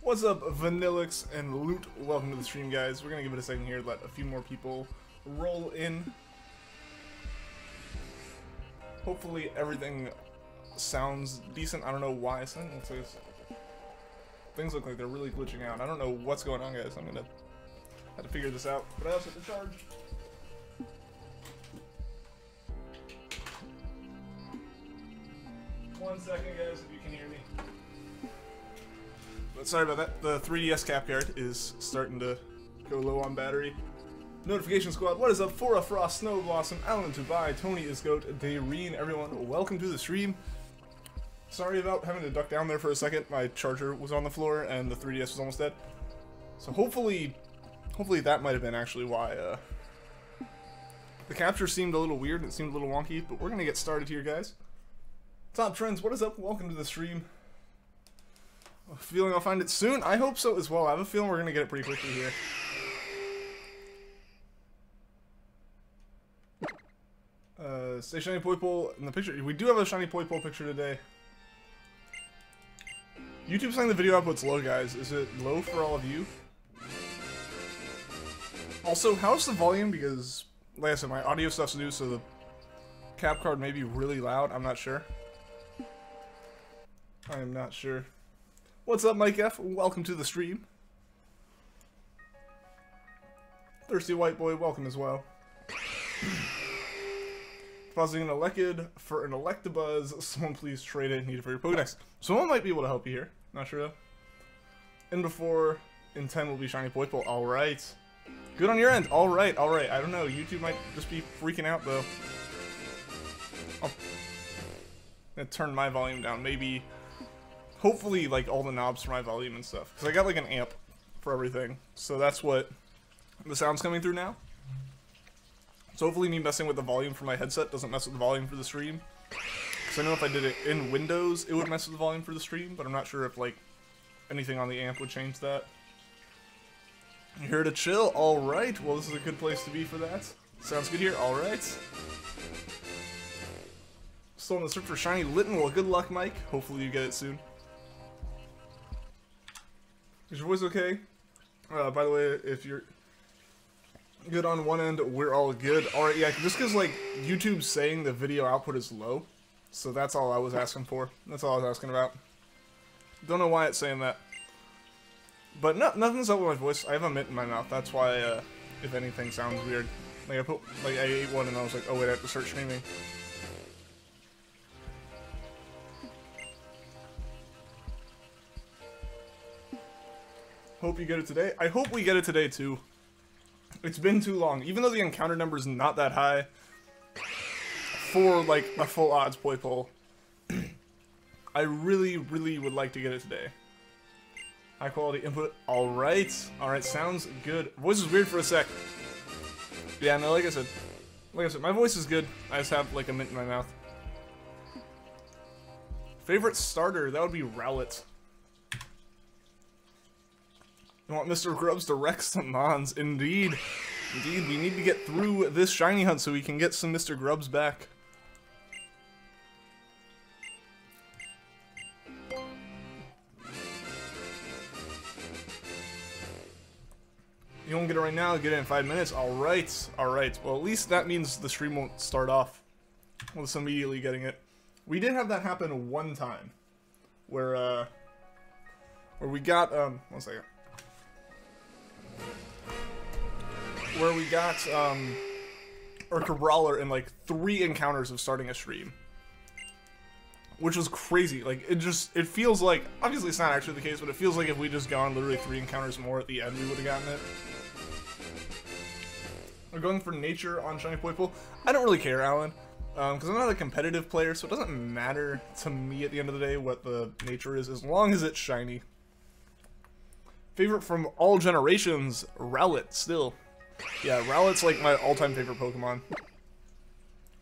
What's up, Vanillix and Loot? Welcome to the stream, guys. We're gonna give it a second here, let a few more people roll in. Hopefully everything sounds decent. I don't know why. Things look like they're really glitching out. I don't know what's going on, guys. I'm gonna have to figure this out. But I also have to charge. One second, guys, if you can hear me. But sorry about that. The 3DS cap card is starting to go low on battery. Notification squad, what is up? Fora Frost, Snow Blossom, Alan Tubai, Tony is Goat, Dayreen, everyone, welcome to the stream. Sorry about having to duck down there for a second. My charger was on the floor and the 3DS was almost dead. So hopefully that might have been actually why the capture seemed a little weird. It seemed a little wonky, but we're gonna get started here, guys. Top Trends, what is up? Welcome to the stream. I'm feeling I'll find it soon. I hope so as well. I have a feeling we're gonna get it pretty quickly here. Stay shiny Poipole in the picture. We do have a shiny Poipole picture today. YouTube's saying the video output's low, guys. Is it low for all of you? Also, how's the volume? Because, like I said, my audio stuff's new, so the cap card may be really loud. I'm not sure. I am not sure. What's up, Mike F? Welcome to the stream. Thirsty White Boy, welcome as well. Depositing an Elected for an Electabuzz. Someone please trade it. Need it for your Pokedex. Someone might be able to help you here. Not sure though. And before in 10 will be shiny Poipole. Alright. Good on your end. Alright, alright. I don't know. YouTube might just be freaking out though. I'm gonna turn my volume down. Maybe. Hopefully, like, all the knobs for my volume and stuff. Because I got, like, an amp for everything. So that's what the sound's coming through now. So hopefully me messing with the volume for my headset doesn't mess with the volume for the stream. Because I know if I did it in Windows, it would mess with the volume for the stream. But I'm not sure if, like, anything on the amp would change that. You're here to chill? Alright. Well, this is a good place to be for that. Sounds good here? Alright. Still in the search for shiny Litten. Well, good luck, Mike. Hopefully you get it soon. Is your voice okay? By the way, if you're good on one end, we're all good. Alright, yeah, just because, like, YouTube's saying the video output is low. So that's all I was asking for. That's all I was asking about. Don't know why it's saying that. But no, nothing's up with my voice. I have a mint in my mouth. That's why, if anything sounds weird. Like, I ate one and I was like, oh wait, I have to start streaming. Hope you get it today. I hope we get it today too. It's been too long. Even though the encounter number is not that high for like a full odds Poipole, I really, really would like to get it today. High quality input. Alright. Alright, sounds good. Voice was weird for a sec. Yeah, no, like I said, my voice is good. I just have like a mint in my mouth. Favorite starter? That would be Rowlet. You want Mr. Grubs to wreck some Mons? Indeed. Indeed, we need to get through this shiny hunt so we can get some Mr. Grubs back. You won't get it right now, get it in 5 minutes. Alright, alright. Well, at least that means the stream won't start off with us immediately getting it. We did have that happen one time. Where we got, one second. Where we got, our Crabrawler in, like, 3 encounters of starting a stream. Which was crazy. Like, it feels like, obviously it's not actually the case, but it feels like if we just gone literally 3 encounters more at the end, we would have gotten it. We're going for nature on shiny Poipole. I don't really care, Alan. Because I'm not a competitive player, so it doesn't matter to me at the end of the day what the nature is, as long as it's shiny. Favorite from all generations, Rowlet, still. Yeah, Rowlet's like my all-time favorite Pokemon.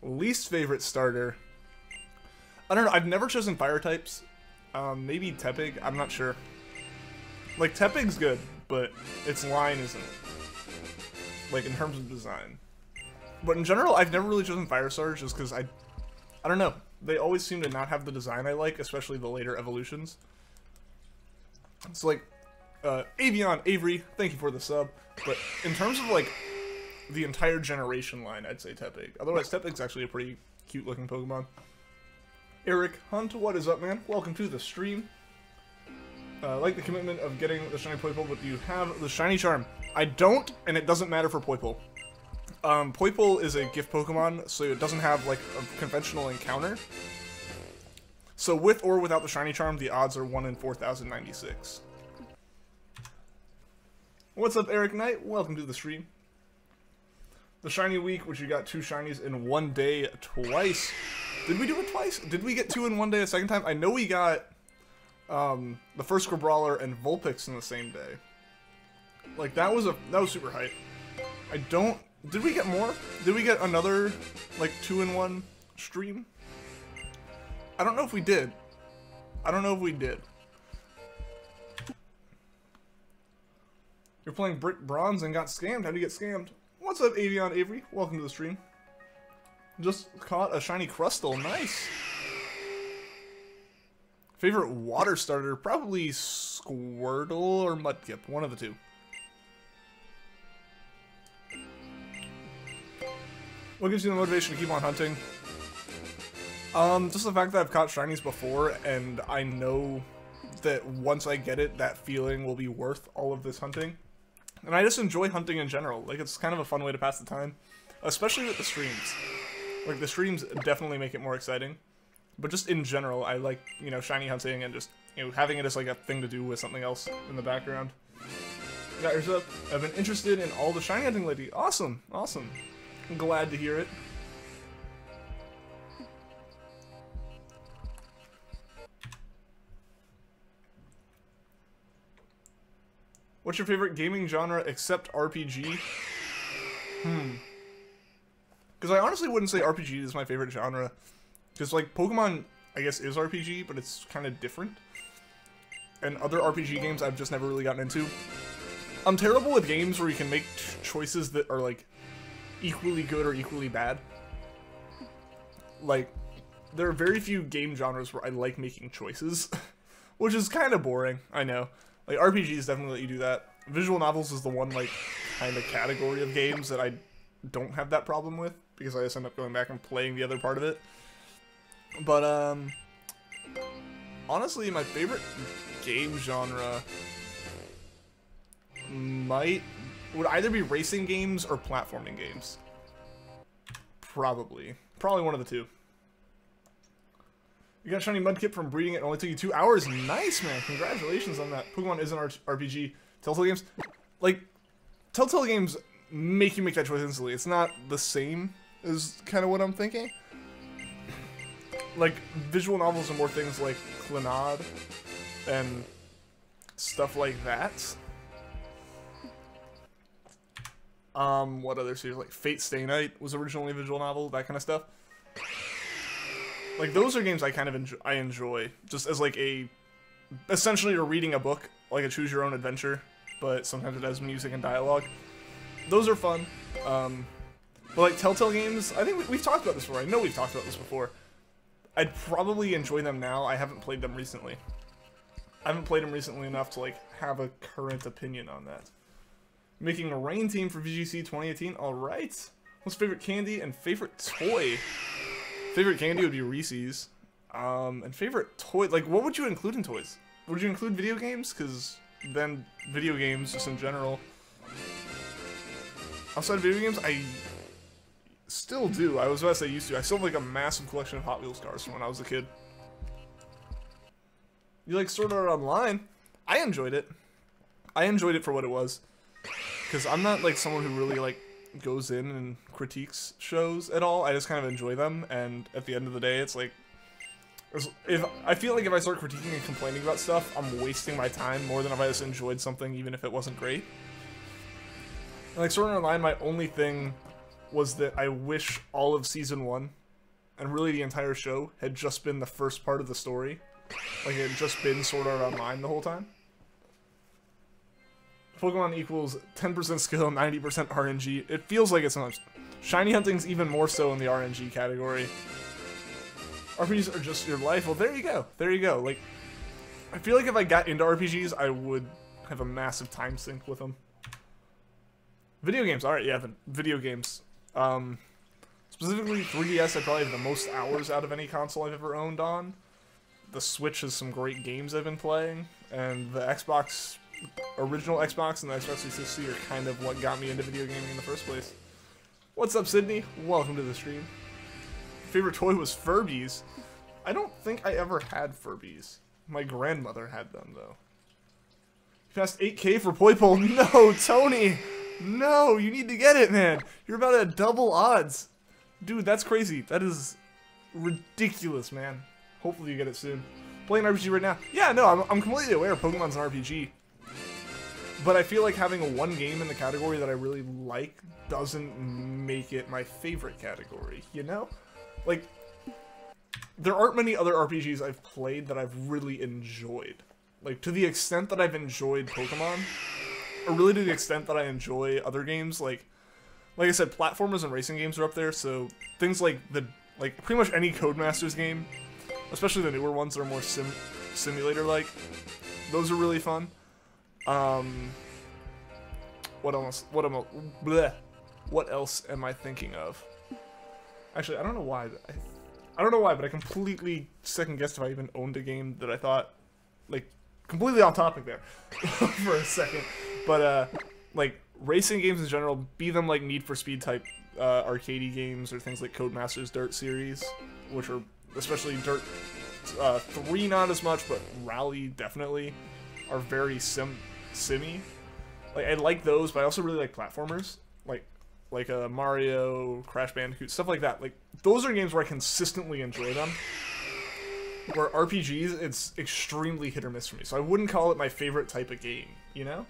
Least favorite starter. I don't know, I've never chosen fire types. Maybe Tepig, I'm not sure. Like, Tepig's good, but its line isn't. Like, in terms of design. But in general, I've never really chosen fire starters just because I don't know. They always seem to not have the design I like, especially the later evolutions. It's like, Avion, Avery, thank you for the sub. But in terms of, like, the entire generation line, I'd say Tepig. Otherwise, Tepig's actually a pretty cute-looking Pokemon. Eric Hunt, what is up, man? Welcome to the stream. Like the commitment of getting the Shiny Poipole, but do you have the Shiny Charm? I don't, and it doesn't matter for Poipole. Poipole is a gift Pokemon, so it doesn't have, like, a conventional encounter. So with or without the Shiny Charm, the odds are 1 in 4,096. What's up, Eric Knight? Welcome to the stream. The Shiny Week, which you got 2 Shinies in one day twice. Did we do it twice? Did we get 2 in one day a second time? I know we got the first Crabrawler and Vulpix in the same day. Like, that was super hype. I don't... Did we get more? Did we get another, like, 2 in 1 stream? I don't know if we did. I don't know if we did. You're playing Brick Bronze and got scammed. How'd you get scammed? What's up, Avion Avery? Welcome to the stream. Just caught a shiny Crustle. Nice. Favorite water starter? Probably Squirtle or Mudkip. One of the two. What gives you the motivation to keep on hunting? Just the fact that I've caught shinies before, and I know that once I get it, that feeling will be worth all of this hunting. And I just enjoy hunting in general. Like, it's kind of a fun way to pass the time. Especially with the streams. Like, the streams definitely make it more exciting. But just in general, I like, you know, shiny hunting and just, you know, having it as, like, a thing to do with something else in the background. Got yours up. I've been interested in all the shiny hunting lately. Awesome. Awesome. I'm glad to hear it. What's your favorite gaming genre except RPG? Because I honestly wouldn't say RPG is my favorite genre. Because, like, Pokemon, I guess, is RPG, but it's kind of different. And other RPG games I've just never really gotten into. I'm terrible with games where you can make choices that are, like, equally good or equally bad. Like, there are very few game genres where I like making choices. Which is kind of boring, I know. Like, RPGs definitely let you do that. Visual novels is the one, like, kind of category of games that I don't have that problem with, because I just end up going back and playing the other part of it. But, honestly, my favorite game genre would either be racing games or platforming games. Probably one of the two. You got shiny Mudkip from breeding it. Only took you 2 hours. Nice, man. Congratulations on that. Pokemon is an RPG. Telltale games, like, Telltale games make you make that choice instantly. It's not the same is kind of what I'm thinking. Like, visual novels are more things like Clannad and stuff like that. What other series? Like Fate Stay Night was originally a visual novel, that kind of stuff. Like, those are games I kind of enjoy, just as, like, essentially you're reading a book, like a choose-your-own adventure, but sometimes it has music and dialogue. Those are fun. But, like, Telltale games, I think we've talked about this before. I know we've talked about this before. I'd probably enjoy them now. I haven't played them recently. I haven't played them recently enough to, like, have a current opinion on that. Making a rain team for VGC 2018. Alright. What's favorite candy and favorite toy? Favorite candy would be Reese's. And favorite toy, like, what would you include in toys? Would you include video games? Because then video games, just in general. Outside of video games, I still do. I was about to say used to. I still have, like, a massive collection of Hot Wheels cars from when I was a kid. You like Sword Art Online? I enjoyed it. I enjoyed it for what it was. Because I'm not, like, someone who really, like, goes in and critiques shows at all. I just kind of enjoy them, and at the end of the day, it's like, I feel like if I start critiquing and complaining about stuff, I'm wasting my time more than if I just enjoyed something, even if it wasn't great. And, like, Sword Art Online, my only thing was that I wish all of Season 1, and really the entire show, had just been the first part of the story. Like, it had just been Sword Art Online the whole time. Pokemon equals 10% skill, 90% RNG. It feels like it's not. Shiny hunting's even more so in the RNG category. RPGs are just your life. Well, there you go. There you go. Like, I feel like if I got into RPGs, I would have a massive time sink with them. Video games, alright, yeah, the video games. Specifically 3DS, I probably have the most hours out of any console I've ever owned on. The Switch has some great games I've been playing, and the Xbox, original Xbox and the Xbox 360 are kind of what got me into video gaming in the first place. What's up, Sydney? Welcome to the stream. Favorite toy was Furbies. I don't think I ever had Furbies. My grandmother had them, though. You passed 8K for Poipole. No, Tony! No, you need to get it, man! You're about at double odds. Dude, that's crazy. That is ridiculous, man. Hopefully you get it soon. Playing RPG right now? Yeah, no, I'm completely aware Pokemon's an RPG. But I feel like having one game in the category that I really like doesn't make it my favorite category, you know? Like, there aren't many other RPGs I've played that I've really enjoyed. Like, to the extent that I've enjoyed Pokemon, or really to the extent that I enjoy other games, like I said, platformers and racing games are up there, so things like pretty much any Codemasters game, especially the newer ones that are more simulator-like, those are really fun. What else am I thinking of? Actually, I don't know why. I don't know why, but I completely second-guessed if I even owned a game that I thought, like, completely off topic there for a second. But, like, racing games in general, be them, like, Need for Speed type arcadey games or things like Codemasters Dirt series, which are, especially Dirt 3 not as much, but Rally definitely, are very simmy. Like, I like those, but I also really like platformers, like Mario, Crash Bandicoot, stuff like that. Like, those are games where I consistently enjoy them. Where RPGs, it's extremely hit or miss for me, so I wouldn't call it my favorite type of game, you know?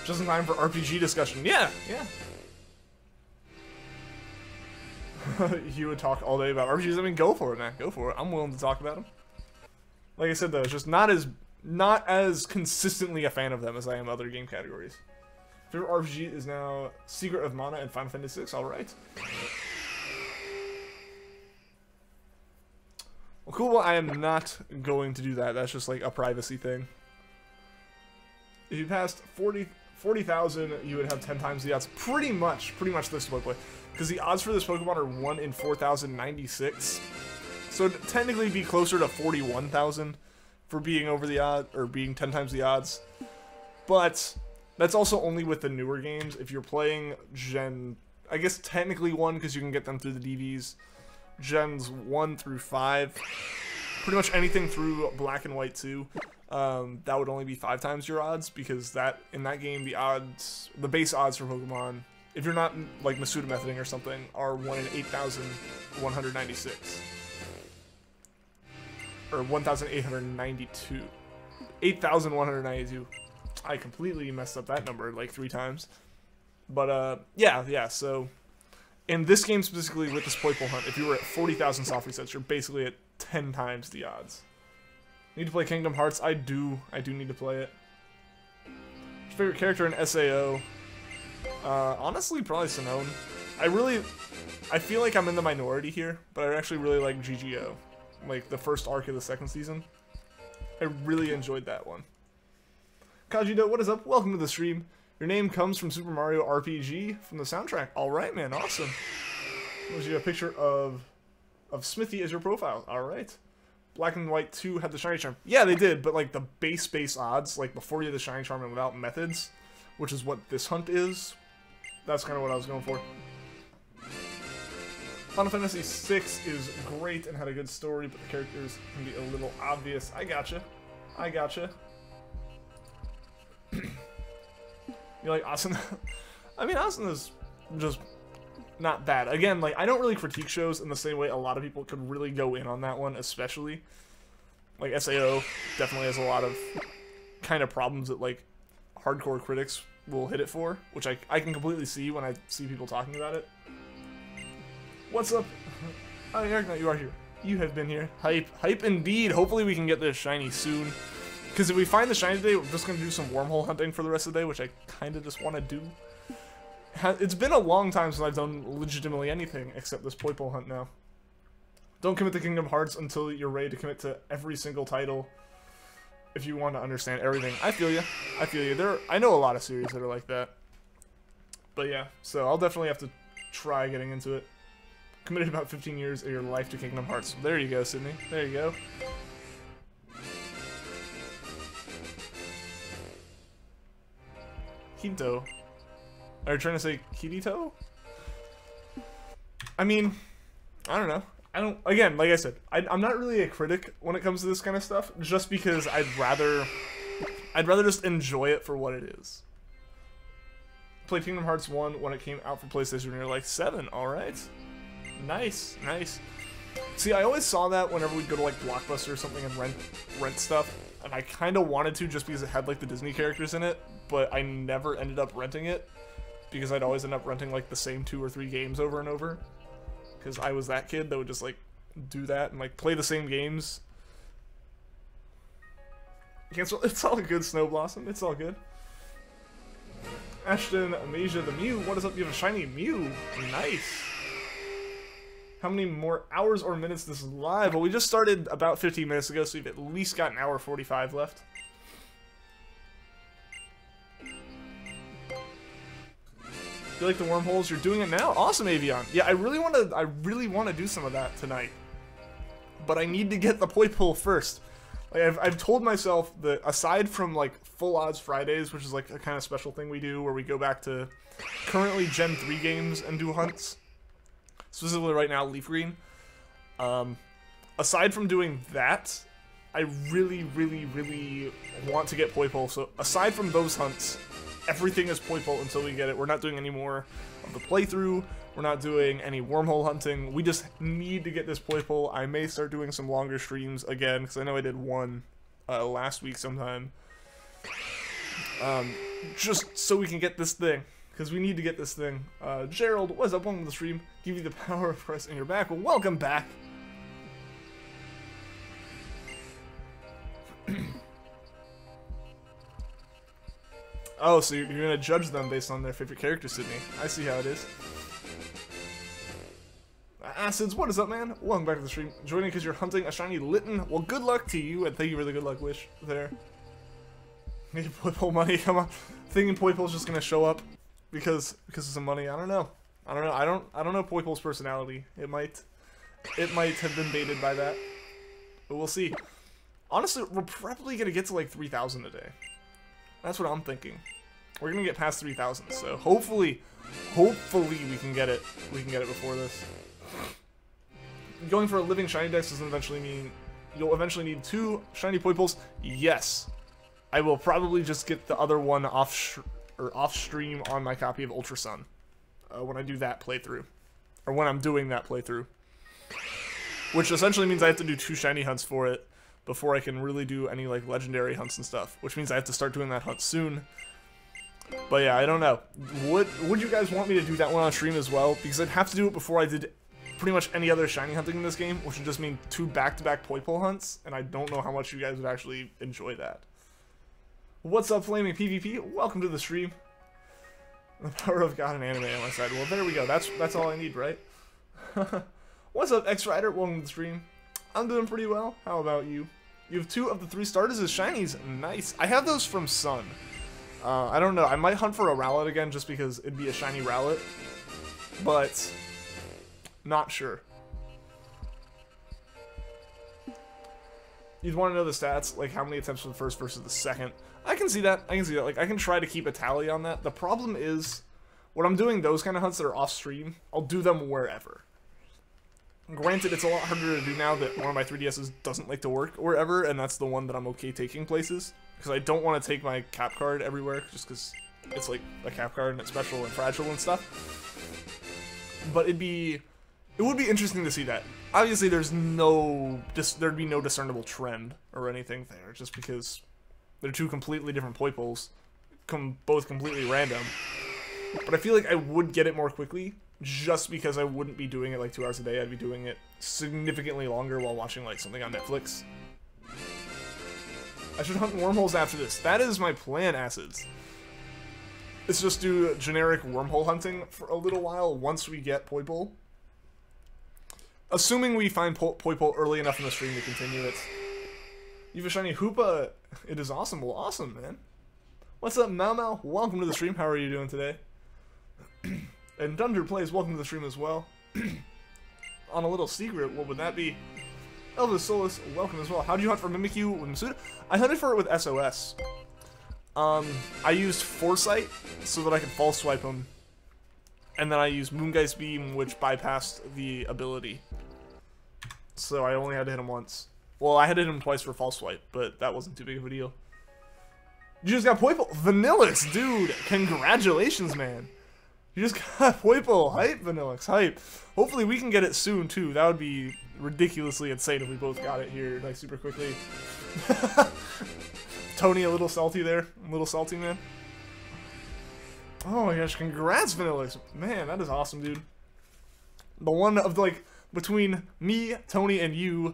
Just in time for RPG discussion. Yeah, yeah. You would talk all day about RPGs. I mean, go for it, man. Go for it. I'm willing to talk about them. Like I said, though, it's just not as consistently a fan of them as I am other game categories. Favorite RPG is now Secret of Mana and Final Fantasy VI. All right. Well, cool. Well, I am not going to do that. That's just like a privacy thing. If you passed 40,000, you would have 10 times the odds. Pretty much this Poipole. Because the odds for this Pokemon are 1 in 4,096. So it'd technically be closer to 41,000 for being over the odd, or being 10 times the odds. But that's also only with the newer games. If you're playing Gen, I guess technically 1, because you can get them through the DVs. Gens 1 through 5. Pretty much anything through Black and White 2. That would only be 5 times your odds, because that in that game the base odds for Pokemon, if you're not like Masuda methoding or something, are 1 in 8,196 or 1,892. 8,192. I completely messed up that number like 3 times, but yeah. So in this game specifically with this Poipole hunt, if you were at 40,000 soft resets, you're basically at 10 times the odds. Need to play Kingdom Hearts. I do need to play it. Favorite character in SAO? Honestly, probably Sinnoh. I feel like I'm in the minority here, but I actually really like GGO. Like, the first arc of the 2nd season. I really enjoyed that one. Kajido, what is up? Welcome to the stream. Your name comes from Super Mario RPG from the soundtrack. Alright, man. Awesome. Was you a picture of Smithy as your profile? Alright. Black and White 2 had the Shiny Charm. Yeah, they did, but like the base odds, like before you had the Shiny Charm and without methods, which is what this hunt is, that's kind of what I was going for. Final Fantasy VI is great and had a good story, but the characters can be a little obvious. I gotcha. You like Asuna? I mean, Asuna's just not bad. Again, like, I don't really critique shows in the same way a lot of people could really go in on that one, especially. Like, SAO definitely has a lot of kind of problems that, like, hardcore critics will hit it for, which I can completely see when I see people talking about it. What's up? Oh, Eric, no, you are here. You have been here. Hype indeed. Hopefully we can get this shiny soon. Because if we find the shiny today, we're just going to do some wormhole hunting for the rest of the day, which I kind of just want to do. It's been a long time since I've done legitimately anything except this Poipole hunt now. Don't commit to Kingdom Hearts until you're ready to commit to every single title. if you want to understand everything. I feel you. I feel you. I know a lot of series that are like that. But yeah, so I'll definitely have to try getting into it. Committed about 15 years of your life to Kingdom Hearts. There you go, Sydney. There you go. Kinto. Are you trying to say Kirito? I mean, I don't know. Again, like I said, I'm not really a critic when it comes to this kind of stuff, just because I'd rather just enjoy it for what it is. Played Kingdom Hearts 1 when it came out for PlayStation, and you're like, 7, alright. Nice, nice. See, I always saw that whenever we'd go to like Blockbuster or something and rent stuff, and I kind of wanted to just because it had like the Disney characters in it, but I never ended up renting it, because I'd always end up renting like the same 2 or 3 games over and over. Because I was that kid that would just, like, do that and, like, play the same games. Cancel. It's all good, Snow Blossom. It's all good. Ashton, Amasia, the Mew. What is up? You have a shiny Mew. Nice. How many more hours or minutes this is live? Well, we just started about 15 minutes ago, so we've at least got an hour 45 left. You like the wormholes? You're doing it now? Awesome, Avion. Yeah, I really want to do some of that tonight. But I need to get the Poipole first. Like I've told myself that aside from like Full Odds Fridays, which is like a kind of special thing we do where we go back to currently Gen 3 games and do hunts. Specifically right now, Leaf Green. Aside from doing that, I really want to get Poipole. So aside from those hunts, everything is Poipole until we get it. We're not doing any more of the playthrough. We're not doing any wormhole hunting. We just need to get this Poipole. I may start doing some longer streams again, because I know I did one last week sometime. Just so we can get this thing, because we need to get this thing. Gerald, what's up? Welcome to the stream. Give you the power of pressing your back. Well, welcome back. Oh, so you're gonna judge them based on their favorite character, Sydney. I see how it is. Acids, what is up, man? Welcome back to the stream. Joining because you're hunting a shiny Litten. Well, good luck to you, and thank you for the good luck wish there. Need Poipole money, come on. Thinking Poipole's just gonna show up because of some money. I don't know. I don't know Poipole's personality. It might have been baited by that. But we'll see. Honestly, we're probably gonna get to like 3,000 a day. That's what I'm thinking. We're gonna get past 3,000, so hopefully we can get it. We can get it before this. Going for a living shiny dex doesn't eventually mean you'll eventually need 2 shiny Poipoles. Yes, I will probably just get the other one off stream on my copy of Ultra Sun when I do that playthrough, or when I'm doing that playthrough. Which essentially means I have to do 2 shiny hunts for it before I can really do any like legendary hunts and stuff, which means I have to start doing that hunt soon. But yeah, I don't know. Would you guys want me to do that one on stream as well? Because I'd have to do it before I did pretty much any other shiny hunting in this game, which would just mean 2 back-to-back Poipole hunts, and I don't know how much you guys would actually enjoy that. What's up, Flaming PvP? Welcome to the stream. The power of God and anime on my side. Well, there we go. That's all I need, right? What's up, X-Rider? Welcome to the stream. I'm doing pretty well. How about you? You have 2 of the 3 starters as shinies. Nice. I have those from Sun. I don't know. I might hunt for a Rowlet again just because it'd be a shiny Rowlet. But not sure. You'd want to know the stats, like how many attempts for the first versus the second. I can see that. I can see that. Like, I can try to keep a tally on that. The problem is, when I'm doing those kind of hunts that are off stream, I'll do them wherever. Granted, it's a lot harder to do now that one of my 3DSs doesn't like to work wherever, and that's the one that I'm okay taking places. Because I don't want to take my cap card everywhere, just because it's like a cap card and it's special and fragile and stuff. But it would be interesting to see that. Obviously, there'd be no discernible trend or anything there, just because they're 2 completely different Poipoles, both completely random. But I feel like I would get it more quickly, just because I wouldn't be doing it like 2 hours a day. I'd be doing it significantly longer while watching like something on Netflix. I should hunt wormholes after this. That is my plan, Acids. Let's just do generic wormhole hunting for a little while once we get Poipole. Assuming we find Poipole early enough in the stream to continue it. You have a shiny Hoopa. It is awesome. Well, awesome, man. What's up, Mau Mau? Welcome to the stream. How are you doing today? And Dunder Plays, welcome to the stream as well. On a little secret, what would that be? Elvis Solus, welcome as well. How do you hunt for Mimikyu with Masuda? I hunted for it with SOS. I used Foresight so that I could false swipe him. And then I used Moongeist Beam, which bypassed the ability. So I only had to hit him once. Well, I had to hit him twice for false swipe, but that wasn't too big of a deal. You just got Poipole. Vanillix, dude. Congratulations, man. You just got Poipole. Hype, Vanillix. Hype. Hopefully we can get it soon, too. That would be ridiculously insane if we both got it here, like, super quickly. Tony, a little salty there. A little salty, man. Oh my gosh, congrats, Vanillix. Man, that is awesome, dude. The one of, like, between me, Tony, and you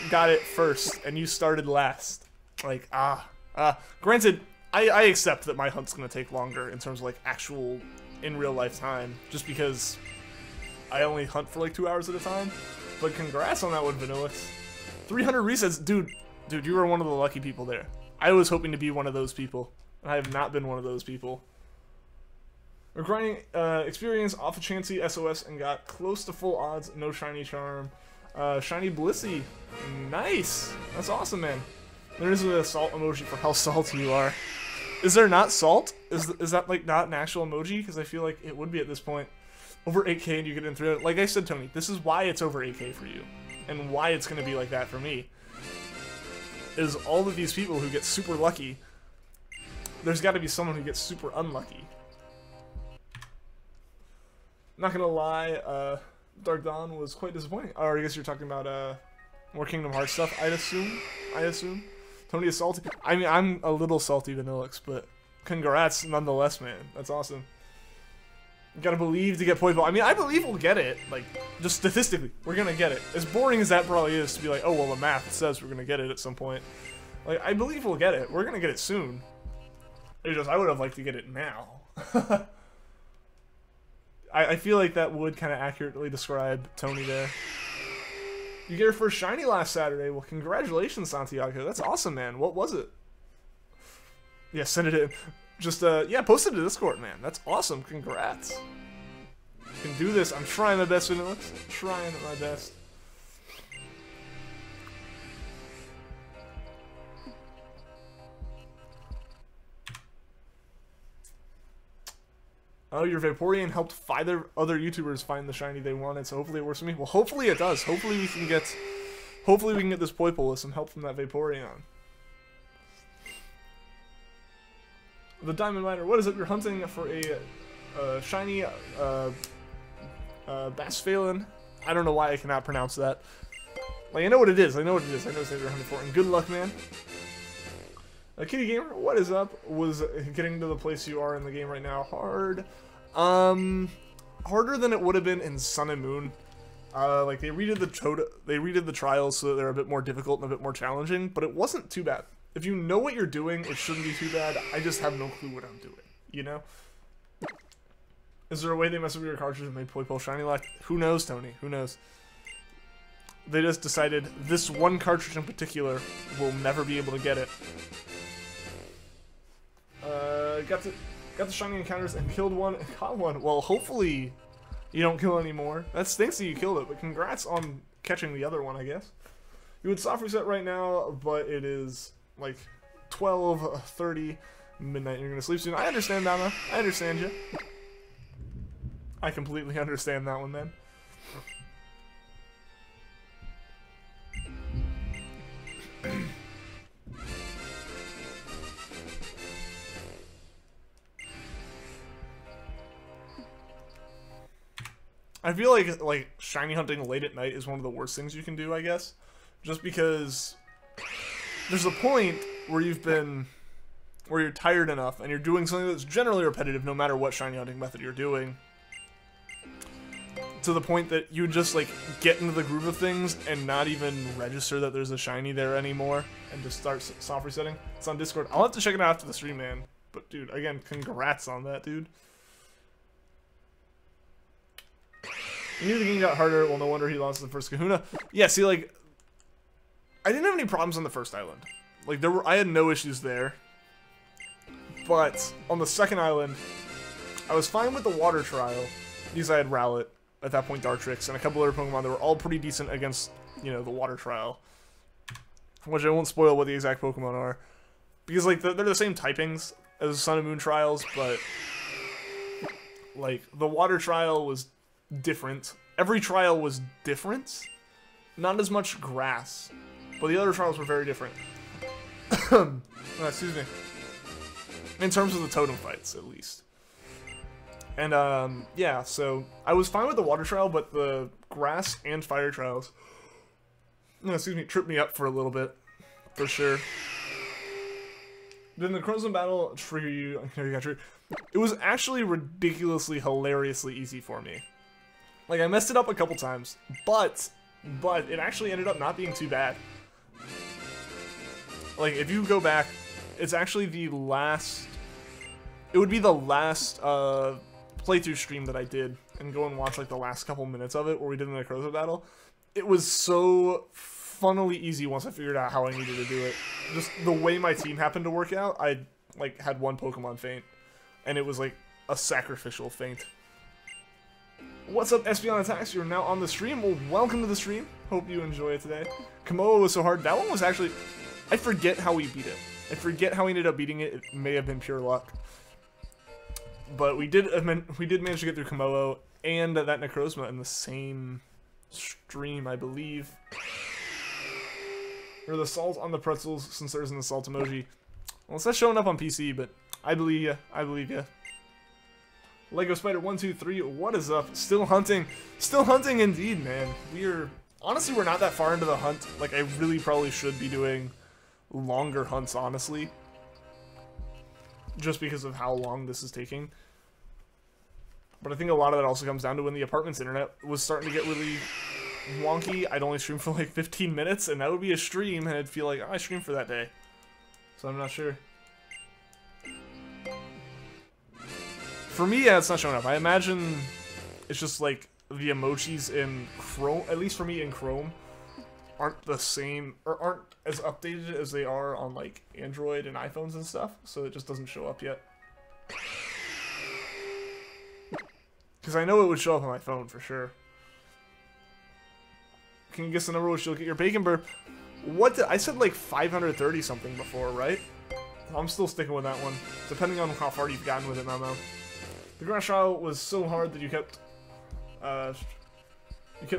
got it first, and you started last. Like, granted, I accept that my hunt's gonna take longer in terms of, like, actual, in real life time, just because I only hunt for, like, 2 hours at a time. But congrats on that one, Vanillix. 300 resets, dude, you were one of the lucky people there. I was hoping to be one of those people. I have not been one of those people. We're grinding experience off a Chansey SOS and got close to full odds. No shiny charm. Shiny Blissey. Nice. That's awesome, man. There is a salt emoji for how salty you are. Is there not salt? Is that like not an actual emoji? Because I feel like it would be at this point. Over 8K and you get in 300. Like I said, Tony, this is why it's over 8K for you. And why it's going to be like that for me. Is all of these people who get super lucky, there's got to be someone who gets super unlucky. Not gonna lie, Dark Dawn was quite disappointing. Oh, I guess you're talking about more Kingdom Hearts stuff. I assume. Tony is salty. I mean, I'm a little salty, Vanillix, but congrats nonetheless, man. That's awesome. You gotta believe to get Poipole. I mean, I believe we'll get it. Like, just statistically, we're gonna get it. As boring as that probably is to be like, oh well, the math says we're gonna get it at some point. Like, I believe we'll get it. We're gonna get it soon. It's just, I would have liked to get it now. I feel like that would kind of accurately describe Tony there. You get your first shiny last Saturday. Well, congratulations, Santiago. That's awesome, man. What was it? Yeah, send it in. Just, yeah, post it to Discord, man. That's awesome. Congrats. You can do this. I'm trying my best, Vanillix. I'm trying my best. Oh, your Vaporeon helped 5 other YouTubers find the shiny they wanted, so hopefully it works for me. Well, hopefully it does. Hopefully we can get this Poipole with some help from that Vaporeon. The Diamond Miner, what is it? You're hunting for a shiny Basphalen. I don't know why I cannot pronounce that. Like, I know what it is. I know what it is. I know what you're hunting for. And good luck, man. Kitty Gamer, what is up? Was getting to the place you are in the game right now hard? Harder than it would have been in Sun and Moon. Like they redid the trials so that they're a bit more difficult and a bit more challenging, but it wasn't too bad. If you know what you're doing, it shouldn't be too bad. I just have no clue what I'm doing, you know? Is there a way they messed up your cartridge and made Poipole shiny locked? Who knows, Tony? Who knows? They just decided this one cartridge in particular will never be able to get it. Got the shiny encounters and killed one and caught one. Well, hopefully you don't kill any more. That stinks that you killed it, but congrats on catching the other one, I guess. You would soft reset right now, but it is like 12:30 midnight. You're gonna sleep soon. I understand, Dama. I understand you. I completely understand that one, man. I feel like shiny hunting late at night is one of the worst things you can do, I guess. Just because there's a point where you're tired enough and you're doing something that's generally repetitive no matter what shiny hunting method you're doing. To the point that you just like get into the groove of things and not even register that there's a shiny there anymore and just start soft resetting. It's on Discord. I'll have to check it out after the stream, man. But dude, again, congrats on that, dude. You knew the game got harder. Well, no wonder he lost the first kahuna. Yeah, see, like, I didn't have any problems on the first island. Like, I had no issues there. But on the second island, I was fine with the water trial, because I had Rowlet, at that point Dartrix, and a couple other Pokemon that were all pretty decent against, you know, the water trial. Which I won't spoil what the exact Pokemon are. Because, like, they're the same typings as Sun and Moon trials, but, like, the water trial was different. Every trial was different. Not as much grass, but the other trials were very different. Excuse me. In terms of the totem fights, at least. And, yeah, so I was fine with the water trial, but the grass and fire trials, excuse me, tripped me up for a little bit, for sure. Then the Crimson Battle trigger you, it was actually ridiculously, hilariously easy for me. Like, I messed it up a couple times, but it actually ended up not being too bad. Like, if you go back, it's actually the last, it would be the last, playthrough stream that I did, and go and watch, like, the last couple minutes of it, where we did the Necroza battle. It was so funnily easy once I figured out how I needed to do it. Just the way my team happened to work out, I, like, had one Pokemon faint, and it was, like, a sacrificial feint. What's up, Espeon Attacks? You're now on the stream. Well, welcome to the stream. Hope you enjoy it today. Komoa was so hard. That one was actually, I forget how we beat it. I forget how we ended up beating it. It may have been pure luck. But we did manage to get through Komoa and that Necrozma in the same stream, I believe. Or the salt on the pretzels, since there's an salt emoji. Well, it's not showing up on PC, but I believe ya. I believe ya. Lego Spider 123, what is up? Still hunting. Still hunting indeed, man. Honestly, we're not that far into the hunt. Like, I really probably should be doing longer hunts, honestly. Just because of how long this is taking. But I think a lot of that also comes down to when the apartment's internet was starting to get really wonky. I'd only stream for like 15 minutes, and that would be a stream, and I'd feel like, oh, I streamed for that day. So I'm not sure. For me, yeah, it's not showing up. I imagine it's just like the emojis in Chrome, at least for me in Chrome, aren't the same, or aren't as updated as they are on like Android and iPhones and stuff, so it just doesn't show up yet. Because I know it would show up on my phone for sure. Can you guess the number which you'll get your bacon burp? I said like 530 something before, right? I'm still sticking with that one, depending on how far you've gotten with it, Memo. The grass trial was so hard that you kept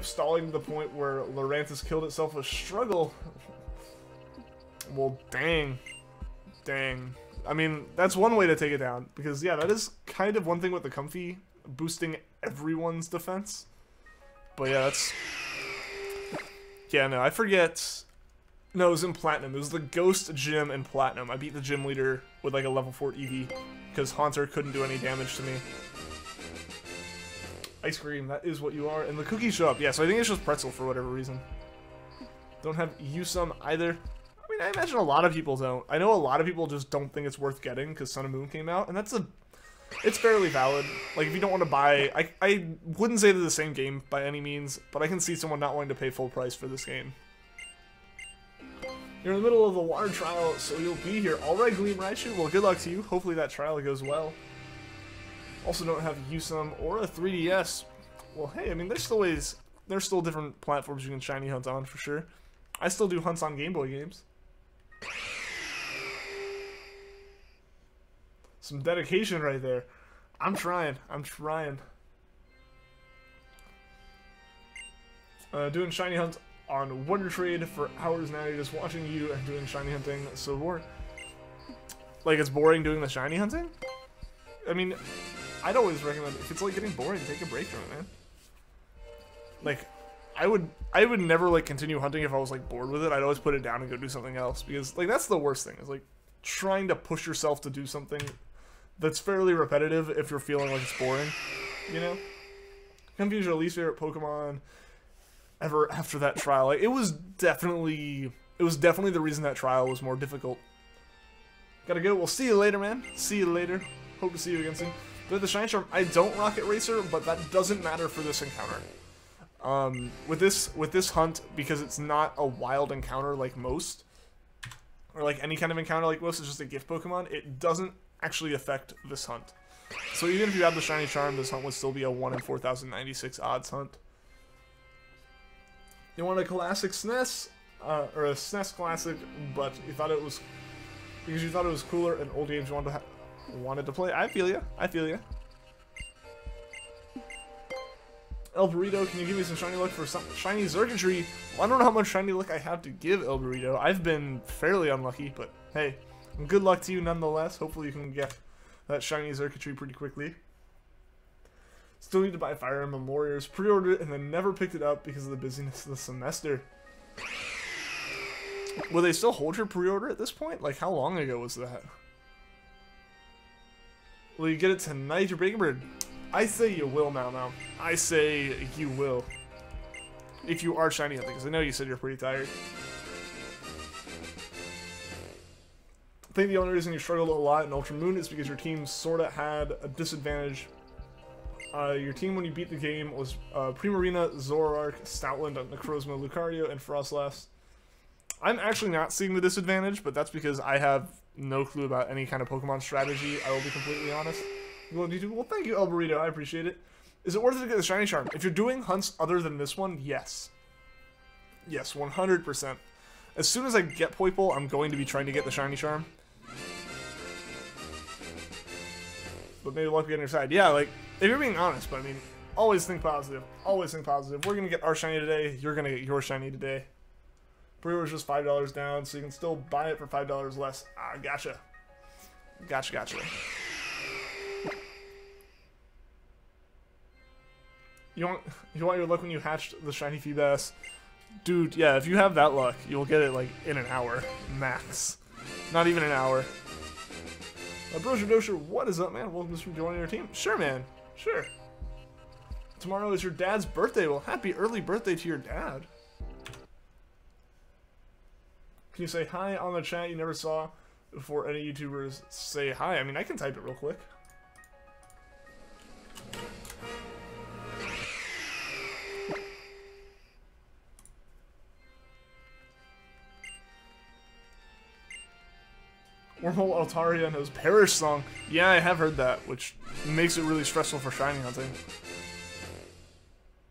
stalling to the point where Lurantis killed itself with struggle. Well, dang. Dang. I mean, that's one way to take it down, because yeah, that is kind of one thing with the Comfy, boosting everyone's defense. But yeah, that's... Yeah, no, I forget... No, it was in Platinum. It was the Ghost Gym in Platinum. I beat the gym leader with like a level 4 EV, because Haunter couldn't do any damage to me. Ice cream, that is what you are. And the cookies show up. Yeah, so I think it's just pretzel for whatever reason. Don't have Usum either. I mean, I imagine a lot of people don't. I know a lot of people just don't think it's worth getting because Sun and Moon came out, and that's it's fairly valid. Like, if you don't want to buy... I wouldn't say they're the same game by any means, but I can see someone not wanting to pay full price for this game. You're in the middle of the water trial, so you'll be here. Alright, Gleam Raichu. Well, good luck to you. Hopefully that trial goes well. Also don't have Usum or a 3DS. Well, hey, I mean, there's still different platforms you can shiny hunt on, for sure. I still do hunts on Game Boy games. Some dedication right there. I'm trying. I'm trying. Doing shiny hunt on Wonder Trade for hours now. You're just watching you and doing shiny hunting. So boring. Like, it's boring doing the shiny hunting? I mean, I'd always recommend, if it's like getting boring, take a break from it, man. Like, I would never like continue hunting if I was like bored with it. I'd always put it down and go do something else, because like that's the worst thing, is like trying to push yourself to do something that's fairly repetitive if you're feeling like it's boring, you know? Confuse your least favorite Pokemon ever after that trial. Like, it was definitely the reason that trial was more difficult. Gotta go. We'll see you later, man. See you later. Hope to see you again soon. But the Shiny Charm, I don't Rocket Racer, but that doesn't matter for this encounter. With this hunt, because it's not a wild encounter like most, or like any kind of encounter like most, it's just a gift Pokemon, it doesn't actually affect this hunt. So even if you have the Shiny Charm, this hunt would still be a 1 in 4,096 odds hunt. You want a classic SNES, or a SNES classic, but you thought it was, because you thought it was cooler and old games you wanted to play. I feel ya. I feel ya. El Burrito, can you give me some shiny luck for some shiny circuitry? Well, I don't know how much shiny luck I have to give El Burrito. I've been fairly unlucky, but hey, good luck to you nonetheless. Hopefully you can get that shiny circuitry pretty quickly. Still need to buy Fire Emblem Warriors. Pre-ordered it and then never picked it up because of the busyness of the semester. Will they still hold your pre-order at this point? Like, how long ago was that? Will you get it tonight, your Breaking Bird? I say you will, now. I say you will. If you are shiny hunting, because I know you said you're pretty tired. I think the only reason you struggled a lot in Ultra Moon is because your team sorta had a disadvantage. Your team, when you beat the game, was Primarina, Zoroark, Stoutland, Necrozma, Lucario, and Frostlass. I'm actually not seeing the disadvantage, but that's because I have no clue about any kind of Pokemon strategy, I will be completely honest. Well, thank you, El Burrito. I appreciate it. Is it worth it to get the Shiny Charm? If you're doing hunts other than this one, yes. Yes, 100%. As soon as I get Poipole, I'm going to be trying to get the Shiny Charm. But maybe luck be on your side. Yeah, like, if you're being honest, but I mean, always think positive. Always think positive. We're going to get our Shiny today. You're going to get your Shiny today. Pre-order's just $5 down, so you can still buy it for $5 less. Ah, gotcha. Gotcha. You want your luck when you hatched the shiny Feebas? Dude, yeah, if you have that luck, you'll get it like in an hour, max. Not even an hour. Broser Dosher, what is up, man? Welcome to joining your team. Sure, man. Sure. Tomorrow is your dad's birthday. Well, happy early birthday to your dad. Can you say hi on the chat you never saw before any YouTubers say hi? I mean, I can type it real quick. Wormhole Altaria knows Perish Song. Yeah, I have heard that, which makes it really stressful for shiny hunting.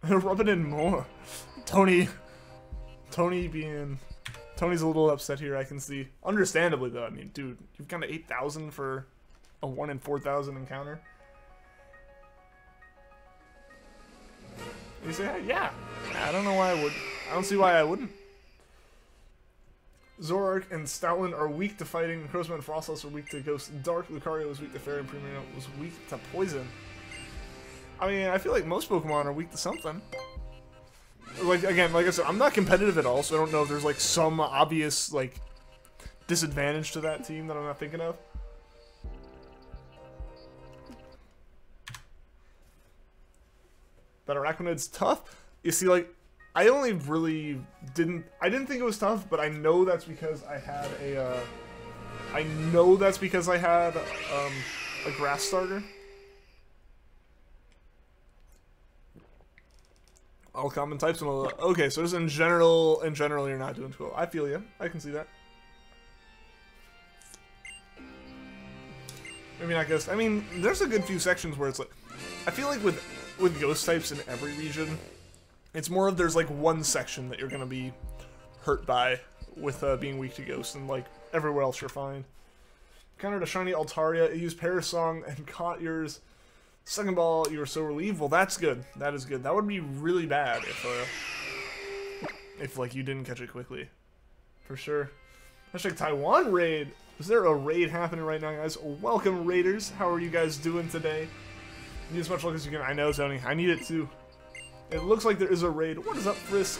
Rub it in more. Tony's a little upset here, I can see. Understandably, though. I mean, dude, you've got 8,000 for a 1 in 4,000 encounter. You say, hey, yeah. I don't know why I would. I don't see why I wouldn't. Zoroark and Stoutland are weak to fighting. Necrozma and Frostlass are weak to Ghost. Dark, Lucario was weak to Fairy, and Primarina was weak to Poison. I mean, I feel like most Pokemon are weak to something. Like, again, like I said, I'm not competitive at all, so I don't know if there's, like, some obvious, like, disadvantage to that team that I'm not thinking of. But Arachnoid's tough. You see, like, I only really didn't think it was tough, but I know that's because I had a, a grass starter. All common types and all that. Okay, so just in general, you're not doing too well. I feel you. I can see that. Maybe not Ghost. I mean, there's a good few sections where it's like, I feel like with Ghost types in every region, it's more of there's like one section that you're gonna be hurt by with being weak to Ghost, and like everywhere else you're fine. Countered a shiny Altaria, it used Perish Song and caught yours. Second ball, you were so relieved. Well, that's good. That is good. That would be really bad if like you didn't catch it quickly, for sure. Hashtag Taiwan raid. Is there a raid happening right now, guys? Welcome, raiders. How are you guys doing today? Need as much luck as you can. I know, Tony. I need it too. It looks like there is a raid. What is up, Frisk?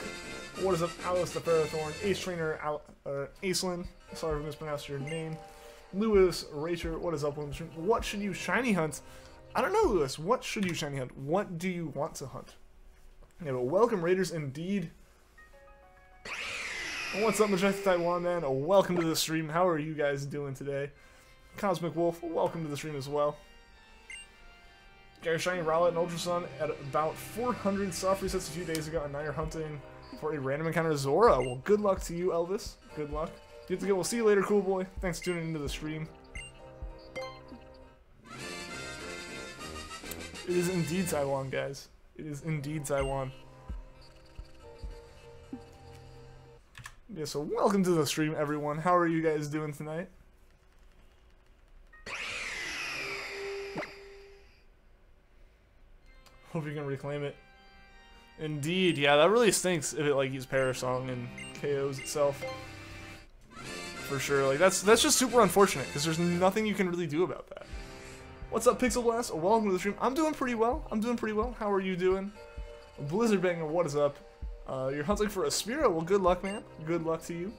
What is up, Alice the Ferrothorn? Ace Trainer, Aislinn. Sorry if I mispronounced your name. Lewis, Rachel. What is up, William? What should you shiny hunt? I don't know, Lewis. What should you shiny hunt? What do you want to hunt? Yeah, but welcome, raiders, indeed. What's up, Majestic Taiwan, man? Welcome to the stream. How are you guys doing today? Cosmic Wolf, welcome to the stream as well. Got your shiny Rowlet and Ultra Sun at about 400 soft resets a few days ago, and now you're hunting for a random encounter Zora. Well, good luck to you, Elvis. Good luck. You have to go. We'll see you later, cool boy. Thanks for tuning into the stream. It is indeed Taiwan, guys. It is indeed Taiwan. Yeah, so welcome to the stream, everyone. How are you guys doing tonight? Hope you can reclaim it. Indeed, yeah, that really stinks if it like uses Perish Song and KOs itself. For sure, like that's just super unfortunate because there's nothing you can really do about that. What's up, Pixel Blast? Welcome to the stream. I'm doing pretty well. I'm doing pretty well. How are you doing? Blizzard Banger, what is up? You're hunting for a Spearow. Well, good luck, man. Good luck to you.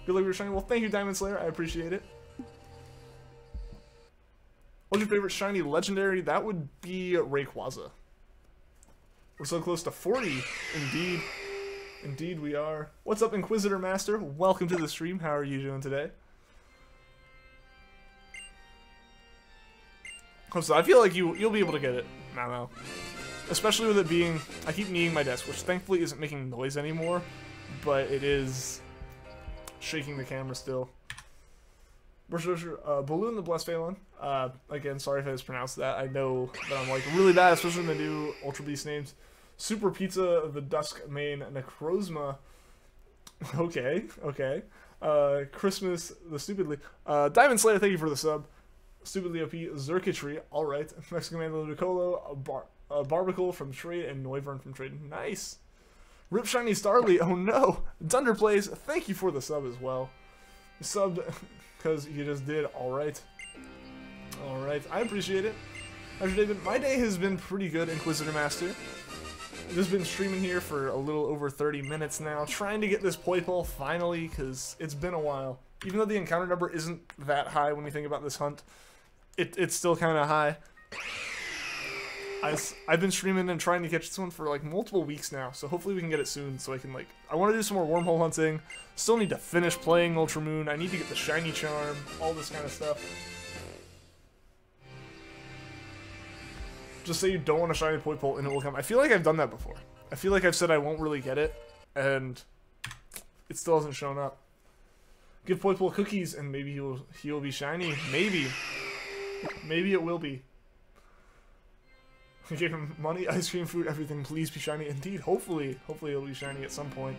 Good luck with your shiny. Well, thank you, Diamond Slayer. I appreciate it. What's your favorite shiny legendary? That would be Rayquaza. We're so close to 40. Indeed. Indeed we are. What's up, Inquisitor Master? Welcome to the stream. How are you doing today? So I feel like you'll be able to get it. I don't know. Especially with it being... I keep kneeing my desk, which thankfully isn't making noise anymore. But it is shaking the camera still. Balloon the Blessed Phalon. Again, sorry if I mispronounced that. I know that I'm like really bad, especially when they do Ultra Beast names. Super Pizza, the Dusk Main, Necrozma. Okay, okay. Christmas, the Stupidly. Diamond Slayer, thank you for the sub. Stupidly OP, Zerkatry, alright. Mexican Man Ludicolo, Barbacle from Trade, and Noivern from Trade. Nice. Rip Shiny Starly, oh no. Dunder Plays, thank you for the sub as well. Subbed because you just did, alright. Alright, I appreciate it. How's your day been? My day has been pretty good, Inquisitor Master. I've just been streaming here for a little over 30 minutes now, trying to get this Poipole finally, because it's been a while. Even though the encounter number isn't that high when you think about this hunt, it's still kind of high. I've been streaming and trying to catch this one for like multiple weeks now, so hopefully we can get it soon so I can like... I want to do some more wormhole hunting, still need to finish playing Ultra Moon, I need to get the Shiny Charm, all this kind of stuff. Just say you don't want a shiny Poipole and it will come. I feel like I've done that before. I feel like I've said I won't really get it, and it still hasn't shown up. Give Poipole cookies and maybe he'll be shiny. Maybe. Maybe it will be. I gave him money, ice cream, food, everything. Please be shiny. Indeed, hopefully. Hopefully it'll be shiny at some point.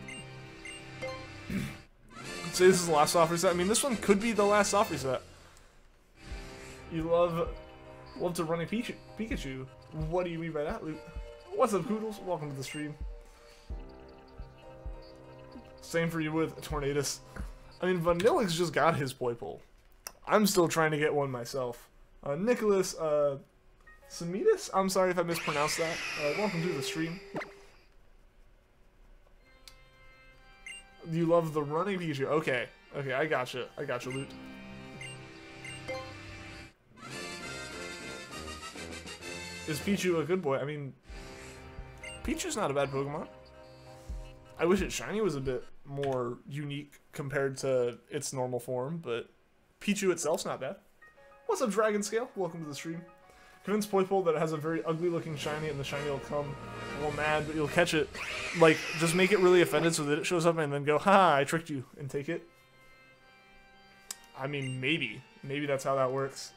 Say this is the last soft reset. I mean, this one could be the last soft reset. You love to run a Pikachu. What do you mean by that, Luke? What's up, Koodles? Welcome to the stream. Same for you with Tornadus. I mean, Vanillix just got his Poipole. I'm still trying to get one myself. Nicholas, Samitas? I'm sorry if I mispronounced that. Welcome to the stream. You love the running Pikachu. Okay. Okay, I gotcha. I gotcha, Loot. Is Pichu a good boy? I mean, Pichu's not a bad Pokemon. I wish its shiny was a bit more unique compared to its normal form, but Pichu itself's not bad. What's up, Dragon Scale? Welcome to the stream. Convince Poipole that it has a very ugly looking shiny and the shiny will come all mad, but you'll catch it. Like, just make it really offended so that it shows up and then go, ha, I tricked you, and take it. I mean, maybe. Maybe that's how that works.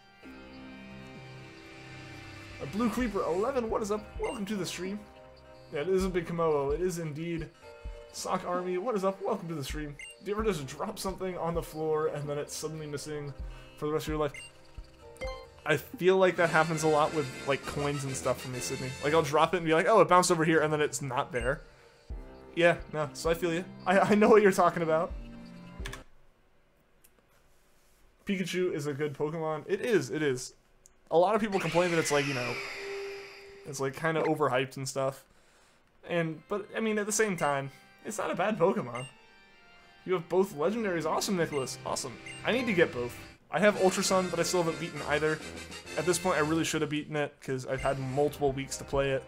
A Blue Creeper 11, what is up? Welcome to the stream. Yeah, it is a big Komodo. It is indeed. Sock Army, what is up? Welcome to the stream. Do you ever just drop something on the floor and then it's suddenly missing for the rest of your life? I feel like that happens a lot with like coins and stuff for me, Sydney. Like I'll drop it and be like, oh, it bounced over here, and then it's not there. Yeah, no, so I feel you. I know what you're talking about. Pikachu is a good Pokemon. It is, it is. A lot of people complain that it's like, you know, it's like kind of overhyped and stuff. But I mean, at the same time, it's not a bad Pokemon. You have both legendaries. Awesome, Nicholas. Awesome. I need to get both. I have Ultra Sun, but I still haven't beaten either. At this point, I really should have beaten it, because I've had multiple weeks to play it.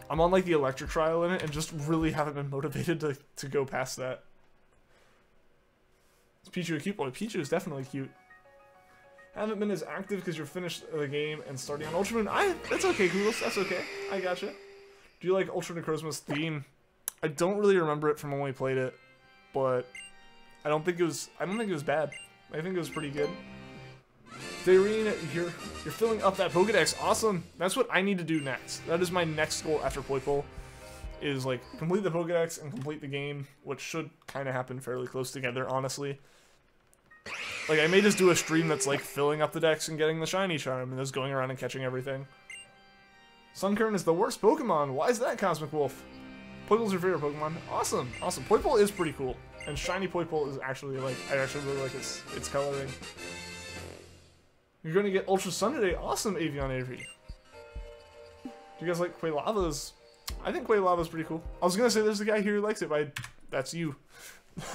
I'm on, like, the Electric Trial in it, and just really haven't been motivated to go past that. Is Pichu a cute boy? Pichu is definitely cute. Haven't been as active because you're finished the game and starting on Ultra Moon. That's okay, Koogles. That's okay. I gotcha. Do you like Ultra Necrozma's theme? I don't really remember it from when we played it, but I don't think it was bad. I think it was pretty good. Dairine, you're filling up that Pokedex. Awesome. That's what I need to do next. That is my next goal after Poipole. Is like complete the Pokedex and complete the game, which should kind of happen fairly close together, honestly. Like, I may just do a stream that's, like, filling up the decks and getting the shiny charm, and just going around and catching everything. Sunkern is the worst Pokemon. Why is that, Cosmic Wolf? Poipole's your favorite Pokemon? Awesome, awesome. Poipole is pretty cool. And shiny Poipole is actually, like, I actually really like its coloring. You're gonna get Ultra Sun today. Awesome, Avion Avery. Do you guys like Quailava's? I think Quailava's pretty cool. I was gonna say there's a guy here who likes it, but that's you.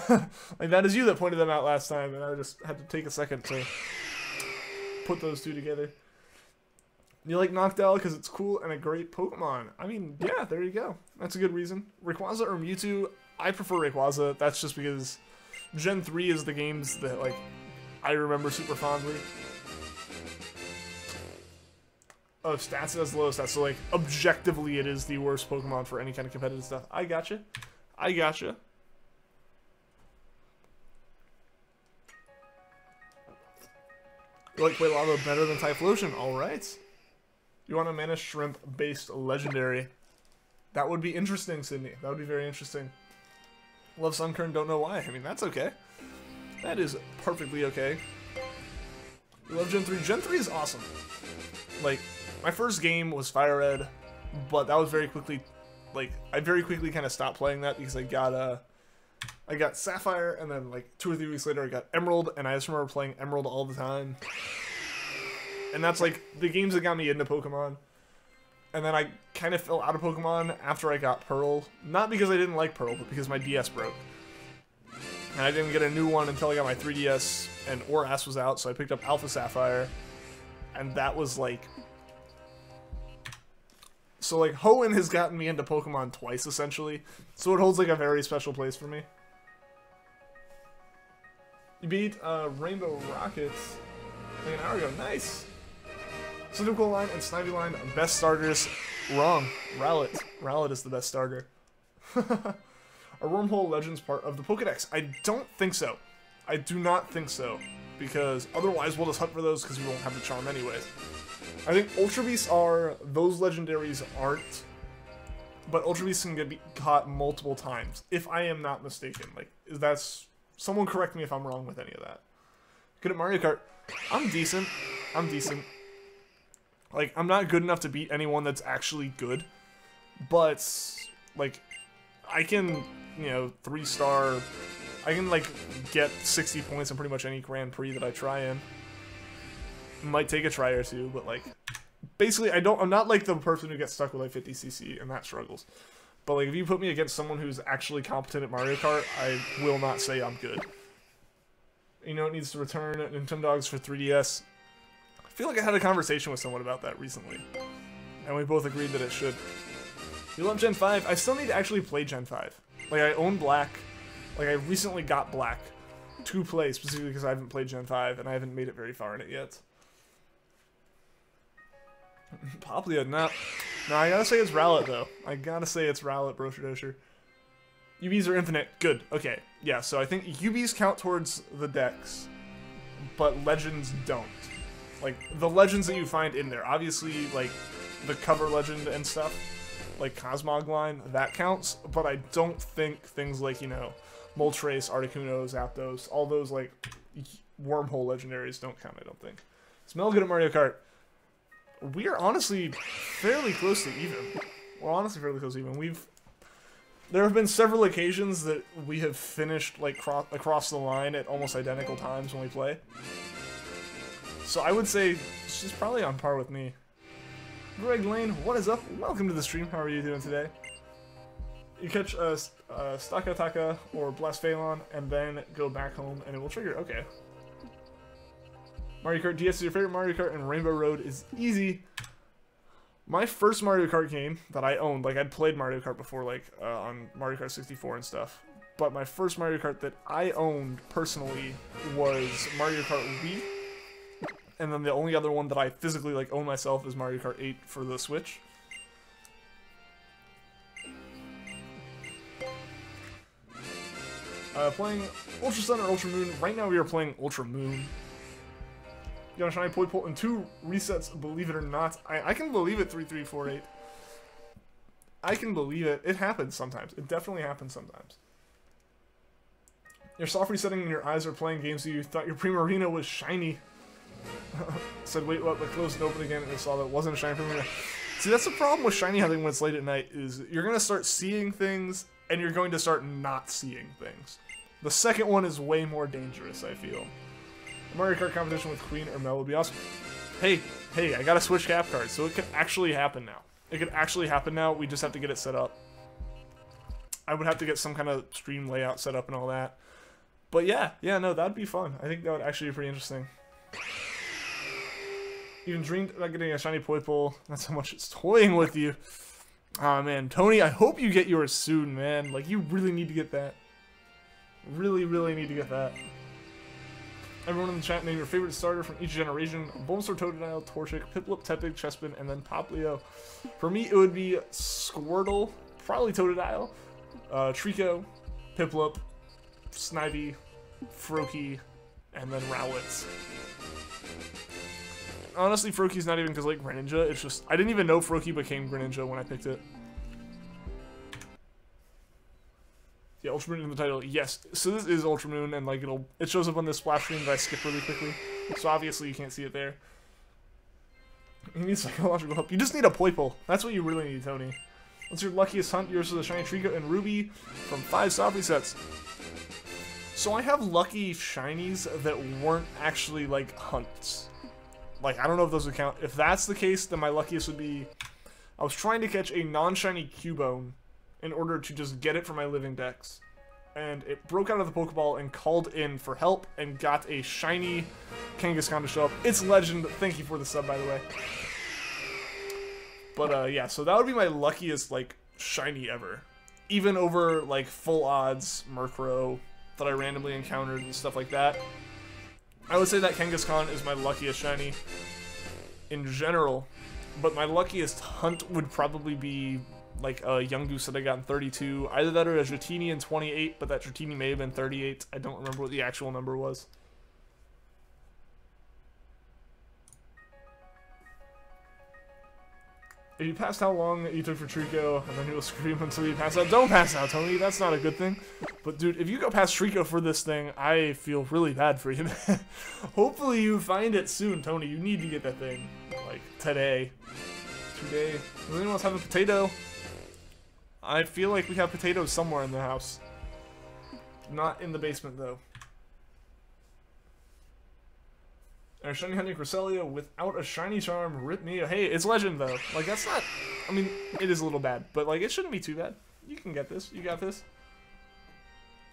Like, that is you that pointed them out last time, and I just had to take a second to put those two together. You like Noctowl because it's cool and a great Pokemon. I mean, yeah, there you go. That's a good reason. Rayquaza or Mewtwo? I prefer Rayquaza. That's just because Gen 3 is the games that, like, I remember super fondly. Oh, stats as low stats, so, like, objectively it is the worst Pokemon for any kind of competitive stuff. I gotcha. I gotcha. You like Quailava better than Typhlosion? Alright. You want a Mana Shrimp-based Legendary. That would be interesting, Sydney. That would be very interesting. Love Sunkern, don't know why. I mean, that's okay. That is perfectly okay. You love Gen 3. Gen 3 is awesome. Like, my first game was Fire Red, but that was very quickly, like, I very quickly kind of stopped playing that because I got Sapphire, and then, like, 2 or 3 weeks later I got Emerald, and I just remember playing Emerald all the time. And that's, like, the games that got me into Pokemon. And then I kind of fell out of Pokemon after I got Pearl. Not because I didn't like Pearl, but because my DS broke. And I didn't get a new one until I got my 3DS, and ORAS was out, so I picked up Alpha Sapphire. And that was, like... So, like, Hoenn has gotten me into Pokemon twice, essentially. So it holds, like, a very special place for me. You beat Rainbow Rockets like an hour ago. Nice! Cyndaquil line and Snivy line, best starters. Wrong. Rowlet. Rowlet is the best starter. Are Wormhole Legends part of the Pokedex? I don't think so. I do not think so. Because otherwise we'll just hunt for those because we won't have the charm anyways. I think Ultra Beasts are, those legendaries aren't. But Ultra Beasts can get caught multiple times, if I am not mistaken. Like, that's... Someone correct me if I'm wrong with any of that. Good at Mario Kart. I'm decent. I'm decent. Like, I'm not good enough to beat anyone that's actually good. But, like, I can, you know, 3-star... I can, like, get 60 points in pretty much any Grand Prix that I try in. Might take a try or two, but, like... Basically, I'm not, like, the person who gets stuck with, like, 50cc and that struggles. But, like, if you put me against someone who's actually competent at Mario Kart, I will not say I'm good. You know, it needs to return Nintendogs for 3DS. I feel like I had a conversation with someone about that recently. And we both agreed that it should. You love Gen 5? I still need to actually play Gen 5. Like, I own Black. Like, I recently got Black to play, specifically because I haven't played Gen 5, and I haven't made it very far in it yet. Poplia, no. No, I gotta say it's Rowlet, though. I gotta say it's Rowlet, Brosherdosher. UBs are infinite. Good. Okay. Yeah, so I think UBs count towards the decks, but Legends don't. Like, the Legends that you find in there, obviously, like, the cover Legend and stuff, like Cosmog line, that counts, but I don't think things like, you know, Moltres, Articuno, Zapdos, all those, like, wormhole legendaries don't count, I don't think. Smell good at Mario Kart. We are honestly fairly close to even. We're honestly fairly close to even. There have been several occasions that we have finished, like, across the line at almost identical times when we play. So I would say she's probably on par with me. Greg Lane, what is up? Welcome to the stream. How are you doing today? You catch Stakataka or Blasphalon and then go back home and it will trigger. Okay. Mario Kart DS is your favorite Mario Kart, and Rainbow Road is easy. My first Mario Kart game that I owned, like, I'd played Mario Kart before, like, on Mario Kart 64 and stuff, but my first Mario Kart that I owned personally was Mario Kart Wii, And then the only other one that I physically like own myself is Mario Kart 8 for the Switch. Playing Ultra Sun or Ultra Moon. Right now we are playing Ultra Moon. You got a shiny Poipole in 2 resets, believe it or not. I can believe it, 3348. I can believe it. It happens sometimes. It definitely happens sometimes. Your soft resetting in your eyes are playing games that you thought your Primarina was shiny. Said, wait, what? But closed and opened again and saw that it wasn't a shiny Primarina. See, that's the problem with shiny hunting when it's late at night, is you're going to start seeing things and you're going to start not seeing things. The second one is way more dangerous, I feel. A Mario Kart competition with Queen or Mel would be awesome. Hey, I got a Switch cap card, so it could actually happen now. It could actually happen now, we just have to get it set up. I would have to get some kind of stream layout set up and all that. But yeah, no, that'd be fun. I think that would actually be pretty interesting. Even dreamed about getting a shiny Poipole. That's how much it's toying with you. Aw, man. Tony, I hope you get yours soon, man. Like, you really need to get that. Really, really need to get that. Everyone in the chat, name your favorite starter from each generation. Bulbasaur, Totodile, Torchic, Piplup, Tepig, Chespin, and then Poplio. For me, it would be Squirtle, probably Totodile, Treecko, Piplup, Snivy, Froakie, and then Rowlet. Honestly, Froakie's not even because, like, Greninja. It's just, I didn't even know Froakie became Greninja when I picked it. Yeah, Ultra Moon in the title, yes. So this is Ultra Moon, and, like, it shows up on this splash screen that I skip really quickly. So obviously you can't see it there. You need psychological help. You just need a Poipole. That's what you really need, Tony. What's your luckiest hunt? Yours is a shiny Treecko and Ruby from 5 soft resets. So I have lucky shinies that weren't actually, like, hunts. Like, I don't know if those would count. If that's the case, then my luckiest would be... I was trying to catch a non-shiny Cubone in order to just get it from my living dex. And it broke out of the Pokeball and called in for help and got a shiny Kangaskhan to show up. It's legend. Thank you for the sub, by the way. But, yeah, so that would be my luckiest, like, shiny ever. Even over, like, full odds Murkrow that I randomly encountered and stuff like that. I would say that Kangaskhan is my luckiest shiny in general, but my luckiest hunt would probably be like a Yungoos that I got in 32. Either that or a Dratini in 28, but that Dratini may have been 38. I don't remember what the actual number was. If you passed how long you took for Treecko, and then you'll scream until you pass out. Don't pass out, Tony. That's not a good thing. But, dude, if you go past Treecko for this thing, I feel really bad for you, man. Hopefully you find it soon, Tony. You need to get that thing. Like, today. Does anyone else have a potato? I feel like we have potatoes somewhere in the house. Not in the basement, though. Our shiny hunting Cresselia without a shiny charm. Rip me. Hey, it's legend though. Like, that's not. I mean, it is a little bad, but like, it shouldn't be too bad. You can get this. You got this.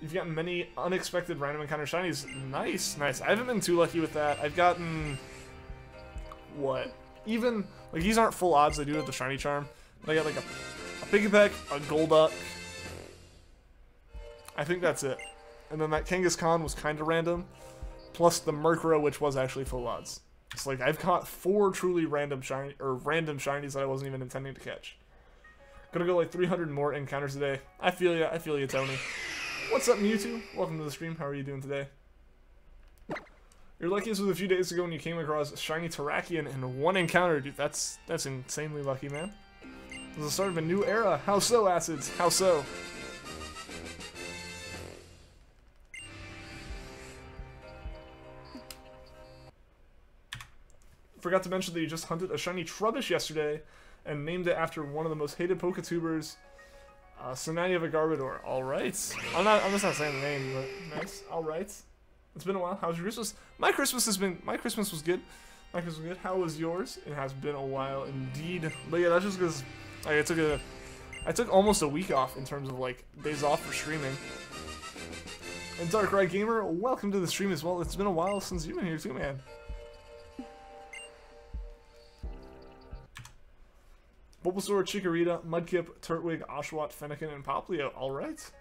You've gotten many unexpected random encounter shinies. Nice, nice. I haven't been too lucky with that. I've gotten what? Even like these aren't full odds. I do have the shiny charm. But I got like a Piggyback, a Golduck. I think that's it. And then that Kangaskhan was kind of random. Plus the Murkrow, which was actually full odds. It's like I've caught 4 truly random shinies that I wasn't even intending to catch. Gonna go like 300 more encounters today. I feel ya, Tony. What's up, Mewtwo? Welcome to the stream. How are you doing today? Your luckiest was a few days ago when you came across a shiny Terrakion in 1 encounter, dude. That's insanely lucky, man. This is the start of a new era. How so, Acids? How so? Forgot to mention that you just hunted a shiny Trubbish yesterday and named it after one of the most hated Poketubers, Sinania of a Garbodor. Alright. I'm just not saying the name, but nice. Alright. It's been a while. How was your Christmas? My Christmas was good. My Christmas was good. How was yours? It has been a while indeed. But yeah, that's just because I took almost a week off in terms of like days off for streaming. And Darkrai Gamer, welcome to the stream as well. It's been a while since you've been here too, man. Bulbasaur, Chikorita, Mudkip, Turtwig, Oshawott, Fennekin, and Poplio. Alright.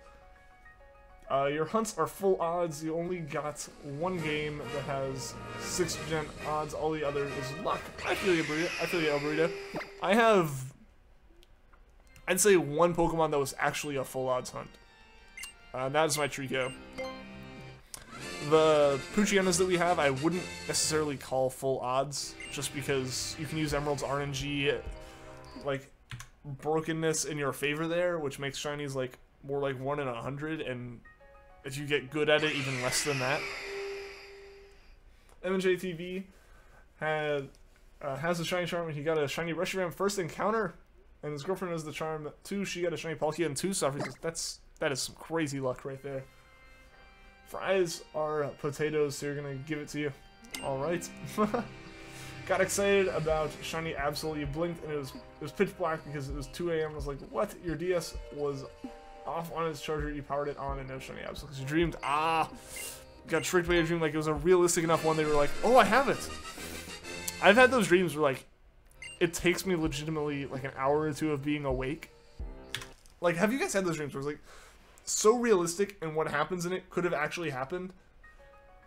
Your hunts are full odds. You only got one game that has 6% odds. All the other is luck. I feel you, Burrito. I feel you, El Burrito. I have, I'd say, one Pokemon that was actually a full odds hunt. That is my Treecko. The Poochyenas that we have, I wouldn't necessarily call full odds, just because you can use Emerald's RNG, like, brokenness in your favor there, which makes Shinies, like, more like 1 in 100, and if you get good at it, even less than that. MJTV has a shiny charm, and he got a shiny Reshiram first encounter, and his girlfriend has the charm too. She got a shiny Palkia and 2 Suffers. That is some crazy luck right there. Fries are potatoes, so you're gonna give it to you. Alright. Got excited about shiny Absol. You blinked and it was pitch black because it was 2 AM. I was like, what? Your DS was off on its charger, you powered it on, and no shiny Absol. Because you dreamed, got tricked by your dream. Like, it was a realistic enough one. They were like, oh, I have it. I've had those dreams where, like, it takes me legitimately, like, an hour or 2 of being awake. Like, have you guys had those dreams where it's, like, so realistic and what happens in it could have actually happened,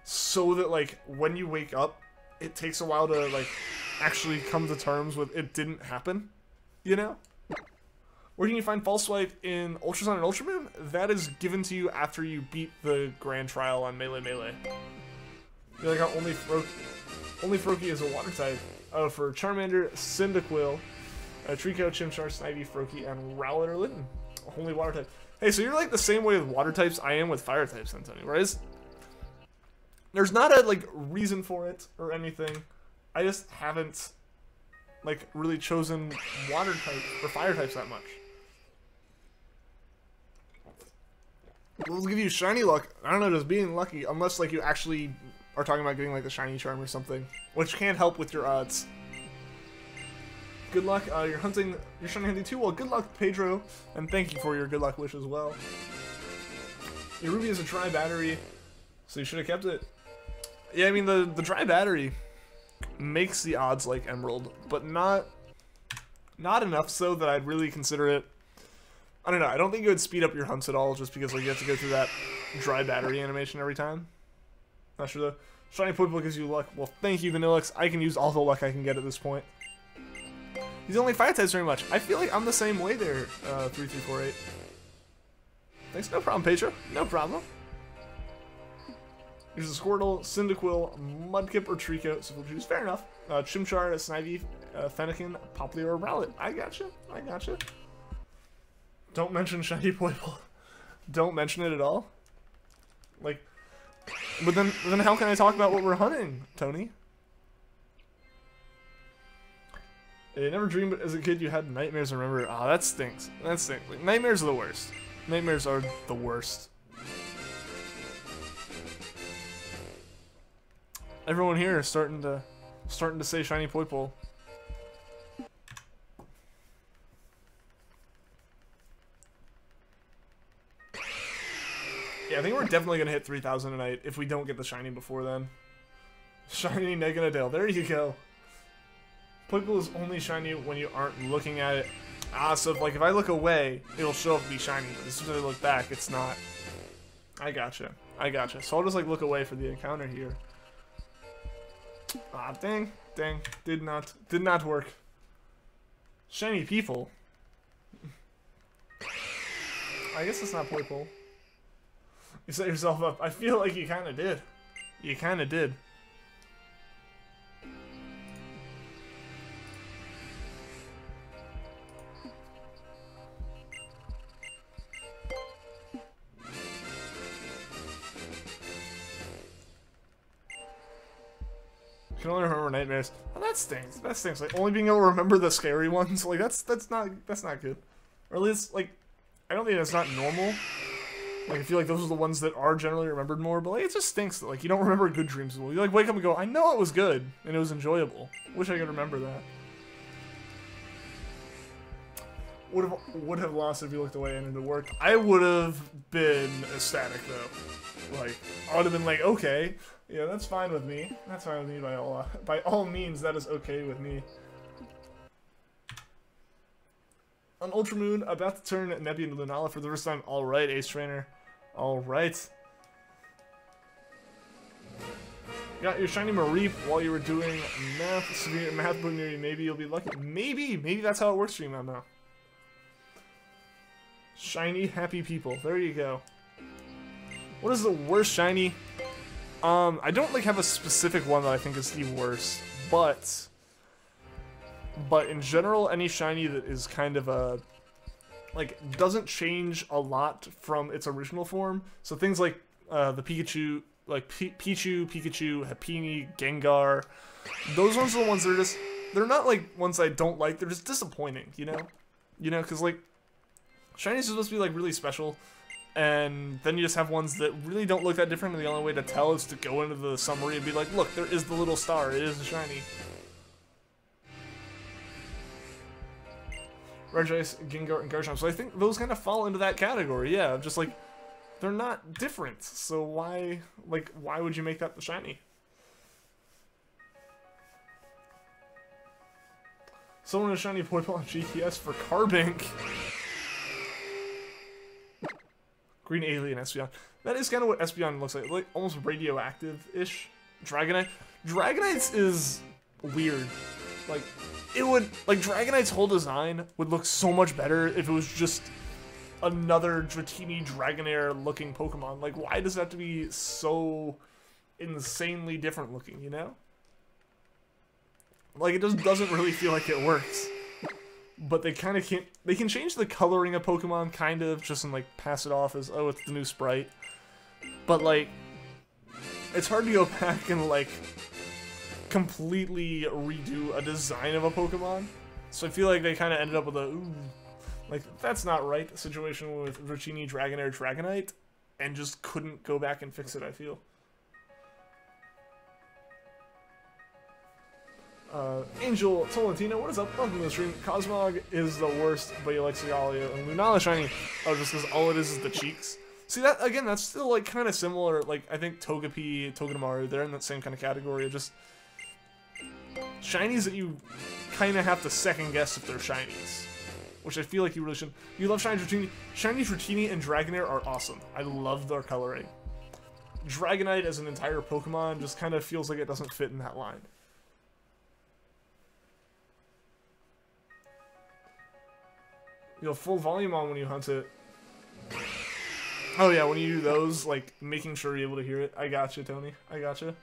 so that, like, when you wake up, it takes a while to, like, actually come to terms with it didn't happen, you know? Where can you find False Swipe in Ultra Sun and Ultra Moon? That is given to you after you beat the Grand Trial on Melee. You like how only Froakie is a water type. Oh, for Charmander, Cyndaquil, Treecko, Chimchar, Snivy, Froakie, and Rowlet or Litten. Only water type. Hey, so you're like the same way with water types I am with fire types, Antonio, right? There's not a, like, reason for it or anything. I just haven't, like, really chosen water type or fire types that much. We'll give you shiny luck. I don't know, just being lucky, unless, like, you actually are talking about getting, like, the shiny charm or something, which can help with your odds. Good luck. You're hunting. You're shiny hunting too. Well, good luck, Pedro, and thank you for your good luck wish as well. Your Ruby is a dry battery, so you should have kept it. Yeah, I mean the dry battery makes the odds like Emerald, but not enough so that I'd really consider it. I don't know. I don't think it would speed up your hunts at all, just because like you have to go through that dry battery animation every time. Not sure though. Shiny Poipole gives you luck. Well, thank you, Vanillix. I can use all the luck I can get at this point. He's only fire types very much. I feel like I'm the same way there, 3348. Thanks, no problem, Pedro. No problem. Here's a Squirtle, Cyndaquil, Mudkip, or Treecko, so we'll choose. Fair enough. Chimchar, Snivy, Fennekin, Popplio, or Rowlet. I gotcha. I gotcha. Don't mention shiny Poipole. Don't mention it at all. Like, but then how can I talk about what we're hunting, Tony? You never dreamed as a kid you had nightmares, remember? Ah, that stinks. That stinks. Like, nightmares are the worst. Nightmares are the worst. Everyone here is starting to say shiny Poipole. Yeah, I think we're definitely gonna hit 3,000 tonight if we don't get the shiny before then. Shiny Neganadale. There you go. Poipole is only shiny when you aren't looking at it. So if, like, if I look away, it'll show up to be shiny, but as soon as I look back, it's not. I gotcha. I gotcha. So I'll just, like, look away for the encounter here. Ah, dang. Dang. Did not work. Shiny people. I guess it's not Poipole. You set yourself up. I feel like you kind of did. You kind of did. Can only remember nightmares. Oh, that stinks. That stinks. Like only being able to remember the scary ones. Like that's not good. Or at least like I don't think that's not normal. Like I feel like those are the ones that are generally remembered more. But like it just stinks that like you don't remember good dreams. You like wake up and go, I know it was good and it was enjoyable. Wish I could remember that. Would have lost if you looked away and into work. I would have been ecstatic though. Like I would have been like, okay. Yeah, that's fine with me. That's fine with me by all means. That is okay with me. On Ultra Moon, about to turn Nebby into Lunala for the first time. All right, Ace Trainer. Alright. Got your shiny Mareep while you were doing math book near you. Maybe you'll be lucky. Maybe that's how it works for you now. Shiny, happy people. There you go. What is the worst shiny? I don't like have a specific one that I think is the worst, but in general, any shiny that is kind of a doesn't change a lot from its original form. So things like the Pikachu, like Pikachu, Happiny, Gengar, those ones are the ones that are just, they're not like ones I don't like, they're just disappointing, you know? Because like, shinies are supposed to be like really special, and then you just have ones that really don't look that different, and the only way to tell is to go into the summary and be like, look, there is the little star, it is a shiny. Regice, Gengar, and Garchomp. So I think those kind of fall into that category, yeah, just like, they're not different, so why would you make that the shiny? Someone a shiny Poipole on GTS for Carbink. Green Alien Espeon. That is kind of what Espeon looks like almost radioactive-ish. Dragonite. Dragonite's is weird. Like, it would, like, Dragonite's whole design would look so much better if it was just another Dratini Dragonair looking Pokemon. Like, why does it have to be so insanely different looking, you know? Like, it just doesn't really feel like it works. But they kind of can't, they can change the coloring of Pokemon, kind of, just and, like, pass it off as, oh, it's the new sprite. But, like, it's hard to go back and, like, completely redo a design of a Pokemon. So I feel like they kind of ended up with a, ooh, like, that's not right situation with Dratini Dragonair Dragonite, and just couldn't go back and fix it, I feel. Angel Tolentino, what is up? Welcome to the stream. Cosmog is the worst, but you like Sigalio and Lunala shiny. Oh, just because all it is the cheeks. See, that, again, that's still, like, kind of similar. Like, I think Togepi, Togedemaru, they're in that same kind of category of just shinies that you kind of have to second guess if they're shinies. Which I feel like you really shouldn't. You love shiny Dratini. Shiny Dratini and Dragonair are awesome. I love their coloring. Dragonite as an entire Pokemon just kind of feels like it doesn't fit in that line. You have full volume on when you hunt it. Oh yeah, when you do those, like, making sure you're able to hear it. I gotcha, Tony. I gotcha.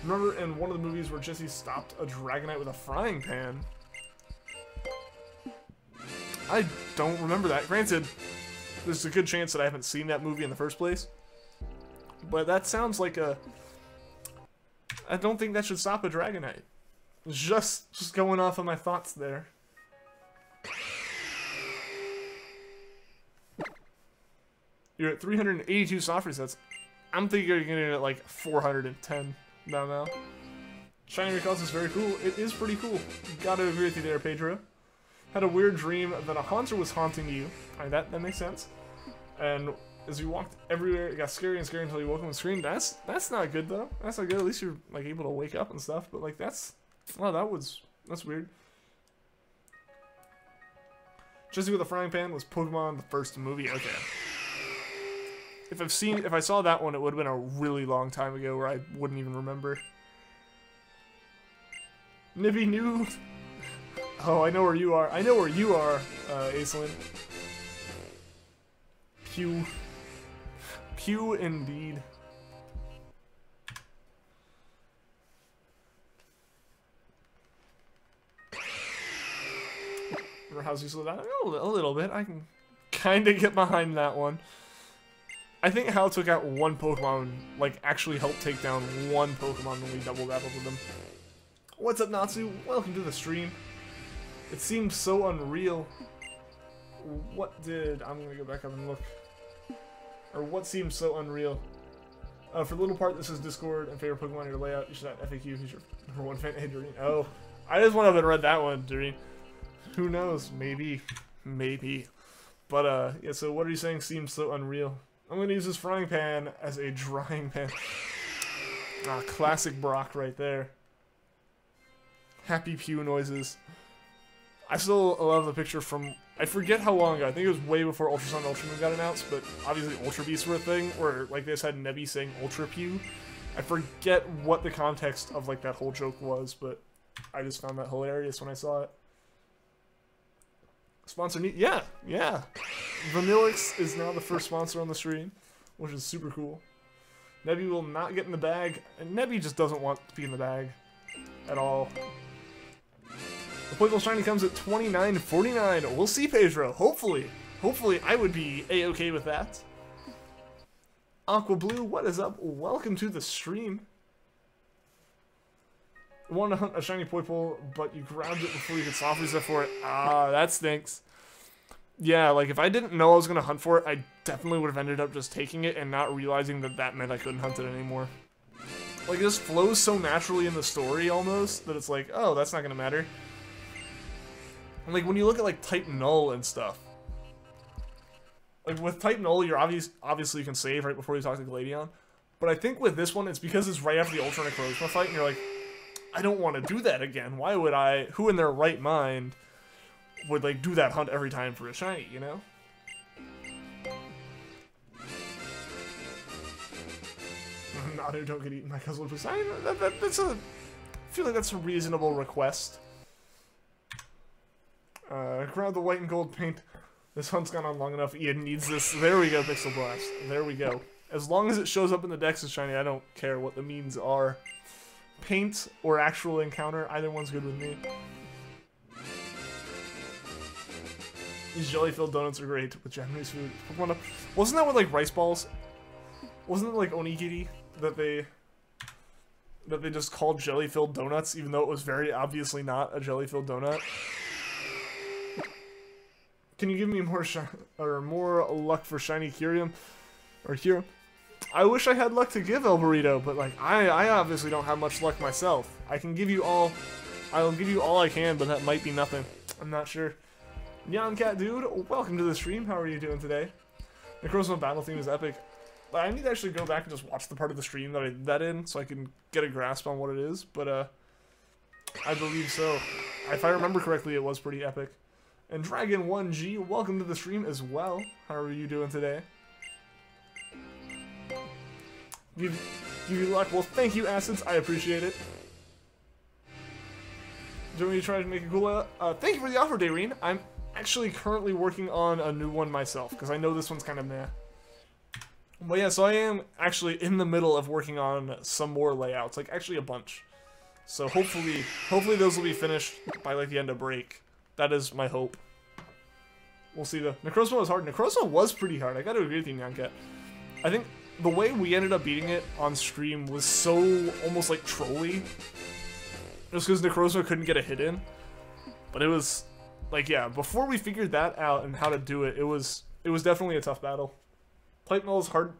Remember in one of the movies where Jesse stopped a Dragonite with a frying pan? I don't remember that. Granted, there's a good chance that I haven't seen that movie in the first place. But that sounds like a... I don't think that should stop a Dragonite. Just going off of my thoughts there. You're at 382 soft resets. I'm thinking you're getting it at like 410 now. Shiny Recalls is very cool. It is pretty cool. Gotta agree with you there, Pedro. Had a weird dream that a haunter was haunting you. Alright, that makes sense. And as you walked everywhere, it got scary and scary until you woke up and screamed. That's not good though. That's not good. At least you're like able to wake up and stuff. But like that's weird. Jesse with a frying pan was Pokemon the first movie. Okay. If I saw that one, it would have been a really long time ago where I wouldn't even remember. Nibby New. Oh, I know where you are. I know where you are, Aislinn. Pew indeed. Remember how's you slow down? A little bit. I can kind of get behind that one. I think how took out one Pokemon, like, actually helped take down one Pokemon when we double battled with them. What's up, Natsu? Welcome to the stream. It seems so unreal. What did... I'm gonna go back up and look. Or what seems so unreal? For the little part, this is Discord and favorite Pokemon in your layout. You should have FAQ. Who's your number one fan? Hey, Doreen. Oh, I just went up and read that one, Doreen. Who knows? Maybe. But, yeah, so what are you saying seems so unreal? I'm gonna use this frying pan as a drying pan. Ah, classic Brock right there. Happy pew noises. I still love the picture from, I forget how long ago, I think it was way before Ultra Sun and Ultra Moon got announced, but obviously Ultra Beasts were a thing, where like they just had Nebby saying Ultra Pew. I forget what the context of like that whole joke was, but I just found that hilarious when I saw it. Sponsor need, yeah. Vanillix is now the first sponsor on the stream, which is super cool. Nebby will not get in the bag, and Nebby just doesn't want to be in the bag at all. The Poipole Shiny comes at $29.49. We'll see, Pedro. Hopefully, I would be a-okay with that. Aqua Blue, what is up? Welcome to the stream. You wanted to hunt a shiny Poipole, but you grabbed it before you could soft reset for it. Ah, that stinks. Yeah, like if I didn't know I was going to hunt for it, I definitely would have ended up just taking it and not realizing that that meant I couldn't hunt it anymore. Like it just flows so naturally in the story almost that it's like, oh, that's not going to matter. And like when you look at like type null and stuff, like with type null, you're obviously you can save right before you talk to Gladion. But I think with this one, it's because it's right after the Ultra Necrozma fight, and you're like, I don't want to do that again. Why would I? Who in their right mind would like do that hunt every time for a shiny? You know? Nadu, don't get eaten by Guzzle. That's a. I feel like that's a reasonable request. Grab the white and gold paint. This hunt's gone on long enough. Ian needs this. There we go, Pixel Blast. There we go. As long as it shows up in the Dex as shiny, I don't care what the means are. Paint or actual encounter, either one's good with me. These jelly-filled donuts are great with Japanese food. Wasn't that with like rice balls? Wasn't it like onigiri that they just called jelly-filled donuts, even though it was very obviously not a jelly-filled donut? Can you give me more luck for shiny Kyurem or Kyurem? I wish I had luck to give El Burrito, but like I obviously don't have much luck myself. I can give you all, I'll give you all I can, but that might be nothing. I'm not sure. Neon Cat Dude, welcome to the stream. How are you doing today? The Necrozma battle theme is epic. I need to actually go back and just watch the part of the stream that I did that in, so I can get a grasp on what it is. But I believe so. If I remember correctly, it was pretty epic. And Dragon1G, welcome to the stream as well. How are you doing today? Give you luck. Well, thank you, Acids. I appreciate it. Do you want me to try to make a cool thank you for the offer, Dayreen. I'm actually currently working on a new one myself, because I know this one's kind of meh. But yeah, so I am actually in the middle of working on some more layouts, like actually a bunch. So hopefully those will be finished by like the end of break. That is my hope. We'll see though. Necrozma was hard. Necrozma was pretty hard. I gotta agree with you, Nyanket. I think the way we ended up beating it on stream was so almost like trolly. Just because Necrozma couldn't get a hit in. But it was like, yeah, before we figured that out and how to do it, it was definitely a tough battle. Type Null is hard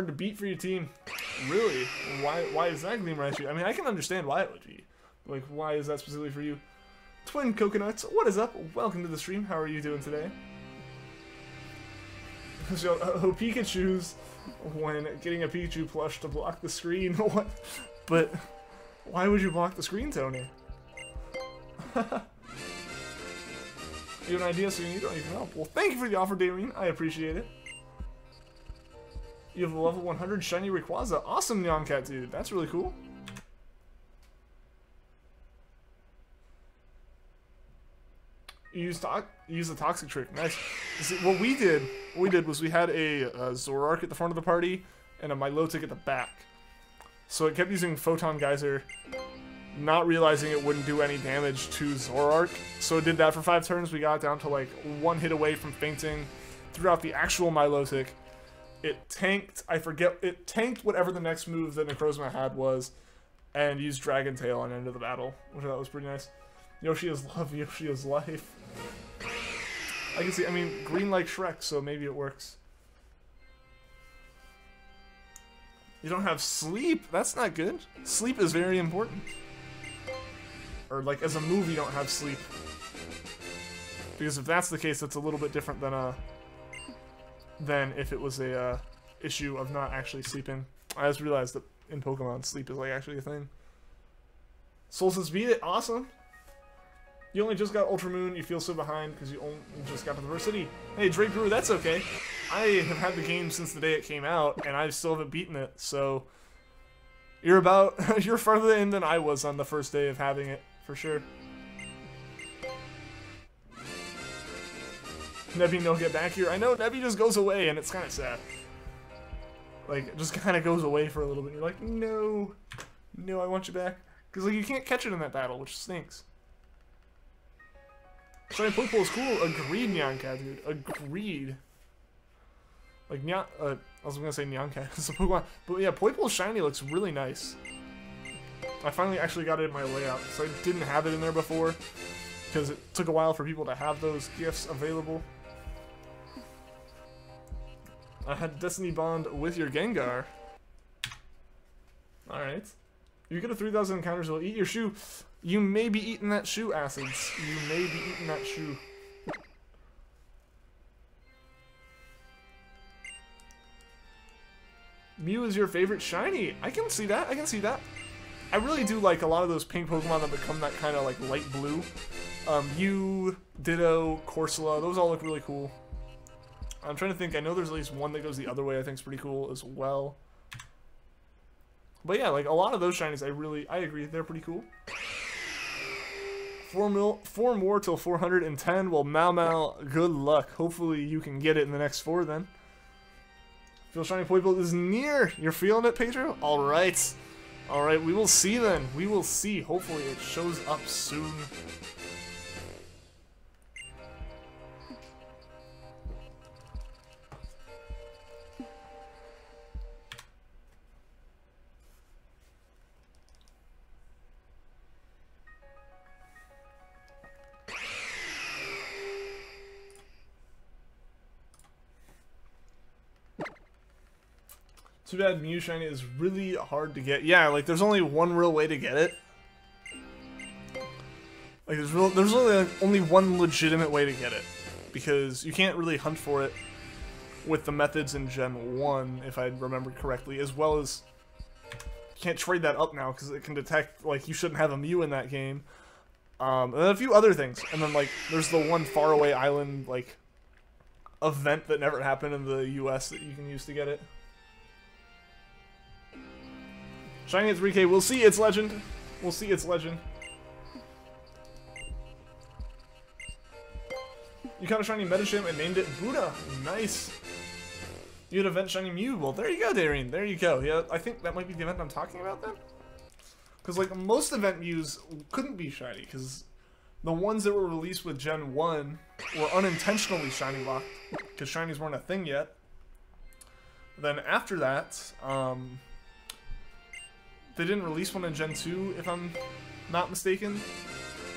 to beat for your team. Really? Why is that Gleamer issue? I mean, I can understand why it would be. Like, why is that specifically for you? Twin Coconuts, what is up? Welcome to the stream. How are you doing today? So, Pikachu's when getting a Pikachu plush to block the screen. What? But why would you block the screen, Tony? You have an idea, so you don't even help. Well, thank you for the offer, Dayreen. I appreciate it. You have a level 100 shiny Rayquaza. Awesome, Neon Cat Dude. That's really cool. You use the toxic trick. Nice. See, what we did was we had a Zoroark at the front of the party and a Milotic at the back. So it kept using Photon Geyser, not realizing it wouldn't do any damage to Zoroark. So it did that for 5 turns. We got down to like 1 hit away from fainting. Threw out the actual Milotic. It tanked, it tanked whatever the next move that Necrozma had was, and used Dragon Tail on end of the battle, which I thought was pretty nice. Yoshi is love, Yoshi is life. I can see, I mean, green like Shrek, so maybe it works. You don't have sleep? That's not good. Sleep is very important. Or like as a move you don't have sleep. Because if that's the case, that's a little bit different than if it was a issue of not actually sleeping. I just realized that in Pokemon, sleep is like actually a thing. Soul says beat it, awesome. You only just got Ultra Moon, you feel so behind because you only just got to the first city. Hey, Drake Brewer, that's okay. I have had the game since the day it came out, and I still haven't beaten it, so... You're further in than I was on the first day of having it, for sure. Nebby, no get back here. I know, Nebby just goes away, and it's kind of sad. Like, it just kind of goes away for a little bit, and you're like, no. No, I want you back. Because, like, you can't catch it in that battle, which stinks. Shiny Poipole is cool. Agreed, Nyancat, dude. Agreed. Like, I was gonna say Nyancat. It's a Pokemon. But yeah, Poipole Shiny looks really nice. I finally actually got it in my layout. So I didn't have it in there before. Because it took a while for people to have those gifts available. I had Destiny Bond with your Gengar. Alright. You get a 3,000 encounters, will eat your shoe. You may be eating that shoe, Acids. You may be eating that shoe. Mew is your favorite shiny. I can see that. I can see that. I really do like a lot of those pink Pokemon that become that kind of like light blue. Mew, Ditto, Corsola, those all look really cool. I'm trying to think. I know there's at least one that goes the other way I think is pretty cool as well. But yeah, like a lot of those shinies, I agree, they're pretty cool. 4 more till 410. Well, Mau, good luck. Hopefully you can get it in the next 4 then. Feel Shiny Poipole is near. You're feeling it, Pedro? Alright. Alright, we will see then. We will see. Hopefully it shows up soon. Too bad Mew Shiny is really hard to get. Yeah, like there's only one real way to get it. Like there's really only one legitimate way to get it, because you can't really hunt for it with the methods in Gen 1, if I remember correctly, as well as you can't trade that up now because it can detect like you shouldn't have a Mew in that game, and then a few other things. And then like there's the one faraway island like event that never happened in the US that you can use to get it. Shiny at 3K, we'll see its legend. We'll see its legend. You caught a shiny Metasham and named it Buddha. Nice. You had event shiny Mew. Well, there you go, Darien. There you go. Yeah, I think that might be the event I'm talking about then. Because like most event Mews couldn't be shiny, because the ones that were released with Gen 1 were unintentionally shiny locked, because shinies weren't a thing yet. Then after that, they didn't release one in Gen 2, if I'm not mistaken.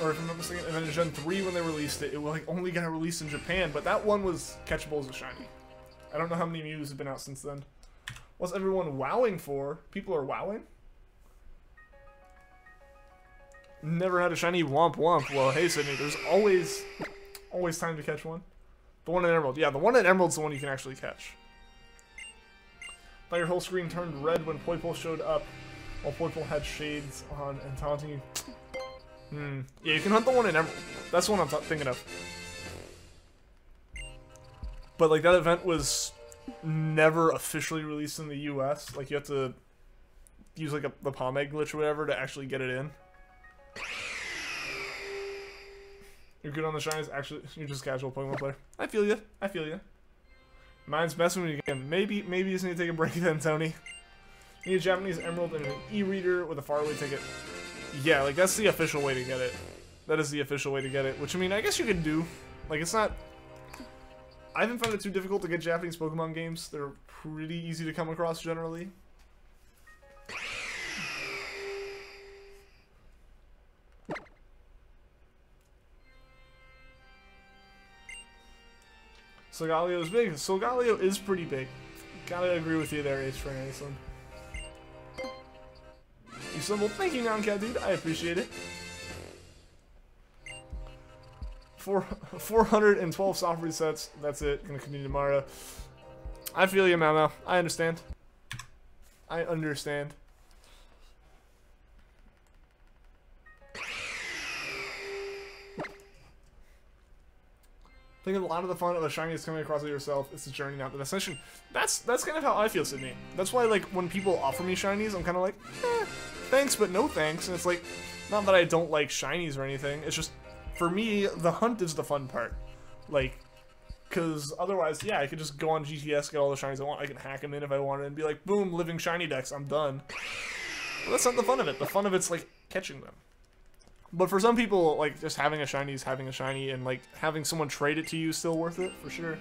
Or if I'm not mistaken. And then in Gen 3, when they released it, it like only got released in Japan. But that one was catchable as a shiny. I don't know how many Mews have been out since then. What's everyone wowing for? People are wowing? Never had a shiny Womp Womp. Well, hey, Sydney, there's always time to catch one. The one in Emerald. Yeah, the one in Emerald's the one you can actually catch. Thought your whole screen turned red when Poipole showed up. While Poipole had shades on and taunting you. Yeah, you can hunt the one in Emerald. That's the one I'm thinking of. But like that event was never officially released in the US. Like you have to use like the palm egg glitch or whatever to actually get it in. You're good on the shinies. Actually, you're just a casual Pokemon player. I feel you. I feel you. Mine's messing with you again. Maybe you just need to take a break then, Tony. You need a Japanese Emerald and an e-reader with a faraway ticket. Yeah, like that's the official way to get it. That is the official way to get it. Which I mean, I guess you could do. Like it's not. I haven't found it too difficult to get Japanese Pokemon games. They're pretty easy to come across generally. Solgaleo is big. Solgaleo is pretty big. Gotta agree with you there, Ace Train Iceland. You stumbled. Thank you, Noncat, dude. I appreciate it. 412 soft resets. That's it. Gonna continue tomorrow. I feel you, Mau. I understand. I understand. think a lot of the fun of a shiny is coming across it yourself. It's the journey, not the destination. That's kind of how I feel, Sydney. That's why, like, when people offer me shinies, I'm kind of like, thanks, but no thanks. And it's like, not that I don't like shinies or anything. It's just, for me, the hunt is the fun part. Like, because otherwise, yeah, I could just go on GTS, get all the shinies I want. I can hack them in if I wanted and be like, boom, living shiny decks, I'm done. But that's not the fun of it. The fun of it's, like, catching them. But for some people, like, just having a shiny is having a shiny, and, like, having someone trade it to you is still worth it, for sure.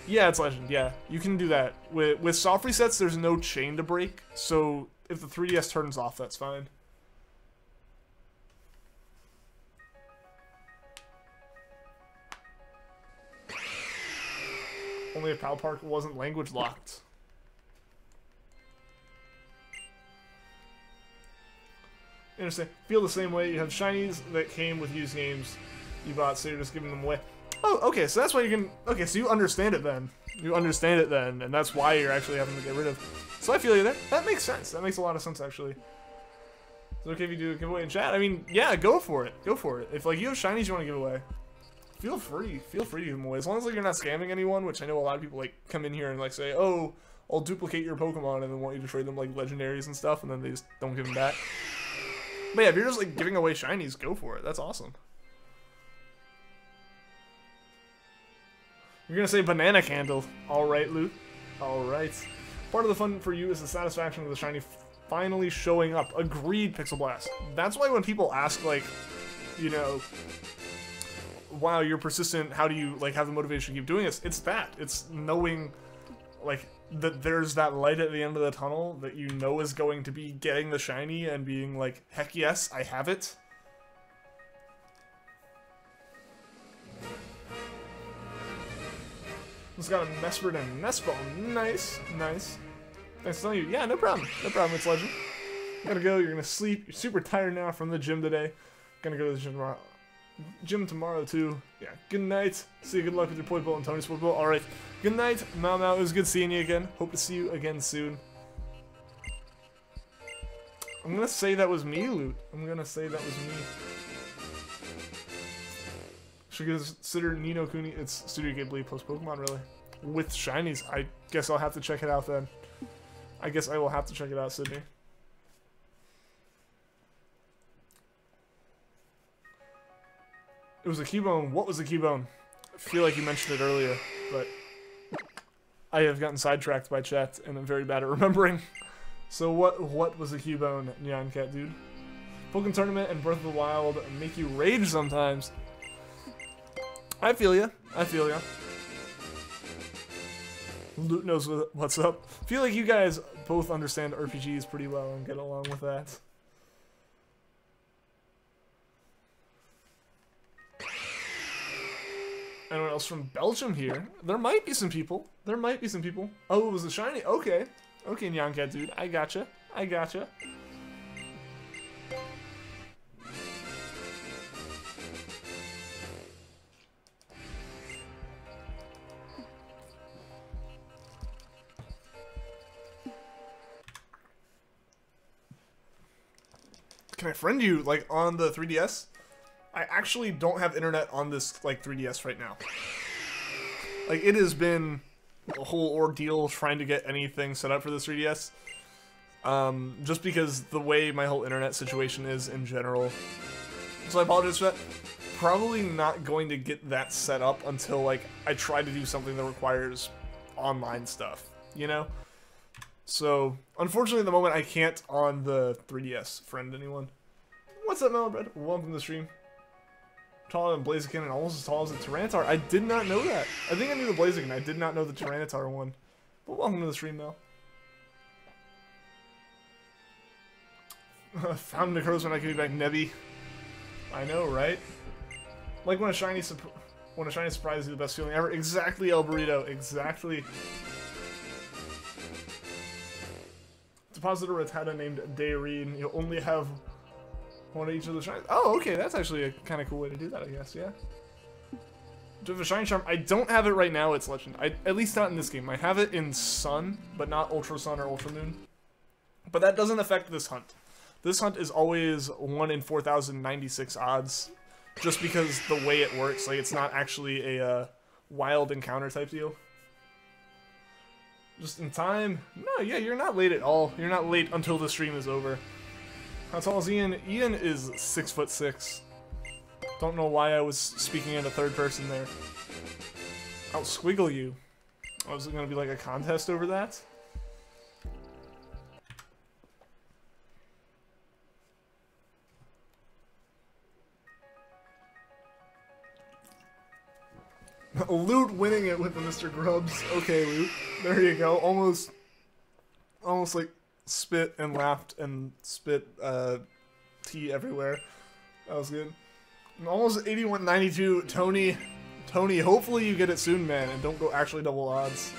Yeah, it's Legend, yeah. You can do that. With soft resets, there's no chain to break, so if the 3DS turns off, that's fine. Only if Pal Park wasn't language locked. Interesting. Feel the same way. You have shinies that came with used games you bought, so you're just giving them away. Oh, okay, so that's why you can... Okay, so you understand it then. You understand it then, and that's why you're actually having to get rid of. So I feel you there. That makes sense. That makes a lot of sense, actually. Is it okay if you do a giveaway in chat? I mean, yeah, go for it. Go for it. If, like, you have shinies you want to give away, feel free. Feel free to give them away. As long as, like, you're not scamming anyone, which I know a lot of people, like, come in here and, like, say, oh, I'll duplicate your Pokemon and then want you to trade them, like, legendaries and stuff, and then they just don't give them back. But yeah, if you're just, like, giving away shinies, go for it. That's awesome. You're gonna say banana candle. Alright, Luke. Alright. Part of the fun for you is the satisfaction of the shiny finally showing up. Agreed, Pixel Blast. That's why when people ask, like, you know, wow, you're persistent, how do you, like, have the motivation to keep doing this? It's that. It's knowing, like, that there's that light at the end of the tunnel that you know is going to be getting the shiny and being like, heck yes, I have it. It's got a Mesprit and Nestball. Nice, nice. Thanks for telling you. Yeah, no problem. No problem, it's Legend. Gotta go, you're gonna sleep. You're super tired now from the gym today. Gonna go to the gym tomorrow too. Yeah, good night. See you, good luck with your Poipole and Tony's Poipole. Alright, good night. Mau, it was good seeing you again. Hope to see you again soon. I'm gonna say that was me, Loot. I'm gonna say that was me. Should consider Nino Kuni. It's Studio Ghibli plus Pokemon, really. With shinies. I guess I'll have to check it out then. I guess I will have to check it out, Sydney. It was a Cubone. What was a Cubone? I feel like you mentioned it earlier, but I have gotten sidetracked by chat and I'm very bad at remembering. So what was a Cubone, Neon Cat dude? Pokemon Tournament and Breath of the Wild make you rage sometimes. I feel ya. I feel ya. Loot knows what's up. Feel like you guys both understand RPGs pretty well and get along with that. Anyone else from Belgium here? There might be some people. There might be some people. Oh, it was a shiny. Okay. Okay, Nyan Cat dude. I gotcha. I gotcha. Can I friend you, like, on the 3DS? I actually don't have internet on this, like, 3DS right now. Like, it has been a whole ordeal trying to get anything set up for this 3DS. Just because the way my whole internet situation is in general. So I apologize for that. Probably not going to get that set up until, like, I try to do something that requires online stuff, you know? So, unfortunately, at the moment, I can't on the 3DS friend anyone. What's up, Melonbread? Welcome to the stream. Taller than Blaziken and almost as tall as the Tyranitar. I did not know that. I think I knew the Blaziken. I did not know the Tyranitar one. But welcome to the stream, Mel. Found Necros when I came back, Nebby. I know, right? Like when a shiny surprise is the best feeling ever. Exactly, El Burrito. Exactly. Depositor Rattata named Dayreen. You'll only have one of each of the shinies. Oh, okay, that's actually a kind of cool way to do that, I guess, yeah. Do you have a Shiny Charm? I don't have it right now, it's Legend. At least not in this game. I have it in Sun, but not Ultra Sun or Ultra Moon. But that doesn't affect this hunt. This hunt is always 1 in 4,096 odds, just because the way it works. Like, it's not actually a wild encounter type deal. Just in time. No, yeah, you're not late at all. You're not late until the stream is over. How tall is Ian? Ian is 6'6". Don't know why I was speaking in a third person there. I'll squiggle you. Oh, is it gonna be like a contest over that? Loot winning it with the Mr. Grubs. Okay, Loot. There you go. Almost like spit and laughed and spit tea everywhere. That was good. Almost 81.92. Tony, hopefully you get it soon, man, and don't go actually double odds.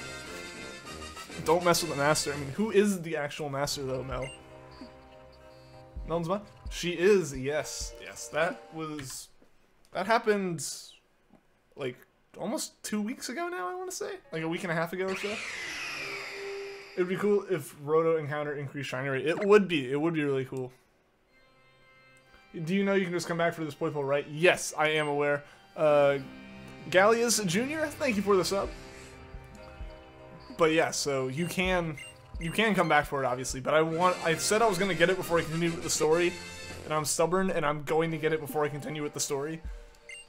Don't mess with the master. I mean, who is the actual master, though, Mel? Mel's mine? She is, yes. Yes, that happened, like, almost 2 weeks ago now, I want to say? Like a week and a half ago or so? It would be cool if Roto encounter increased shiny rate. It would be. It would be really cool. Do you know you can just come back for this Poipole, right? Yes, I am aware. Gallius Jr., thank you for the sub. But yeah, so you can come back for it, obviously. But I said I was going to get it before I continue with the story. And I'm stubborn, and I'm going to get it before I continue with the story.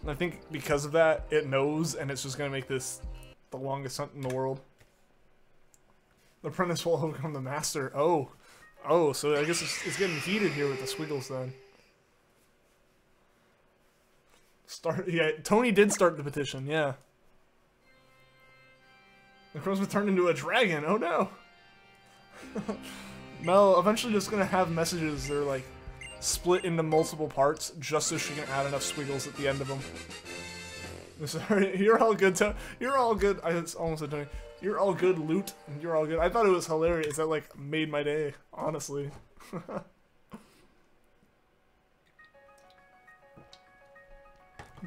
And I think because of that, it knows, and it's just going to make this the longest hunt in the world. The apprentice will overcome the master. Oh, so I guess it's getting heated here with the squiggles then. Yeah, Tony did start the petition, yeah. The Crowsman turned into a dragon, oh no! Mel eventually just gonna have messages that are like split into multiple parts just so she can add enough squiggles at the end of them. Sorry, you're all good, you're all good. I almost said Tony. You're all good, Loot. You're all good. I thought it was hilarious. That like made my day, honestly.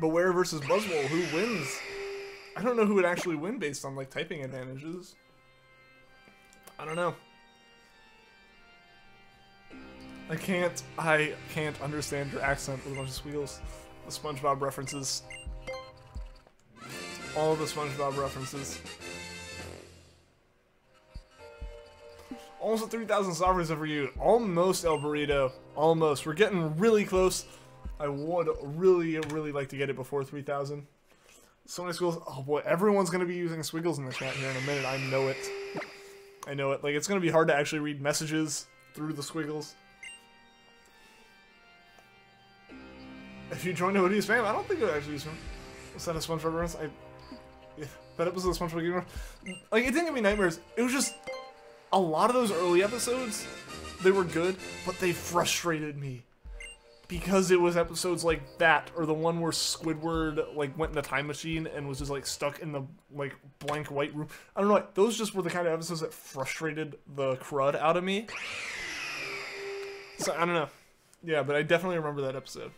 Beware versus Buzzwole, who wins? I don't know who would actually win based on like typing advantages. I don't know. I can't understand your accent with a bunch of squeals. The SpongeBob references. All the SpongeBob references. Almost 3,000 sovereigns for you. Almost, El Burrito. Almost. We're getting really close. I would really, really like to get it before 3,000. So many squiggles. Oh boy, everyone's going to be using squiggles in the chat here in a minute. I know it. I know it. Like, it's going to be hard to actually read messages through the squiggles. If you join nobody's spam, I don't think it would actually use spam. Was that a SpongeBob reference? Yeah, that episode of SpongeBob Game. Like, it didn't give me nightmares. It was just a lot of those early episodes. They were good, but they frustrated me because it was episodes like that, or the one where Squidward like went in the time machine and was just like stuck in the like blank white room. I don't know. Like, those just were the kind of episodes that frustrated the crud out of me. So I don't know. Yeah, but I definitely remember that episode.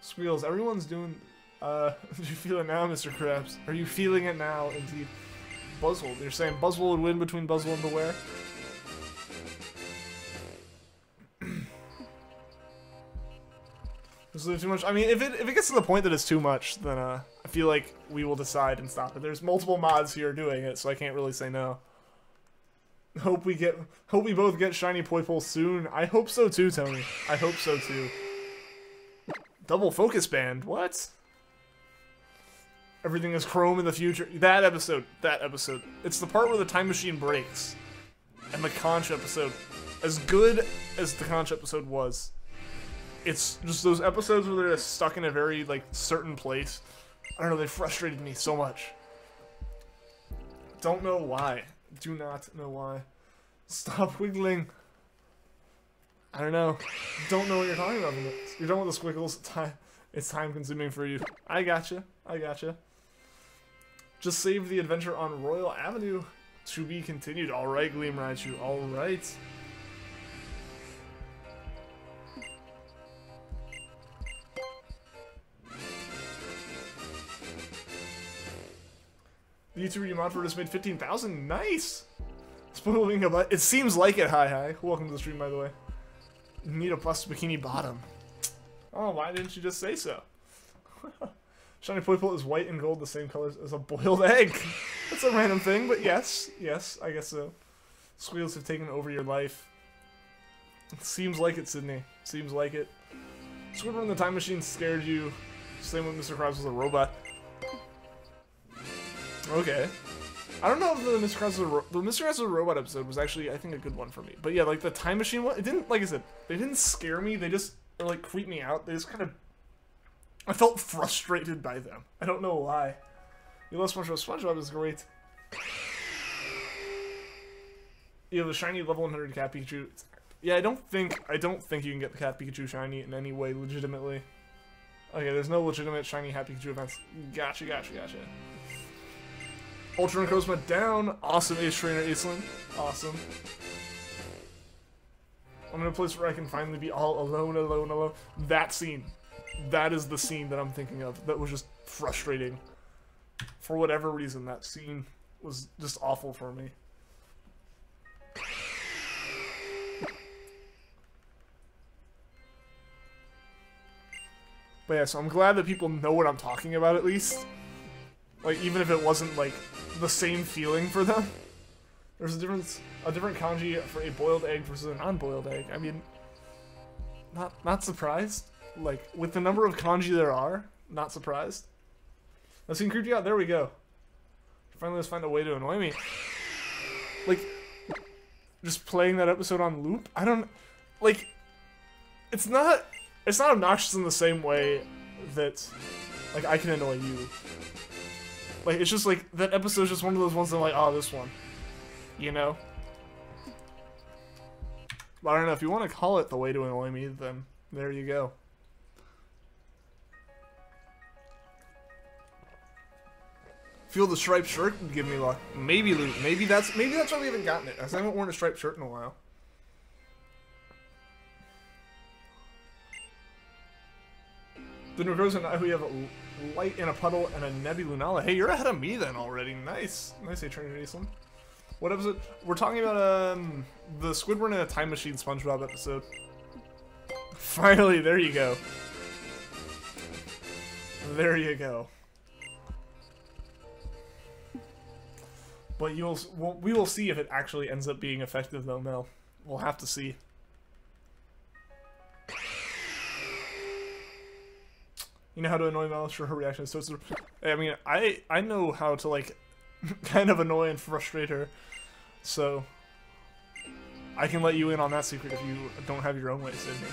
Squeals, everyone's doing, do you feel it now, Mr. Krabs? Are you feeling it now, indeed? Buzzwole, you're saying Buzzwole would win between Buzzwole and Beware? Is there too much? I mean, if it gets to the point that it's too much, then, I feel like we will decide and stop it. There's multiple mods here doing it, so I can't really say no. Hope we both get shiny Poipole soon. I hope so too, Tony. I hope so too. Double focus band, what? Everything is chrome in the future. That episode. It's the part where the time machine breaks. And the conch episode. As good as the conch episode was, it's just those episodes where they're just stuck in a very, like, certain place. I don't know, they frustrated me so much. Don't know why. Do not know why. Stop wiggling. I don't know. Don't know what you're talking about. You're done with the squiggles. It's time consuming for you. I gotcha. Just save the adventure on Royal Avenue to be continued. Alright, Gleam Raichu. Alright. The YouTube mod for just made 15,000. Nice! Spoiling about it seems like it. Hi. Welcome to the stream, by the way. need a bust bikini bottom. Oh, why didn't you just say so? Shiny Poipole is white and gold, the same colors as a boiled egg. That's a random thing, but yes, I guess so. Squeals have taken over your life. Seems like it, Sydney. Seems like it. Squidward in the Time Machine scared you. Same with Mr. Krabs was a robot. Okay. I don't know if the Mr. Krabs was a robot episode was actually, I think, a good one for me. But yeah, like the Time Machine one, it didn't, like I said, they didn't scare me. They just, like, creeped me out. They just kind of, I felt frustrated by them. I don't know why. You love SpongeBob. SpongeBob is great. You have a shiny level 100 Cat Pikachu. Yeah, I don't think you can get the Cat Pikachu shiny in any way legitimately. Okay, there's no legitimate shiny Cat Pikachu events. Gotcha. Ultra and Cosma down. Awesome Ace Trainer Aislinn. Awesome. I'm in a place where I can finally be all alone. That scene. That is the scene that I'm thinking of. That was just frustrating. For whatever reason, that scene was just awful for me. But yeah, so I'm glad that people know what I'm talking about at least. Like, even if it wasn't, like, the same feeling for them. There's a different kanji for a boiled egg versus a non-boiled egg. I mean, not surprised. Like, with the number of kanji there are, not surprised. That scene creeped you out. There we go. Finally, let's find a way to annoy me. Like, just playing that episode on loop? I don't... Like, it's not obnoxious in the same way that, like, I can annoy you. Like, it's just like, that episode's just one of those ones that I'm like, oh, this one. You know? But I don't know, if you want to call it the way to annoy me, then there you go. Feel the striped shirt and give me luck. Maybe loot. Maybe that's why we haven't gotten it. I haven't worn a striped shirt in a while. The Negroes and I, we have a light in a puddle and a Nebulunala. Hey, you're ahead of me then already. Nice. Nice, Trainer Aislinn. What episode? We're talking about the Squidward in a Time Machine SpongeBob episode. Finally, there you go. There you go. But we will see if it actually ends up being effective, though, Mel. We'll have to see. You know how to annoy Mel? Sure, her reaction is so... I mean, I know how to, like, kind of annoy and frustrate her. So, I can let you in on that secret if you don't have your own way, Sydney.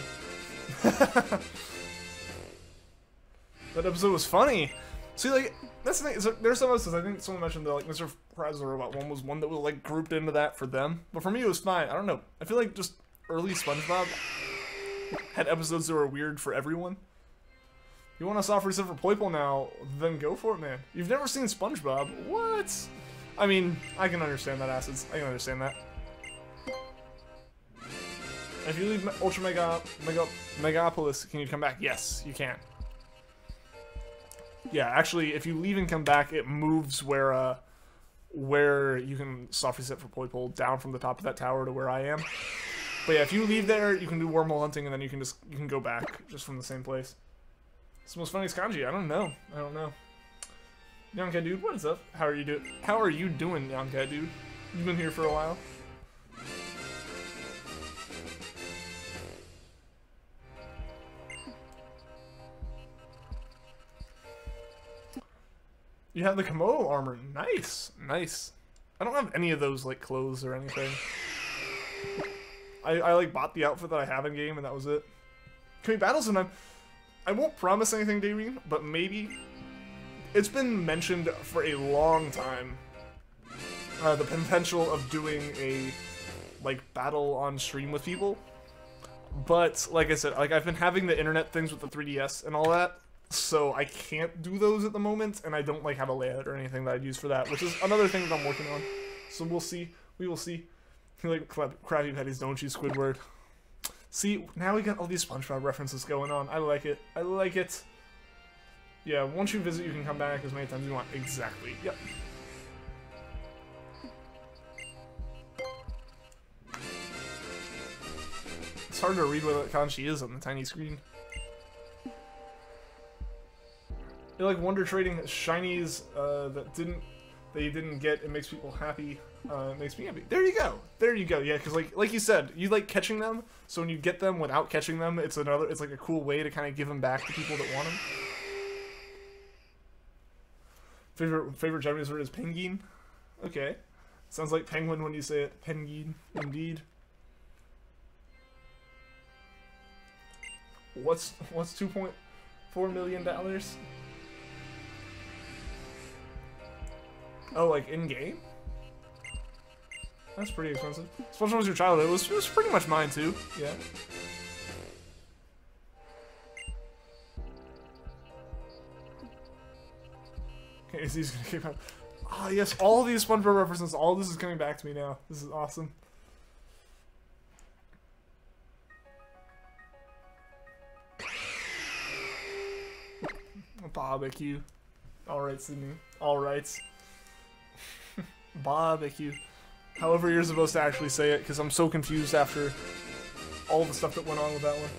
That episode was funny. See, like, that's the thing. So there's some episodes, I think someone mentioned that, like, Mr. Krabs the Robot one was one that was, like, grouped into that for them. But for me, it was fine. I don't know. I feel like just early SpongeBob had episodes that were weird for everyone. You want a soft reset for Poipole now, then go for it, man. You've never seen SpongeBob? What? I mean, I can understand that, Acids. I can understand that. If you leave Ultra Megapolis, can you come back? Yes, you can. Yeah, actually, if you leave and come back, it moves where you can soft reset for Poipole down from the top of that tower to where I am. But yeah, if you leave there, you can do wormhole hunting, and then you can go back just from the same place. It's the most funniest kanji. I don't know. Yonkai dude, what is up? How are you doing? How are you doing, Yonkai dude? You've been here for a while. You have the Komodo armor. Nice, nice. I don't have any of those like clothes or anything. I like bought the outfit that I have in game, and that was it. Can we battle sometime? I won't promise anything, Daveen, but maybe. It's been mentioned for a long time. The potential of doing a like battle on stream with people. But like I said, like I've been having the internet things with the 3DS and all that, so I can't do those at the moment, and I don't like have a layout or anything that I'd use for that, which is another thing that I'm working on. So we'll see. We will see. You like Krabby Patties, don't you, Squidward? See, now we got all these SpongeBob references going on. I like it. I like it. Yeah, once you visit, you can come back as many times as you want. Exactly. Yep. It's hard to read what kanji is on the tiny screen. You like wonder trading shinies that you didn't get. It makes people happy. It makes me happy. There you go. There you go. Yeah, because like you said, you like catching them. So when you get them without catching them, it's like a cool way to kind of give them back to people that want them. Favorite Japanese word is penguin. Okay, sounds like penguin when you say it. Penguin, indeed. What's $2.4 million? Oh, like in game? That's pretty expensive. SpongeBob was your childhood. It was pretty much mine too. Yeah. Okay, he's gonna keep out. Oh yes, all these SpongeBob references. All this is coming back to me now. This is awesome. Barbecue. Alright, Sydney. Alright. Barbecue. However you're supposed to actually say it, because I'm so confused after all the stuff that went on with that one.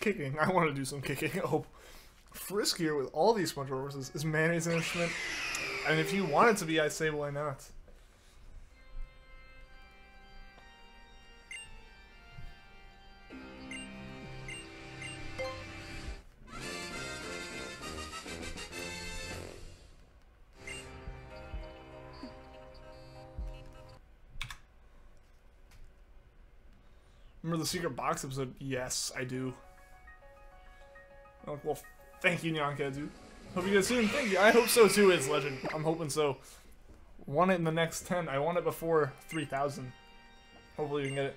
Kicking. I want to do some kicking. Oh, friskier with all these SpongeBob references. Is mayonnaise an instrument? And if you want it to be, I'd say why not. Remember the secret box episode? Yes, I do. Oh, well, thank you, Nyanka, dude. Hope you guys soon. Thank you. I hope so too, It's Legend. I'm hoping so. Want it in the next 10. I want it before 3,000. Hopefully you can get it.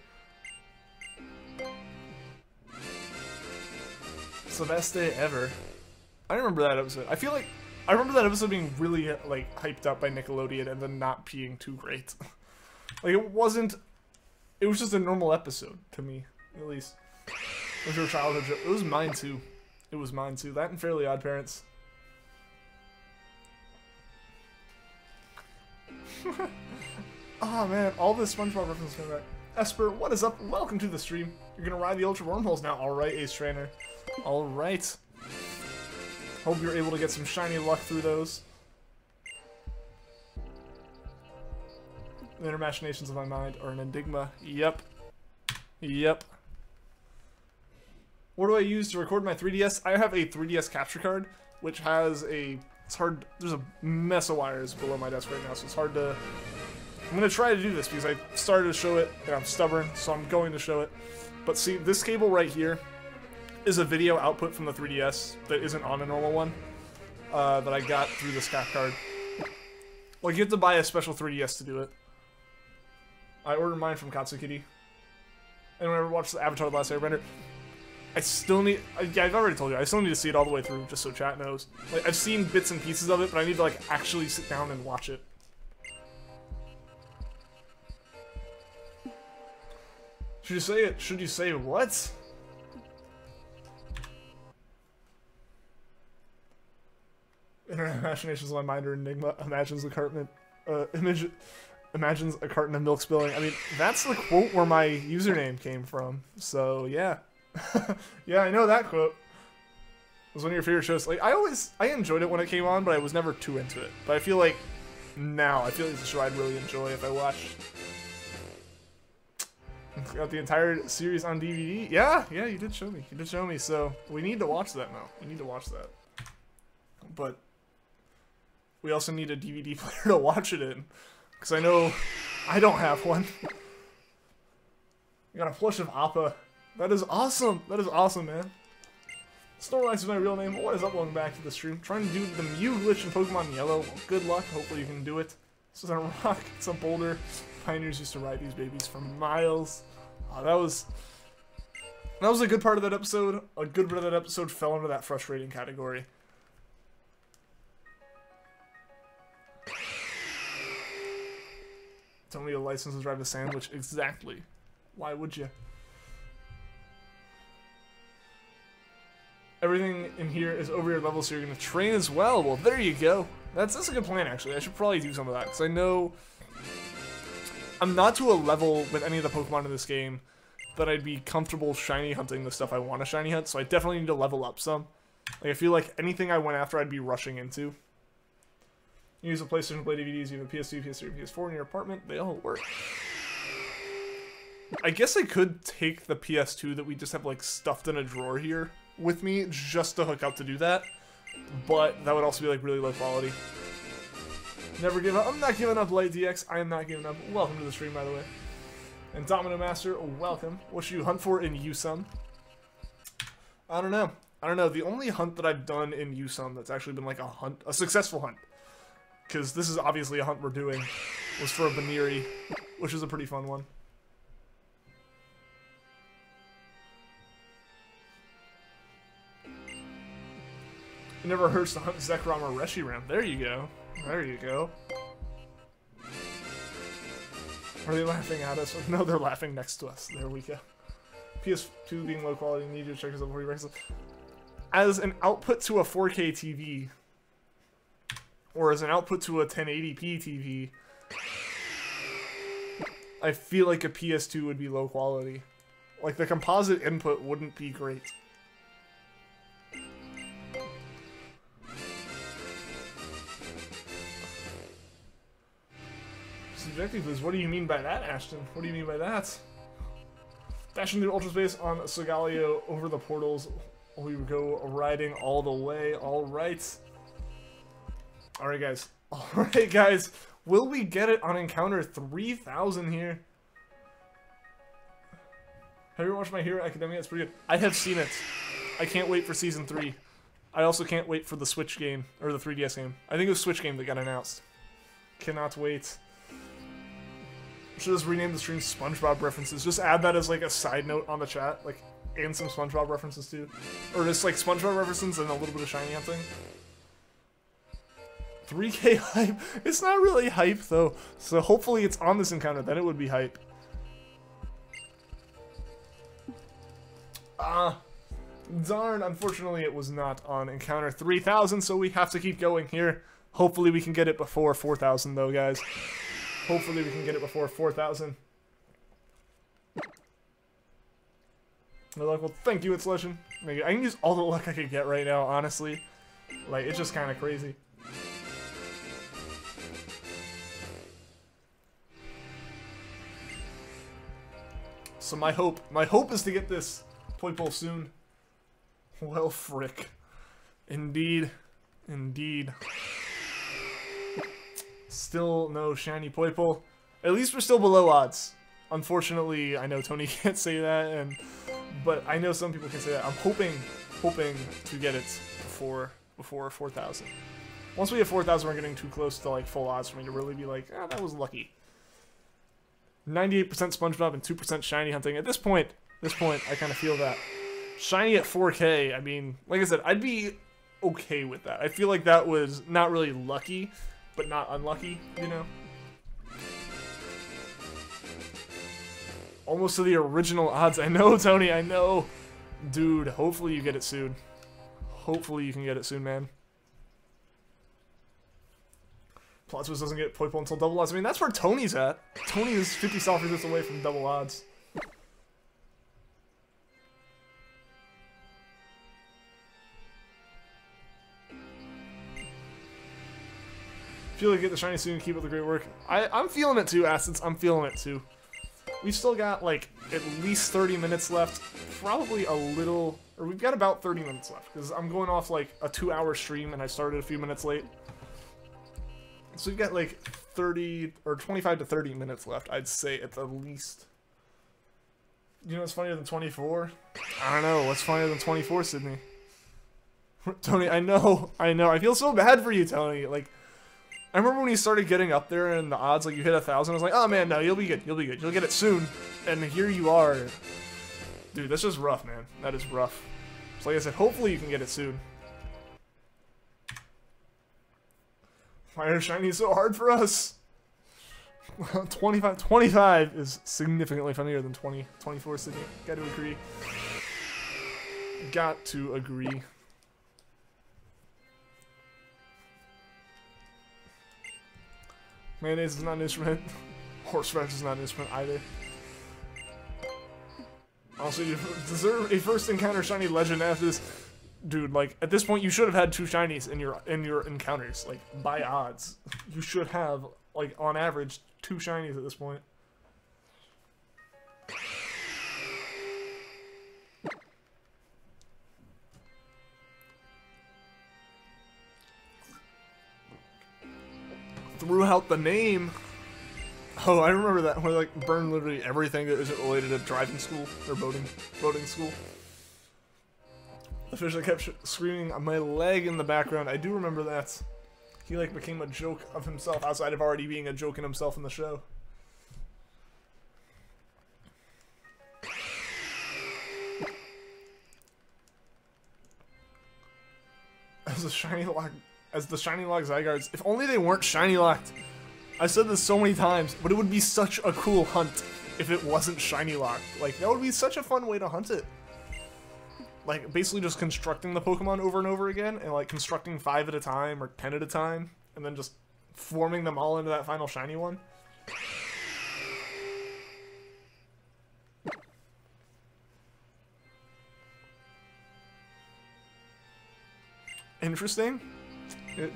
It's the best day ever. I remember that episode. I remember that episode being really like hyped up by Nickelodeon and then not being too great. Like it was just a normal episode to me, at least. It was your childhood joke. It was mine too. It was mine too. That and Fairly Odd Parents. Oh man, all this SpongeBob references coming back. Esper, what is up? Welcome to the stream. You're gonna ride the Ultra Wormholes now. Alright, Ace Trainer. Alright. Hope you're able to get some shiny luck through those. The inner machinations of my mind are an enigma. Yep. Yep. What do I use to record my 3DS? I have a 3DS capture card, which has it's hard, there's a mess of wires below my desk right now, so it's hard to, I'm going to try to do this because I started to show it, and I'm stubborn, so I'm going to show it. But see, this cable right here is a video output from the 3DS that isn't on a normal one, that I got through this cap card. Like, you have to buy a special 3DS to do it. I ordered mine from Katsukity. Anyone ever watched the Avatar: The Last Airbender? I still need, yeah, I've already told you, I still need to see it all the way through, just so chat knows. Like, I've seen bits and pieces of it, but I need to, like, actually sit down and watch it. Should you say it? Should you say what? Internet machinations of my mind are enigma. Imagines a carton imagines a carton of milk spilling. I mean, that's the quote where my username came from. So yeah. Yeah, I know that quote. It was one of your favorite shows. Like, I enjoyed it when it came on, but I was never too into it. But I feel like now, it's a show I'd really enjoy if I watched. Got the entire series on DVD. Yeah, you did show me. You did show me, so we need to watch that now. We need to watch that. But we also need a DVD player to watch it in. Because I know I don't have one. I got a plush of Appa. That is awesome. That is awesome, man. Snorlax is my real name. What is up? Welcome back to the stream. Trying to do the Mew glitch in Pokemon Yellow. Well, good luck. Hopefully you can do it. This is a rock. It's a boulder. Pioneers used to ride these babies for miles. Oh, that was a good part of that episode. A good bit of that episode fell into that frustrating category. Don't need a license to drive a sandwich. Exactly. Why would you? Everything in here is over your level, so you're going to train as well. Well, there you go. That's a good plan, actually. I should probably do some of that, because I know I'm not to a level with any of the Pokemon in this game that I'd be comfortable shiny hunting the stuff I want to shiny hunt, so I definitely need to level up some. Like, I feel like anything I went after, I'd be rushing into. You use a PlayStation Play DVDs, you have a PS2, PS3, PS4 in your apartment, they all work. I guess I could take the PS2 that we just have, like, stuffed in a drawer here with me just to hook up to do that, but that would also be, like, really low quality. Never give up. I'm not giving up, Light DX. I am not giving up. Welcome to the stream, by the way. And Domino Master, welcome. What should you hunt for in Usum? I don't know. The only hunt that I've done in Usum that's actually been, like, a successful hunt, because this is obviously a hunt we're doing, was for a Baniri, which is a pretty fun one. It never hurts to hunt Zekrom or Reshiram. There you go. There you go. Are they laughing at us? No, they're laughing next to us. There we go. PS2 being low quality, need you to check this out before you rank it. As an output to a 4K TV, or as an output to a 1080p TV, I feel like a PS2 would be low quality. Like, the composite input wouldn't be great. Subjective is, what do you mean by that, Ashton? What do you mean by that? Dashing through Ultra Space on Solgaleo over the portals. We would go riding all the way. Alright. Alright, guys. Alright, guys. Will we get it on Encounter 3000 here? Have you ever watched My Hero Academia? It's pretty good. I have seen it. I can't wait for Season 3. I also can't wait for the Switch game, or the 3DS game. I think it was Switch game that got announced. Cannot wait. Should just rename the stream SpongeBob references. Just add that as like a side note on the chat, like, and some SpongeBob references too, or just like SpongeBob references and a little bit of shiny hunting. 3K hype. It's not really hype though, so hopefully it's on this encounter. Then it would be hype. Darn. Unfortunately, it was not on Encounter 3000, so we have to keep going here. Hopefully, we can get it before 4000 though, guys. Hopefully we can get it before 4,000. Well, thank you, Installation. I can use all the luck I could get right now, honestly. Like, it's just kind of crazy. So my hope is to get this Poipole soon. Well, frick. Indeed. Indeed. Still no shiny Poipole. At least we're still below odds. Unfortunately, I know Tony can't say that, but I know some people can say that. I'm hoping to get it before 4,000. Once we have 4,000, we're getting too close to like full odds for me to really be like, ah, that was lucky. 98% SpongeBob and 2% shiny hunting. At this point, I kind of feel that. Shiny at 4K, I mean, like I said, I'd be okay with that. I feel like that was not really lucky, but not unlucky, you know? Almost to the original odds. I know, Tony, I know. Dude, hopefully you get it soon. Hopefully you can get it soon, man. Plot twist doesn't get Poipole until double odds. I mean, that's where Tony's at. Tony is 50 soft resets away from double odds. Feel like get the shiny soon, keep up the great work. I'm feeling it too, Acids. I'm feeling it too. We've still got like at least 30 minutes left. Probably a little, or we've got about 30 minutes left because I'm going off like a 2-hour stream and I started a few minutes late. So we've got like 30 or 25 to 30 minutes left, I'd say at the least. You know what's funnier than 24? I don't know. What's funnier than 24, Sydney? Tony, I know. I feel so bad for you, Tony. Like, I remember when you started getting up there and the odds, like you hit 1,000, I was like, oh man, no, you'll be good, you'll get it soon. And here you are. Dude, that's just rough, man. That is rough. So like I said, hopefully you can get it soon. Why are shinies so hard for us? 25 is significantly funnier than 24, Sydney. Gotta agree. Got to agree. Mayonnaise is not an instrument. Horseradish is not an instrument either. Also, you deserve a first encounter shiny legend after this. Dude, like, at this point, you should have had 2 shinies in your encounters. Like, by odds. You should have, like, on average, 2 shinies at this point. Threw out the name. Oh, I remember that. Where like burned literally everything that isn't related to driving school or boating school. The fish that kept screaming on my leg in the background. I do remember that. He like became a joke of himself outside of already being a joke in himself in the show. As the shiny lock Zygardes. If only they weren't shiny locked. I said this so many times, but it would be such a cool hunt if it wasn't shiny locked. Like, that would be such a fun way to hunt it. Like, basically just constructing the Pokemon over and over again, and like constructing 5 at a time or 10 at a time, and then just forming them all into that final shiny one. Interesting.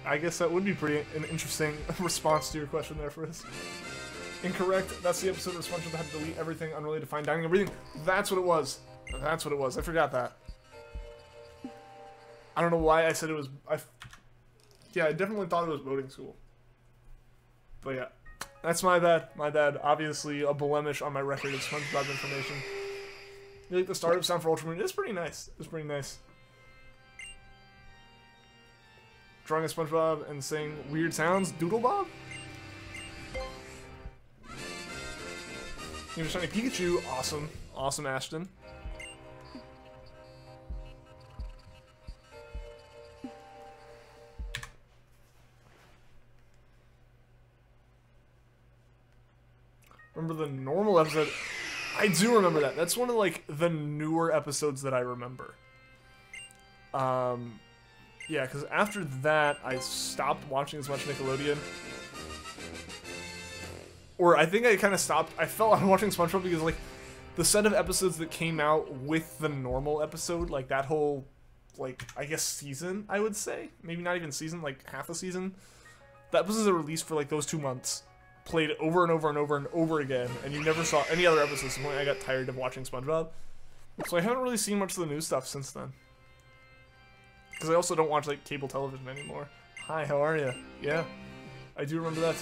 I guess that would be an interesting response to your question there, Frizz. Incorrect. That's the episode where SpongeBob had to delete everything unrelated to fine dining and breathing. That's what it was. That's what it was. I forgot that. I don't know why I said it was... Yeah, I definitely thought it was boating school. But yeah. That's my bad. My bad. Obviously, a blemish on my record of SpongeBob information. You like the startup sound for Ultramoon? It's pretty nice. It's pretty nice. Drawing a SpongeBob and saying weird sounds. Doodlebob? You have a shiny Pikachu. Awesome. Awesome, Ashton. Remember the normal episode? I do remember that. That's one of, like, the newer episodes that I remember. Yeah, because after that, I stopped watching as much Nickelodeon. Or I think I kind of stopped. I fell out of watching SpongeBob because, like, the set of episodes that came out with the normal episode, like, that whole, like, I guess season, I would say. Maybe not even season, like, half a season. The episodes that were released for, like, those 2 months played over and over and over and over again, and you never saw any other episodes. So I got tired of watching SpongeBob. So I haven't really seen much of the new stuff since then. Because I also don't watch, like, cable television anymore. Hi, how are you? Yeah, I do remember that.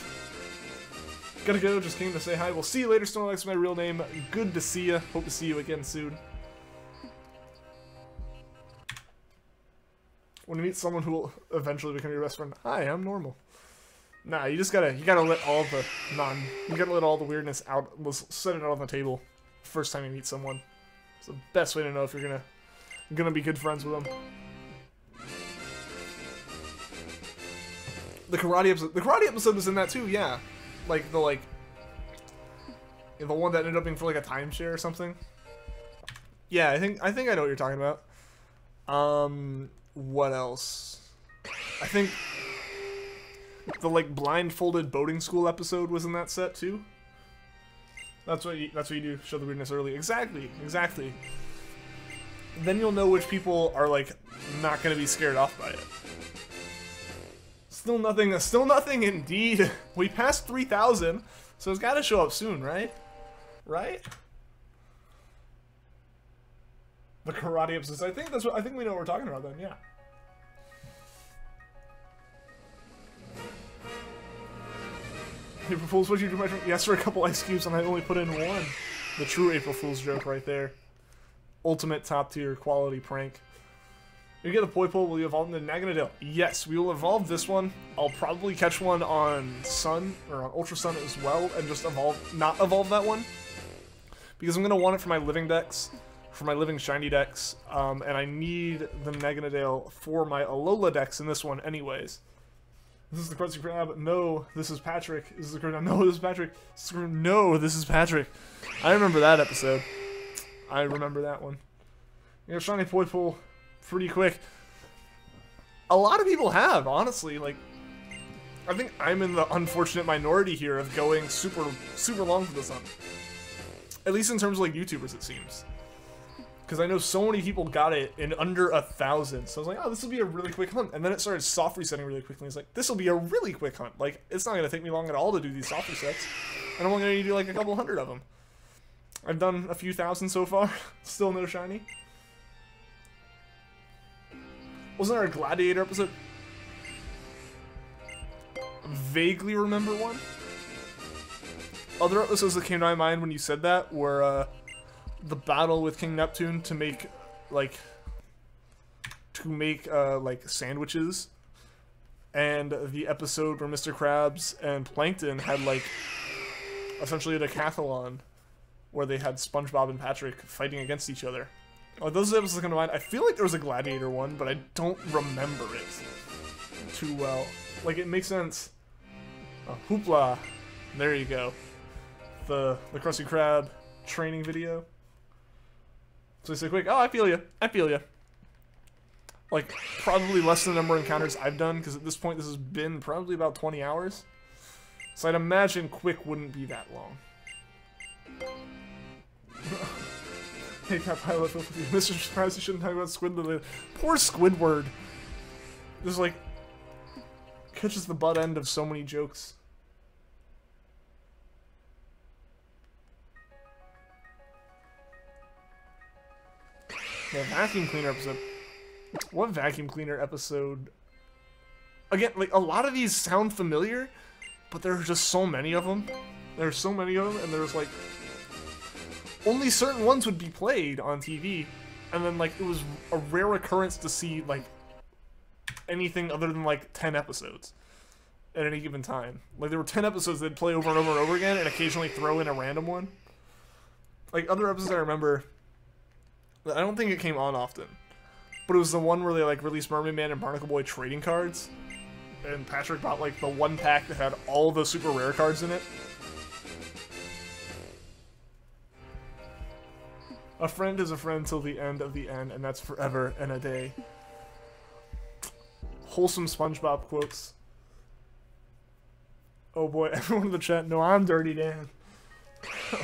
Gotta go, just came to say hi. We'll see you later, Snorlax, my real name. Good to see you. Hope to see you again soon. When you meet someone who will eventually become your best friend. Hi, I'm normal. Nah, you gotta let all the weirdness out, set it out on the table first time you meet someone. It's the best way to know if you're gonna be good friends with them. The karate episode was in that too, yeah. Like the one that ended up being for like a timeshare or something. Yeah, I think I know what you're talking about. What else? I think the like blindfolded boating school episode was in that set too. That's what you do. Show the weirdness early. Exactly. Then you'll know which people are like not gonna be scared off by it. Still nothing indeed. We passed 3,000, so it's gotta show up soon, right? Right? The karate episodes. I think we know what we're talking about then, yeah. April Fool's, what you do, my friend? Yes, for a couple ice cubes, and I only put in 1. The true April Fool's joke right there. Ultimate top tier quality prank. You get the Poipole, will you evolve into Naganadale? Yes, we will evolve this one. I'll probably catch one on Sun, or on Ultra Sun as well, and just not evolve that one. Because I'm going to want it for my living decks, for my living shiny decks, and I need the Naganadale for my Alola decks in this one anyways. This is the correct Crab. No, this is Patrick. This is the correct. No, this is Patrick. No, this is Patrick. I remember that episode. I remember that one. You know, shiny Poipole pretty quick. A lot of people have, honestly. Like, I think I'm in the unfortunate minority here of going super long for this hunt. At least in terms of like YouTubers, it seems. Because I know so many people got it in under 1,000. So I was like, oh, this will be a really quick hunt. And then it started soft resetting really quickly. It's like, this will be a really quick hunt. Like, it's not going to take me long at all to do these soft resets. And I'm only going to do like a couple hundred of them. I've done a few thousand so far. Still no shiny. Wasn't there a Gladiator episode? Vaguely remember one. Other episodes that came to my mind when you said that were the battle with King Neptune to make like sandwiches, and the episode where Mr. Krabs and Plankton had like essentially a decathlon where they had SpongeBob and Patrick fighting against each other. Those episodes come to mind. I feel like there was a Gladiator one, but I don't remember it too well. Like, it makes sense. Hoopla. There you go. The Krusty Krab training video. So they say quick, oh, I feel you. I feel you. Like, probably less than the number of encounters I've done, because at this point this has been probably about 20 hours. So I'd imagine quick wouldn't be that long. Hey, Cat Pilot, Mr. Surprise, you shouldn't talk about Squidward. Poor Squidward. Just like catches the butt end of so many jokes. The vacuum cleaner episode. What vacuum cleaner episode? Again, like, a lot of these sound familiar, but there are just so many of them. There's so many of them, and there's like only certain ones would be played on TV, and then like it was a rare occurrence to see like anything other than like 10 episodes at any given time. Like, there were 10 episodes they'd play over and over and over again, and occasionally throw in a random one. Like, other episodes I remember, I don't think it came on often, but it was the one where they like released Mermaid Man and Barnacle Boy trading cards, and Patrick bought like the one pack that had all the super rare cards in it. A friend is a friend till the end of the end, and that's forever and a day. Wholesome SpongeBob quotes. Oh boy, everyone in the chat, no, I'm Dirty Dan.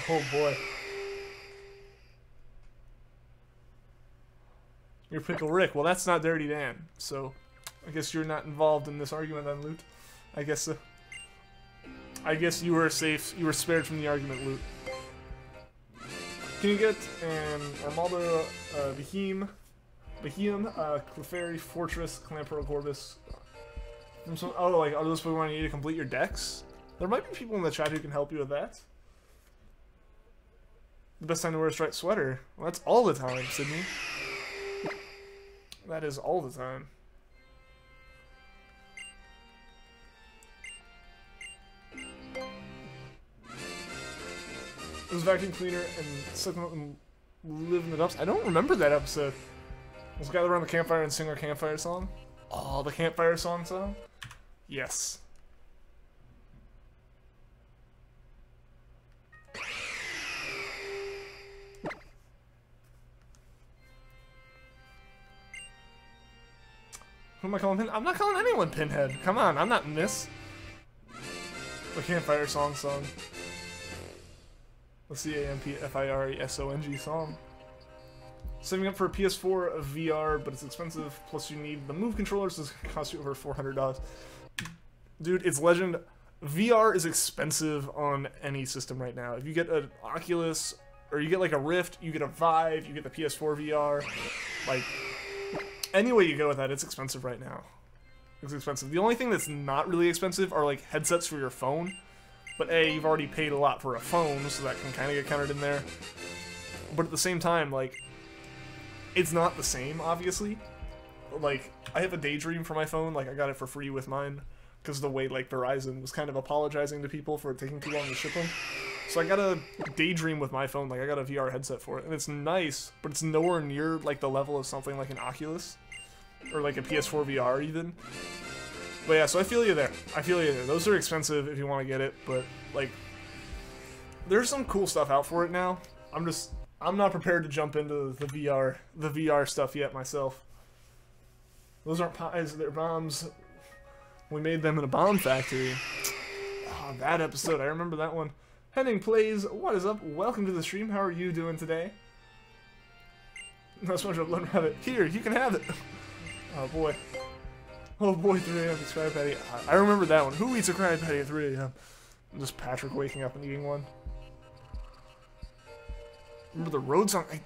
Oh boy. You're Pickle Rick. Well, that's not Dirty Dan, so I guess you're not involved in this argument then, Loot. I guess you were safe. You were spared from the argument, Loot. Can you get an Armaldo, Beheem, Clefairy, Fortress, Clamperl, Gorbis? Oh, like, are those Pokemon you need to complete your decks? There might be people in the chat who can help you with that. The best time to wear a striped sweater. Well, that's all the time, Sydney. That is all the time. It was vacuum cleaner and sucking up and live in the dumps. I don't remember that episode. Let's gather around the campfire and sing our campfire song. Oh, the campfire song. Yes. Who am I calling Pinhead? I'm not calling anyone Pinhead. Come on, I'm not in this. The campfire song. The CAMPFIRESONG song. Saving up for a PS4 VR, but it's expensive. Plus, you need the Move controllers. So it's gonna cost you over $400. Dude, it's legend. VR is expensive on any system right now. If you get an Oculus, or you get like a Rift, you get a Vive, you get the PS4 VR. Like, any way you go with that, it's expensive right now. It's expensive. The only thing that's not really expensive are like headsets for your phone. But A, you've already paid a lot for a phone, so that can kind of get counted in there. But at the same time, like, it's not the same, obviously. Like, I have a Daydream for my phone, like, I got it for free with mine, because the way, like, Verizon was kind of apologizing to people for it taking too long to ship them. So I got a Daydream with my phone, like, I got a VR headset for it, and it's nice, but it's nowhere near, like, the level of something like an Oculus, or, like, a PS4 VR, even. But yeah, so I feel you there. I feel you there. Those are expensive if you want to get it, but, like, there's some cool stuff out for it now. I'm just I'm not prepared to jump into the VR stuff yet myself. Those aren't pies, they're bombs. We made them in a bomb factory. Oh, that episode, I remember that one. Henning Plays, what is up? Welcome to the stream. How are you doing today? No, SpongeBob, let me have it. Here, you can have it. Oh boy. Oh boy, 3 a.m. It's Krabby Patty. I remember that one. Who eats a Krabby Patty at 3 a.m.? Just Patrick waking up and eating one. Remember the road song? I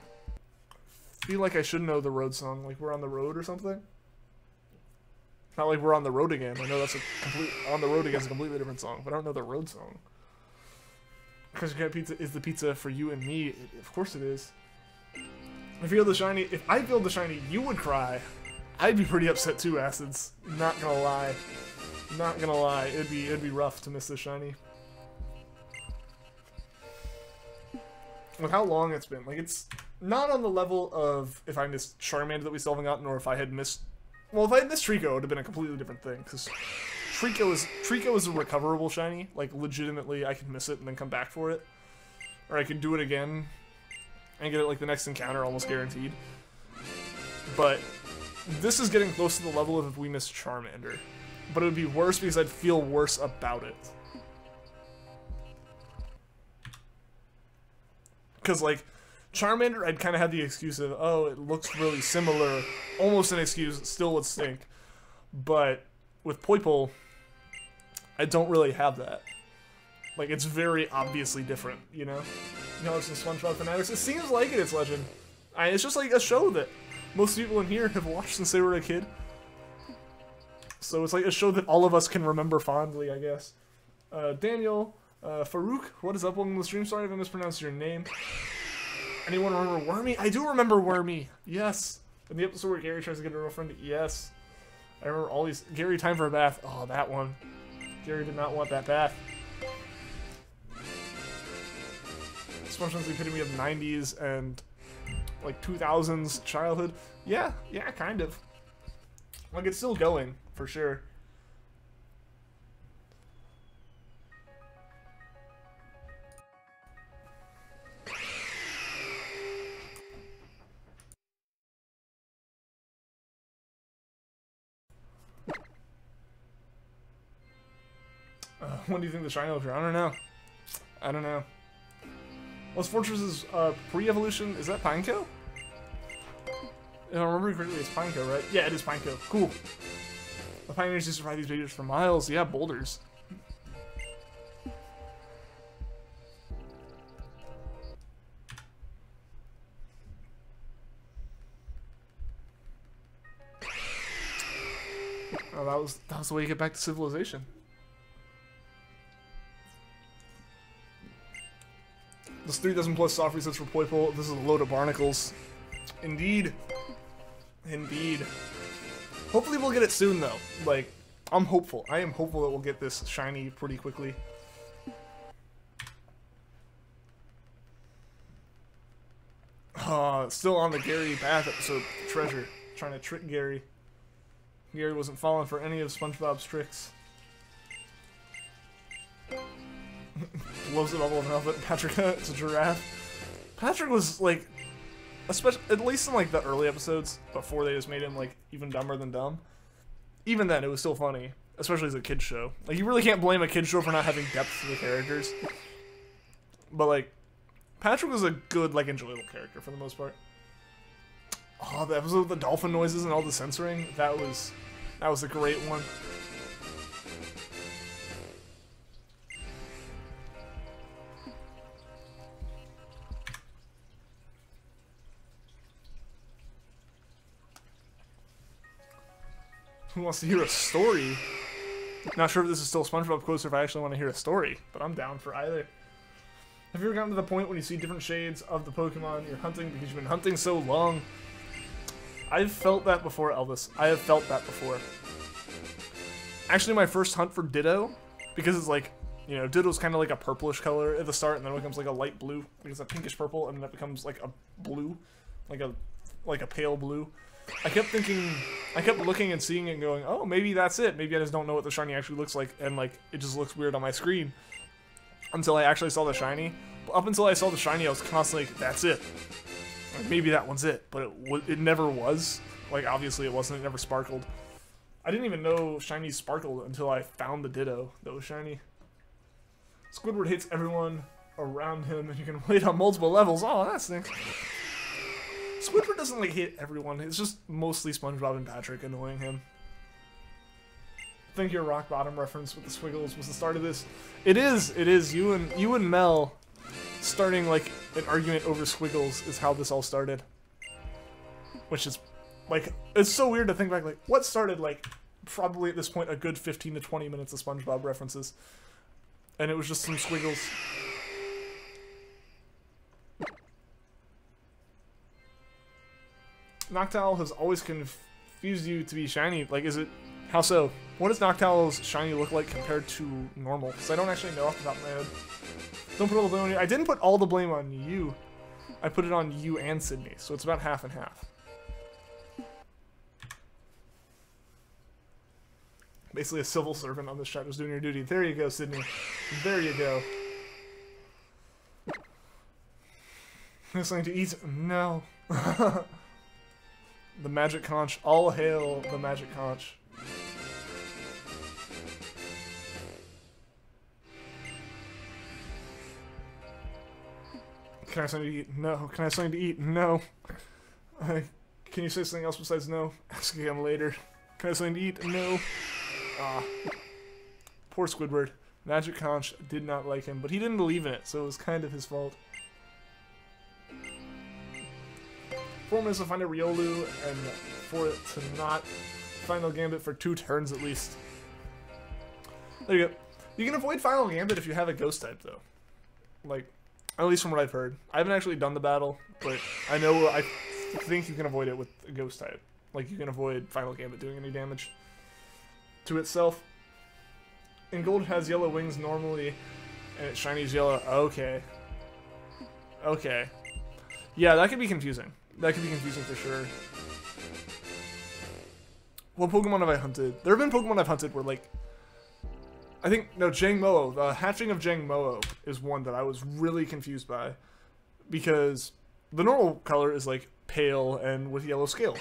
feel like I should know the road song. Like we're on the road or something. Not like we're on the road again. I know that's a on the road again is a completely different song, but I don't know the road song. Because Pizza is the pizza for you and me. Of course it is. If I feel the shiny, you would cry. I'd be pretty upset too, Acids. Not gonna lie. Not gonna lie. It'd be rough to miss the shiny. With how long it's been, like it's not on the level of if I missed Charmander that we still haven't gotten, or if I had missed. Well, if I had missed Treecko, it would have been a completely different thing. Because Treecko is a recoverable shiny. Like legitimately, I could miss it and then come back for it, or I could do it again and get it like the next encounter, almost guaranteed. But this is getting close to the level of if we missed Charmander, but it would be worse because I'd feel worse about it. Because, like, Charmander, I'd kind of had the excuse of, oh, it looks really similar. Almost an excuse, still would stink. But with Poipole, I don't really have that. Like, it's very obviously different, you know? You know, it's the SpongeBob fanatics. It seems like it's Legend. It's just like a show that most people in here have watched since they were a kid. So it's like a show that all of us can remember fondly, I guess. Daniel... Farouk, what is up? Welcome to the stream. Sorry if I mispronounced your name. Anyone remember Wormy? I do remember Wormy. Yes. In the episode where Gary tries to get a girlfriend. Yes. I remember all these. Gary, time for a bath. Oh, that one. Gary did not want that bath. SpongeBob's the epitome of 90s and like 2000s childhood. Yeah, kind of. Like it's still going for sure. When do you think the shiny will appear? I don't know. Lost Fortress's pre-evolution, is that Pineco? If I remember correctly, it's Pineco, right? Yeah, it is Pineco. Cool. The pioneers used to ride these babies for miles. Yeah, boulders. Oh, that was the way you get back to civilization. This 3,000 plus soft resets for Poipole. This is a load of barnacles. Indeed. Indeed. Hopefully we'll get it soon, though. Like, I'm hopeful. I am hopeful that we'll get this shiny pretty quickly. Still on the Gary Bath episode, Treasure. Trying to trick Gary. Gary wasn't falling for any of SpongeBob's tricks. Blows it all over Velvet. Patrick, it's a giraffe. Patrick was like, especially at least in like the early episodes before they just made him like even dumber than dumb. Even then, it was still funny, especially as a kids show. Like you really can't blame a kids show for not having depth to the characters. But like, Patrick was a good like enjoyable character for the most part. Oh, the episode with the dolphin noises and all the censoring, that was a great one. Who wants to hear a story? Not sure if this is still SpongeBob quotes or if I actually want to hear a story, but I'm down for either. Have you ever gotten to the point when you see different shades of the Pokemon you're hunting because you've been hunting so long? I've felt that before, Elvis. I have felt that before. Actually, my first hunt for Ditto, because it's like, you know, Ditto's kind of like a purplish color at the start, and then it becomes like a light blue. Like it's a pinkish purple, and then it becomes like a blue, like a pale blue. I kept looking and seeing it and going, oh, maybe that's it. Maybe I just don't know what the shiny actually looks like, and like it just looks weird on my screen. Until I actually saw the shiny. Up until I saw the shiny, I was constantly like, that's it. Like, maybe that one's it, but it never was. Like, obviously it wasn't. It never sparkled. I didn't even know shinies sparkled until I found the Ditto that was shiny. Squidward hates everyone around him, and you can wait on multiple levels. Oh, that stinks. Squidward doesn't, like, hate everyone. It's just mostly SpongeBob and Patrick annoying him. I think your rock bottom reference with the squiggles was the start of this. It is. It is. You and Mel starting, like, an argument over squiggles is how this all started. Which is, like, it's so weird to think back, like, what started, like, probably at this point a good 15 to 20 minutes of SpongeBob references. And it was just some squiggles. Noctowl has always confused you to be shiny. Like, is it... How so? What does Noctowl's shiny look like compared to normal? Because I don't actually know off the top of my head. Don't put all the blame on you. I didn't put all the blame on you. I put it on you and Sydney, so it's about half and half. Basically a civil servant on this chat was doing your duty. There you go, Sydney. There you go. There's something to eat? No. The magic conch. All hail the magic conch. Can I have something to eat? No. Can I have something to eat? No. Can you say something else besides no? Ask again later. Can I have something to eat? No. Ah. Poor Squidward. Magic Conch did not like him, but he didn't believe in it, so it was kind of his fault. 4 minutes to find a Riolu, and for it to not Final Gambit for 2 turns at least. There you go. You can avoid Final Gambit if you have a Ghost type, though. Like, at least from what I've heard. I haven't actually done the battle, but I know, I think you can avoid it with a Ghost type. Like, you can avoid Final Gambit doing any damage to itself. And Gold has yellow wings normally, and its shiny's yellow. Okay. Okay. Yeah, that could be confusing. That could be confusing for sure. What Pokemon have I hunted? There have been Pokemon I've hunted where, like, I think, no, Jangmo-o. The hatching of Jangmo-o is one that I was really confused by. Because the normal color is, like, pale and with yellow scales.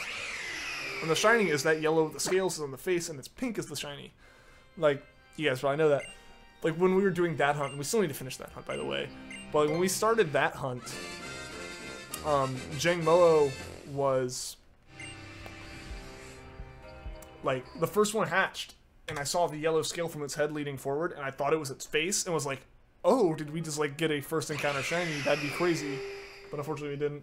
And the shiny is that yellow, the scales is on the face, and it's pink is the shiny. Like, you guys probably know that. Like, when we were doing that hunt, and we still need to finish that hunt, by the way. But like, when we started that hunt, Jangmo-o was, like, the first one hatched. And I saw the yellow scale from its head leading forward, and I thought it was its face, and was like, oh, did we just, like, get a first encounter shiny? That'd be crazy. But unfortunately we didn't.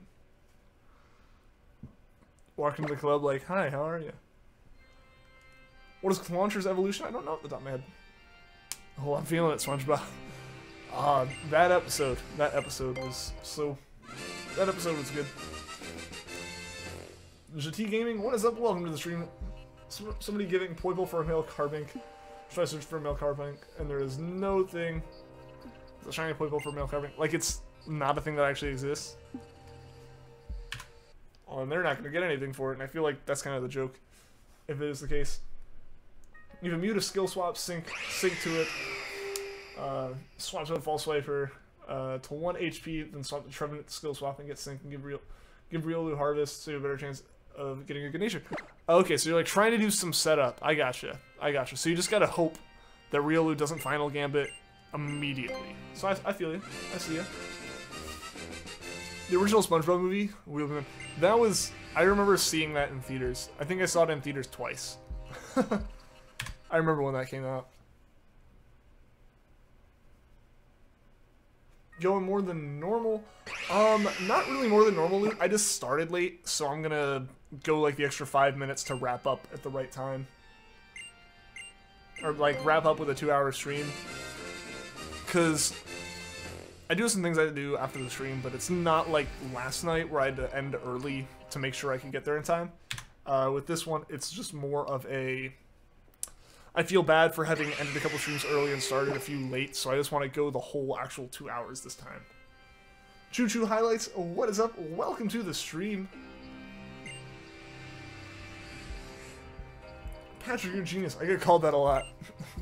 Walked into the club like, hi, how are you? What is Launcher's evolution? I don't know at the top of my head. Oh, I'm feeling it, SpongeBob. That episode was so... That episode was good. GT Gaming, what is up? Welcome to the stream. Somebody giving Poipole for a male Carbink. Try to search for a male Carbink, and there is no thing. It's a shiny Poipole for a male Carbink. Like, it's not a thing that actually exists. Oh, and they're not going to get anything for it, and I feel like that's kind of the joke, if it is the case. You have a Mute a skill swap, sync to it. Swap to a False Swiper to 1 HP, then swap to Trevenant skill swap and get sync and give Riolu Harvest so you have a better chance of getting a good nature. Okay, so you're like trying to do some setup. I gotcha. So you just gotta hope that Riolu doesn't Final Gambit immediately. So I feel you. I see you. The original SpongeBob movie, that was... I remember seeing that in theaters. I think I saw it in theaters twice. I remember when that came out. Going more than normal? Not really more than normal loot. I just started late, so I'm gonna go like the extra 5 minutes to wrap up at the right time. Or like wrap up with a 2-hour stream. Cause I do have some things I had to do after the stream, but it's not like last night where I had to end early to make sure I could get there in time. With this one, it's just more of a... I feel bad for having ended a couple streams early and started a few late, so I just want to go the whole actual 2 hours this time. Choo Choo Highlights, what is up? Welcome to the stream. Patrick, you're a genius. I get called that a lot.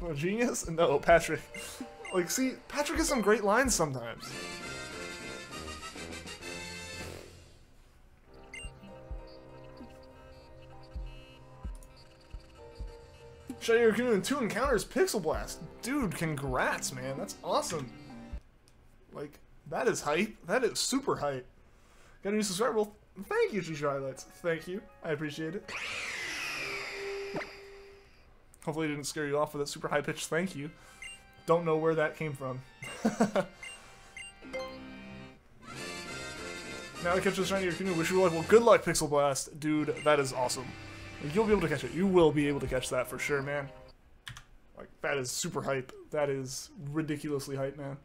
A genius? No, Patrick. Like, see, Patrick has some great lines sometimes. Shiny Raccoon in 2 encounters, Pixel Blast. Dude, congrats, man. That's awesome. Like, that is hype. That is super hype. Got a new subscriber. Well, thank you, Future Highlights. Thank you. I appreciate it. Hopefully it didn't scare you off with that super high-pitched thank you. Don't know where that came from. Now I catch this shiny Raccoon. Wish you luck. Well, good luck, Pixel Blast. Dude, that is awesome. You'll be able to catch it. You will be able to catch that for sure, man. Like, that is super hype. That is ridiculously hype, man.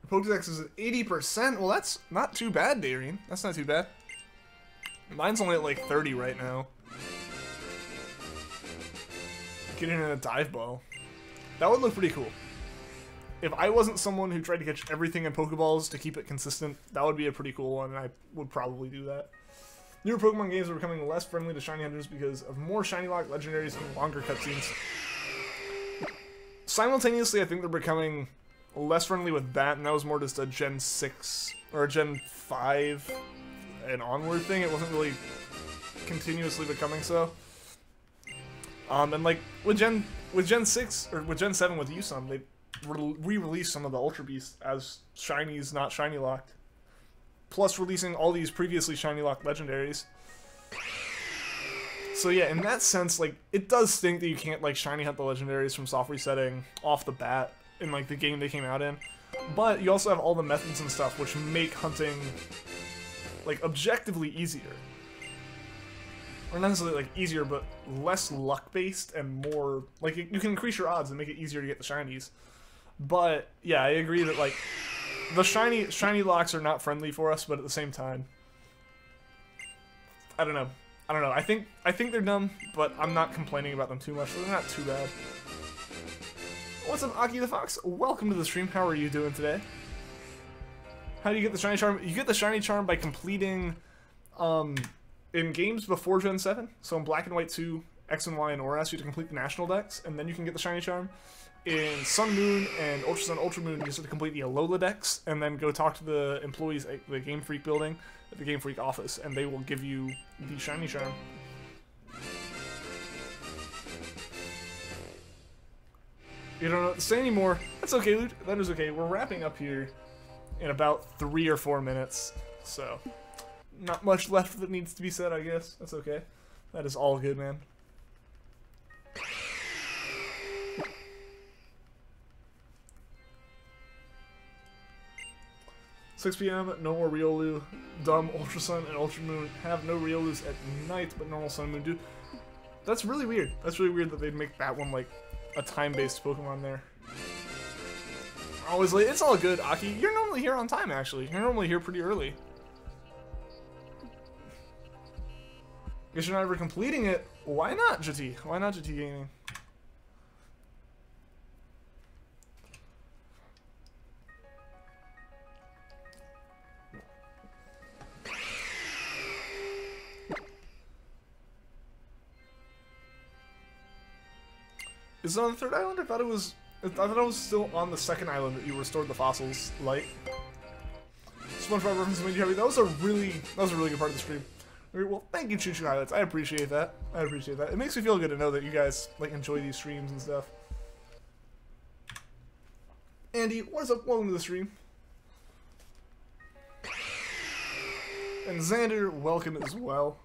Pokedex is at 80%. Well, that's not too bad, Darien. That's not too bad. Mine's only at like 30 right now. Getting in a dive ball. That would look pretty cool. If I wasn't someone who tried to catch everything in Pokeballs to keep it consistent, that would be a pretty cool one, and I would probably do that. Newer Pokemon games are becoming less friendly to shiny hunters because of more shiny lock legendaries and longer cutscenes. Simultaneously, I think they're becoming less friendly with that, and that was more just a Gen 6 or a Gen 5 and onward thing. It wasn't really continuously becoming so. And like with Gen 6 or with Gen 7 with USUM, they re-released some of the Ultra Beasts as shinies, not shiny locked. Plus releasing all these previously shiny locked legendaries. So yeah, in that sense, like, it does stink that you can't like shiny hunt the legendaries from soft resetting off the bat in like the game they came out in. But you also have all the methods and stuff which make hunting like objectively easier. Or not necessarily like easier, but less luck based and more like you can increase your odds and make it easier to get the shinies. But yeah, I agree that like the shiny locks are not friendly for us, but at the same time, I don't know. I think they're dumb, but I'm not complaining about them too much. They're not too bad. What's up, Aki the Fox? Welcome to the stream. How are you doing today? How do you get the shiny charm? You get the shiny charm by completing in games before Gen 7. So in Black and White 2, X and Y, and ORAS, you have to complete the national dex, and then you can get the shiny charm. In Sun Moon and Ultra Sun, Ultra Moon, you just have to complete the Alola dex, and then go talk to the employees at the Game Freak building, at the Game Freak office, and they will give you the shiny charm. You don't know what to say anymore. That's okay, Loot. That is okay. We're wrapping up here in about 3 or 4 minutes, so not much left that needs to be said, I guess. That's okay. That is all good, man. 6 p.m. No more Riolu. Dumb Ultra Sun and Ultra Moon have no Riolus at night, but normal Sun and Moon do. That's really weird. That's really weird that they'd make that one like a time-based Pokemon there. Always late. It's all good, Aki. You're normally here on time, actually. You're normally here pretty early. Guess you're not ever completing it. Why not, JT? Why not, JT Gaming? Is it on the 3rd island? I thought it was still on the 2nd island that you restored the fossils. Light. SpongeBob reference made you happy. That was a really good part of the stream. Well, thank you, Choo Choo Highlights. I appreciate that. I appreciate that. It makes me feel good to know that you guys like enjoy these streams and stuff. Andy, what is up? Welcome to the stream. And Xander, welcome as well.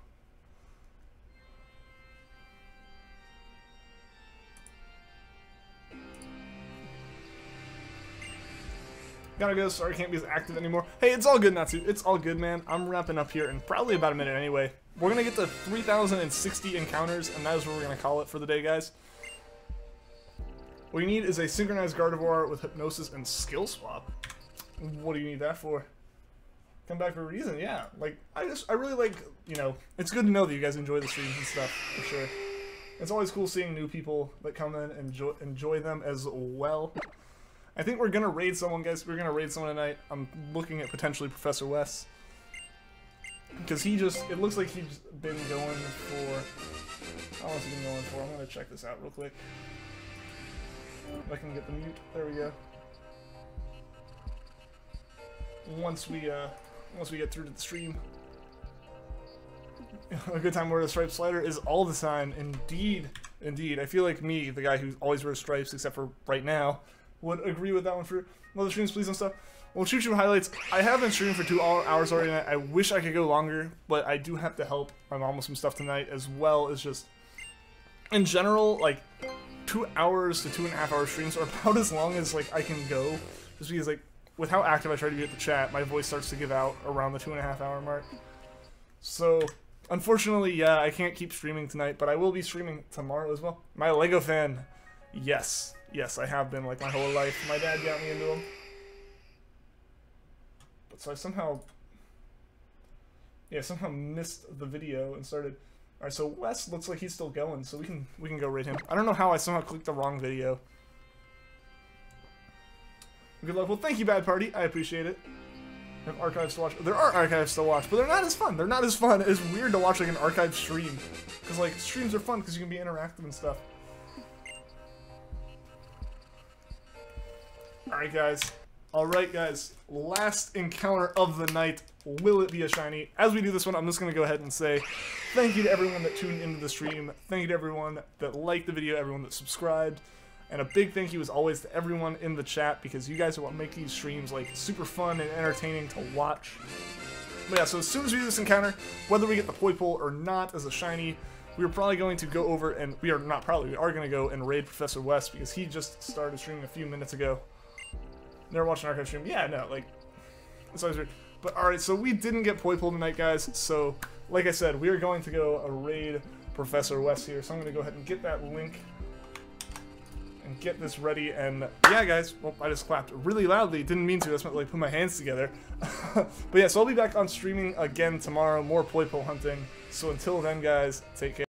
Gotta go, sorry I can't be as active anymore. Hey, it's all good, Natsu. It's all good, man. I'm wrapping up here in probably about a minute anyway. We're gonna get to 3,060 encounters, and that is what we're gonna call it for the day, guys. What you need is a synchronized Gardevoir with Hypnosis and Skill Swap. What do you need that for? Come back for a reason, yeah. Like, I really like, you know, it's good to know that you guys enjoy the streams and stuff, for sure. It's always cool seeing new people that come in and enjoy them as well. I think we're gonna raid someone, guys. We're gonna raid someone tonight. I'm looking at potentially Professor West. Because it looks like he's been going for, how long has he been going for? I'm gonna check this out real quick. If I can get the mute, there we go. Once we get through to the stream. A good time wearing a striped slider is all the time. Indeed. Indeed. I feel like me, the guy who always wears stripes, except for right now, would agree with that one for other streams, please, and stuff. Well, Choo highlights. I have been streaming for 2 hours already tonight. I wish I could go longer, but I do have to help my mom with some stuff tonight, as well as just, in general, like, 2 hours to 2.5 hour streams are about as long as, like, I can go. Just because, like, with how active I try to be at the chat, my voice starts to give out around the 2.5 hour mark. So, unfortunately, yeah, I can't keep streaming tonight, but I will be streaming tomorrow as well. My Lego fan, yes. Yes, I have been, like, my whole life. My dad got me into them. But so I somehow missed the video and started. Alright, so Wes looks like he's still going, so we can go raid him. I don't know how I somehow clicked the wrong video. Good luck. Well, thank you, Bad Party. I appreciate it. Have archives to watch. There are archives to watch, but they're not as fun. They're not as fun. It's weird to watch like an archive stream, because like streams are fun because you can be interactive and stuff. Alright, guys. Alright, guys. Last encounter of the night. Will it be a shiny? As we do this one, I'm just going to go ahead and say thank you to everyone that tuned into the stream. Thank you to everyone that liked the video, everyone that subscribed. And a big thank you as always to everyone in the chat, because you guys are what make these streams like super fun and entertaining to watch. But yeah, so as soon as we do this encounter, whether we get the Poipole or not as a shiny, we're probably going to go over and we are going to go and raid Professor West, because he just started streaming a few minutes ago. Never watched an archive stream. Yeah, no, like, it's always weird. But alright, so we didn't get Poipole tonight, guys. So, like I said, we are going to go raid Professor West here. So I'm going to go ahead and get that link and get this ready. And yeah, guys, well, I just clapped really loudly. Didn't mean to. I just meant to like put my hands together. But yeah, so I'll be back on streaming again tomorrow. More Poipole hunting. So until then, guys, take care.